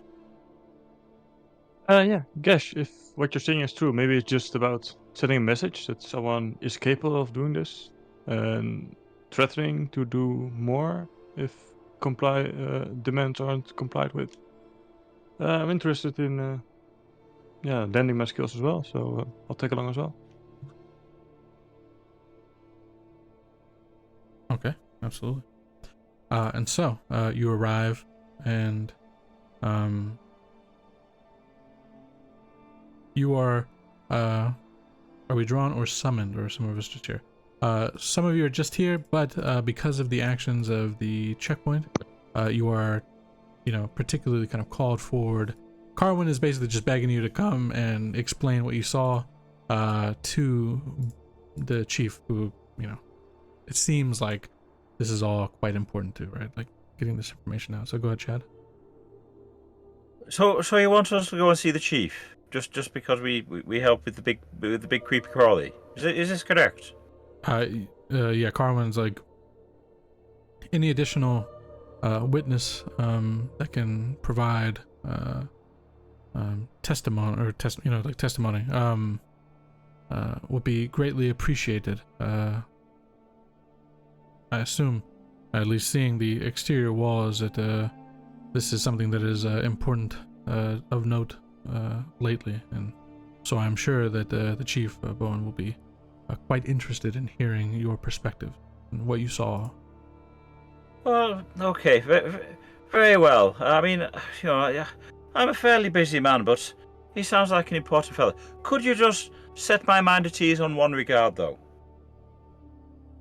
Yeah, Gash, if what you're saying is true, maybe it's just about sending a message that someone is capable of doing this and threatening to do more if demands aren't complied with. I'm interested in lending my skills as well, so I'll take along as well. Okay, absolutely. And so you arrive, and you are we drawn or summoned, or some of us just here? Some of you are just here, but because of the actions of the checkpoint, you are, particularly kind of called forward. Carwin is basically just begging you to come and explain what you saw to the chief, who, it seems like this is all quite important too, right? Like getting this information out. So go ahead, Chad. So you want us to go and see the chief just because we help with the big creepy crawly? Is this correct? Yeah, Carwin's like, any additional witness that can provide testimony or testimony would be greatly appreciated. I assume, at least seeing the exterior walls, that this is something that is important of note lately, and so I'm sure that the chief, Bowen, will be quite interested in hearing your perspective and what you saw. Well, okay, very well. I mean, I'm a fairly busy man, but he sounds like an important fellow. Could you just set my mind at ease on one regard, though?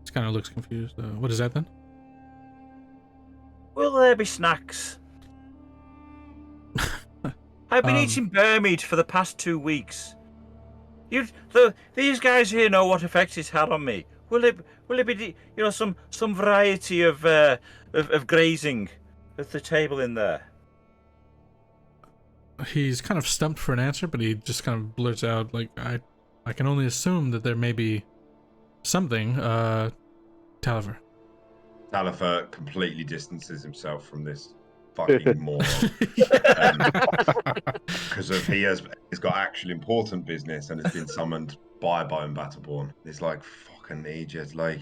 He kind of looks confused. What is that then? Will there be snacks? I've been eating bear meat for the past 2 weeks. These guys here know what effect it's had on me. Will it be some variety of grazing at the table in there? He's kind of stumped for an answer, but he just kind of blurts out, like, I can only assume that there may be something. Talifer. Talifer completely distances himself from this fucking moron. Because he's got actual important business and has been summoned by Bowen Battleborn. It's like, fucking idiot, like,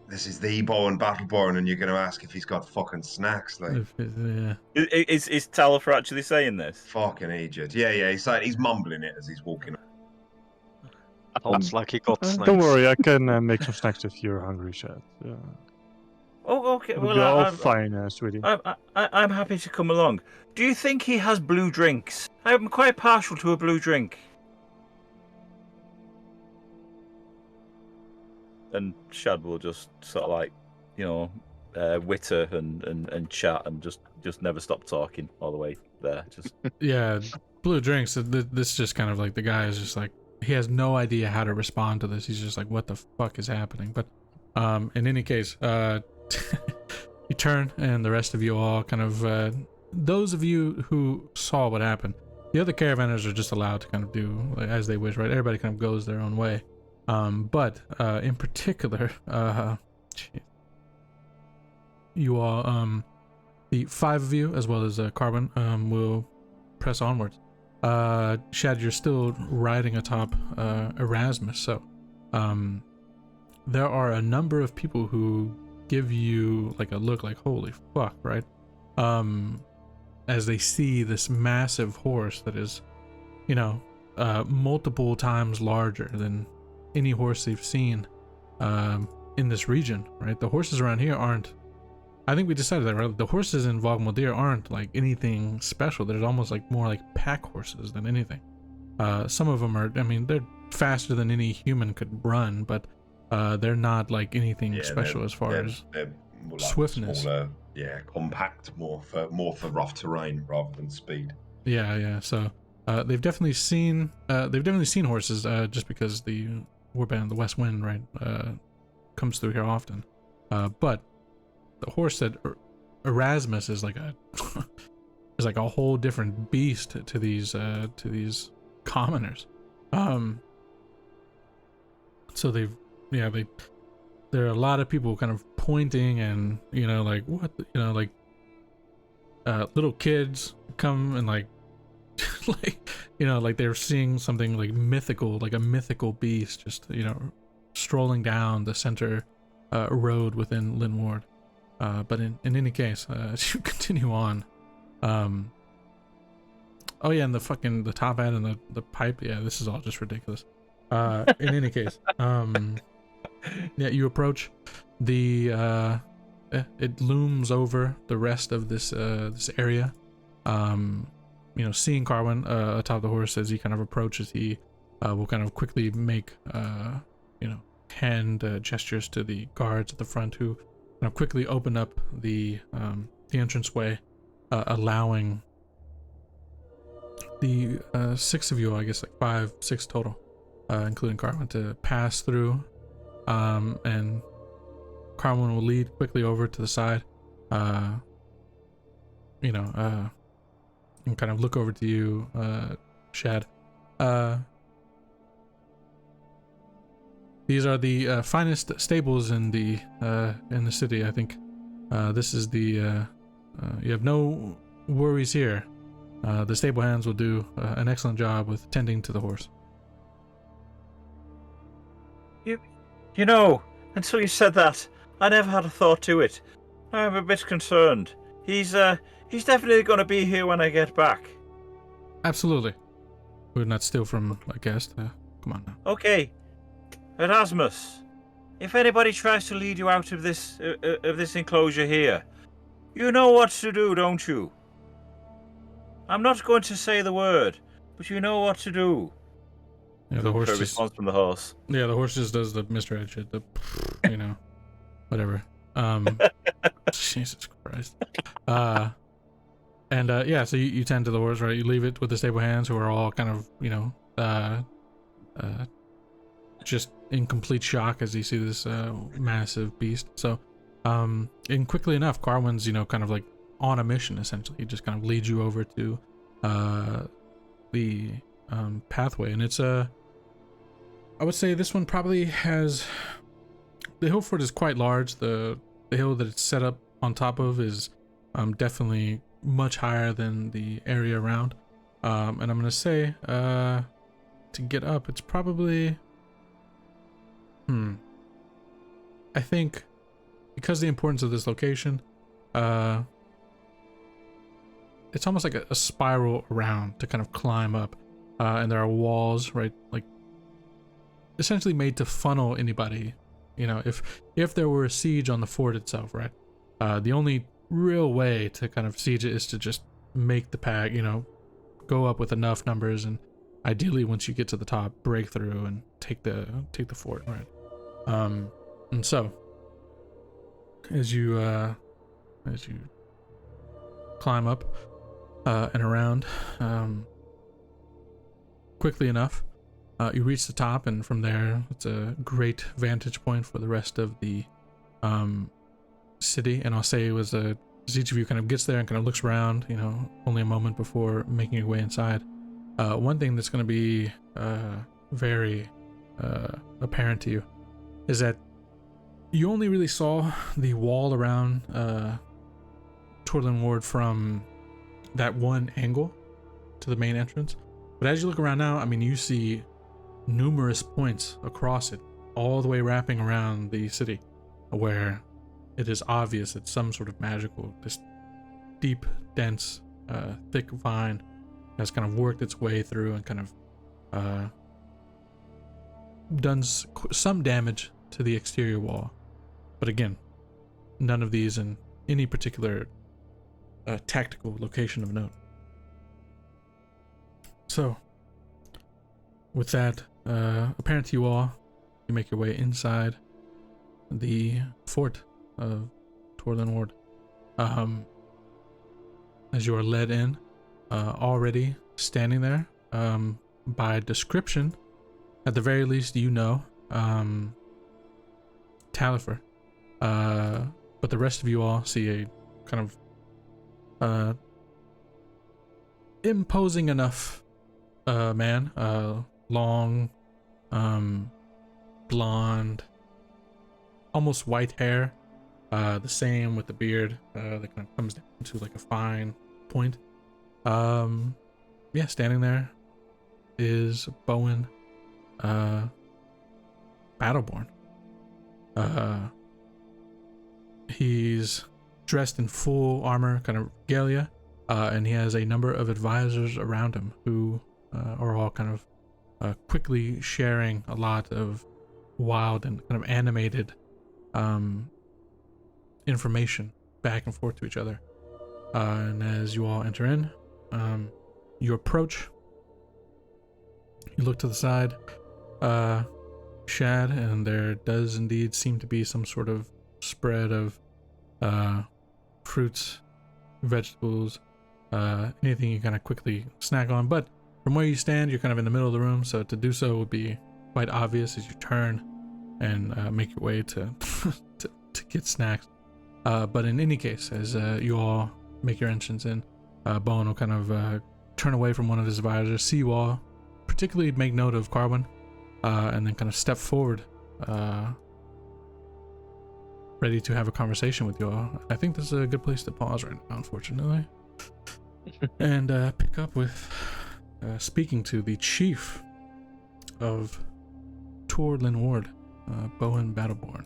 this is the Bowen Battleborn and you're going to ask if he's got fucking snacks, like. Yeah. Is Talifer actually saying this? Fucking idiot. Yeah, he's mumbling it as he's walking. Sounds like he got snacks. Don't worry, I can make some snacks if you're hungry, Chad. Oh, okay. It'll Well, be all fine, sweetie. I'm happy to come along. Do you think he has blue drinks? I'm quite partial to a blue drink. And Shad will just sort of like, witter and chat and just never stop talking all the way there. Just Yeah, blue drinks. This just kind of like, the guy is just like, he has no idea how to respond to this. He's just like, what the fuck is happening? But in any case, you turn, and the rest of you all kind of, those of you who saw what happened, the other caravanners are just allowed to kind of do as they wish, right? Everybody kind of goes their own way. But in particular, you all, the 5 of you, as well as Carbon, will press onwards. Shad, you're still riding atop Erasmus, so there are a number of people who give you like a look like, holy fuck, right? As they see this massive horse that is, multiple times larger than any horse they've seen in this region, right? The horses around here aren't, I think we decided that, right? The horses in Vogmaldir aren't like anything special. They're almost like more like pack horses than anything. Some of them are, they're faster than any human could run, but they're not like anything special as far as... They're more swiftness. smaller, compact, more for rough terrain rather than speed. Yeah. So they've definitely seen horses, just because the warband, the West Wind, right, comes through here often. But the horse that Erasmus is like a is like a whole different beast to these commoners. So there are a lot of people kind of pointing and like what little kids come and like like they're seeing something like mythical, like a mythical beast just strolling down the center road within Lynrid. But in any case, as you continue on, and the top hat and the pipe, this is all just ridiculous. In any case, you approach the it looms over the rest of this area. Seeing Carwin atop the horse as he kind of approaches, he will kind of quickly make hand gestures to the guards at the front, who kind of quickly open up the entranceway, allowing the 6 of you, I guess like 5, 6 total, including Carwin, to pass through. And Carwin will lead quickly over to the side, and kind of look over to you, Shad. These are the finest stables in the city. I think this is the you have no worries here. The stable hands will do an excellent job with tending to the horse. Until you said that, I never had a thought to it. I'm a bit concerned. He's definitely going to be here when I get back. Absolutely. We would not steal from a guest. Come on now. Okay. Erasmus, if anybody tries to lead you out of this enclosure here, you know what to do, don't you? I'm not going to say the word, but you know what to do. Yeah, the horse response from the horse. Yeah, the horse just does the Mr. Ed shit, whatever. Jesus Christ. So you tend to the horse, right? You leave it with the stable hands, who are all kind of, just in complete shock as you see this massive beast. So, and quickly enough, Carwin's, kind of like on a mission, essentially. He just kind of leads you over to the pathway, and it's I would say this one probably has, the hill fort is quite large. The hill that it's set up on top of is definitely much higher than the area around, and I'm gonna say to get up it's probably I think, because of the importance of this location, it's almost like a spiral around to kind of climb up, and there are walls, right, like essentially made to funnel anybody. If there were a siege on the fort itself, right, the only real way to kind of siege it is to just make the pack, go up with enough numbers, and ideally once you get to the top, break through and take the fort, right. And so as you climb up and around, quickly enough, you reach the top, and from there it's a great vantage point for the rest of the city. And I'll say it was as each of you kind of gets there and kind of looks around, only a moment before making your way inside, one thing that's going to be very apparent to you is that you only really saw the wall around Lynrid from that one angle to the main entrance. But as you look around now, you see numerous points across it, all the way wrapping around the city, where it is obvious it's some sort of magical, this deep, dense, thick vine has kind of worked its way through and kind of done some damage to the exterior wall. But again, none of these in any particular tactical location of note. So, with that apparent to you all, you make your way inside the fort of Tor Linward. As you are led in, already standing there, by description, at the very least, you know, Talifer. But the rest of you all see a kind of imposing enough man, long, blonde, almost white hair, the same with the beard that kind of comes down to like a fine point. Yeah, standing there is Bowen Battleborn. He's dressed in full armor, kind of regalia, and he has a number of advisors around him who are all kind of quickly sharing a lot of wild and kind of animated information back and forth to each other. And as you all enter in, you approach, you look to the side, Shad, and there does indeed seem to be some sort of spread of fruits, vegetables, anything you kind of quickly snack on. But from where you stand, you're kind of in the middle of the room, so to do so would be quite obvious as you turn and make your way to to get snacks. But in any case, as you all make your entrance in, Bowen will kind of turn away from one of his advisors, see you all, particularly make note of Carwin, and then kind of step forward, ready to have a conversation with you all. I think this is a good place to pause right now, unfortunately, and pick up with speaking to the chief of Tor Linward, Bowen Battleborn.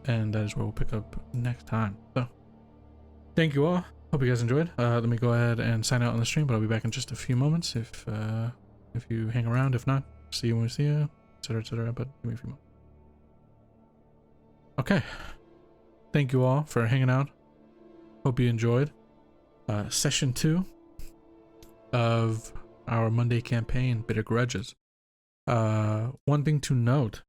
And that is where we'll pick up next time. So, thank you all. Hope you guys enjoyed. Let me go ahead and sign out on the stream, but I'll be back in just a few moments if you hang around. If not, see you when we see you, etc., etc. But give me a few moments. Okay. Thank you all for hanging out. Hope you enjoyed session 2 of our Monday campaign, Bitter Grudges. One thing to note,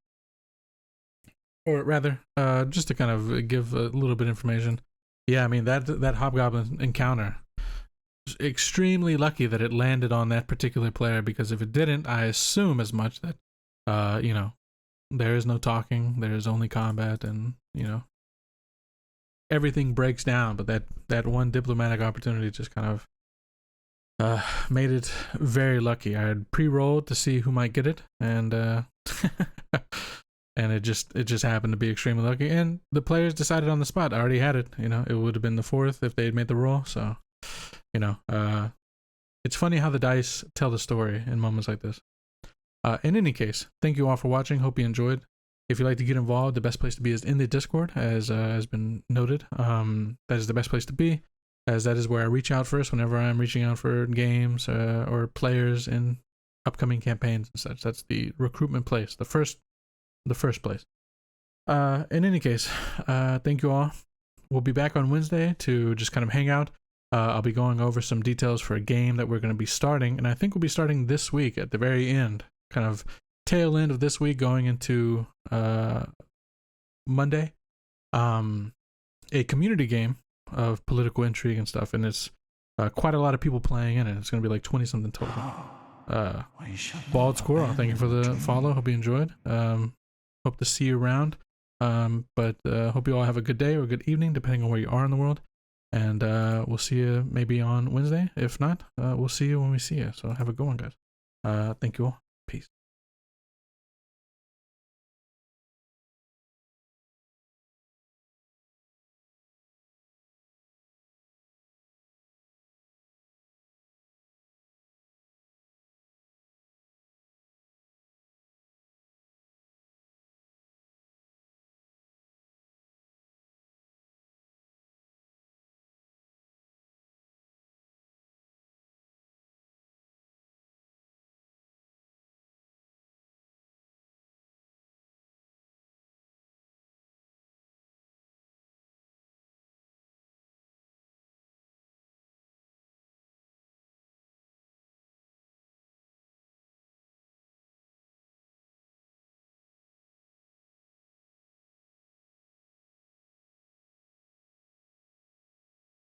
or rather, just to kind of give a little bit of information. Yeah, I mean, that hobgoblin encounter, extremely lucky that it landed on that particular player, because if it didn't, I assume as much that, you know, there is no talking, there is only combat, and, you know, everything breaks down. But that one diplomatic opportunity just kind of made it very lucky. I had pre-rolled to see who might get it, and and it just happened to be extremely lucky, and the players decided on the spot. I already had it, you know, it would have been the 4th if they had made the roll. So, you know, it's funny how the dice tell the story in moments like this. In any case, thank you all for watching. Hope you enjoyed. If you'd like to get involved, the best place to be is in the Discord, as has been noted. That is the best place to be, as that is where I reach out first whenever I'm reaching out for games or players in upcoming campaigns and such. That's the recruitment place, the first place. In any case, thank you all. We'll be back on Wednesday to just kind of hang out. I'll be going over some details for a game that we're going to be starting, and I think we'll be starting this week at the very end, kind of tail end of this week going into Monday. A community game of political intrigue and stuff, and it's quite a lot of people playing in it. It's going to be like 20 something total. Bald Squirrel, thank you for the follow. Hope you enjoyed. Hope to see you around. But hope you all have a good day or a good evening, depending on where you are in the world. And we'll see you maybe on Wednesday. If not, we'll see you when we see you. So have a good one, guys. Thank you all. Peace.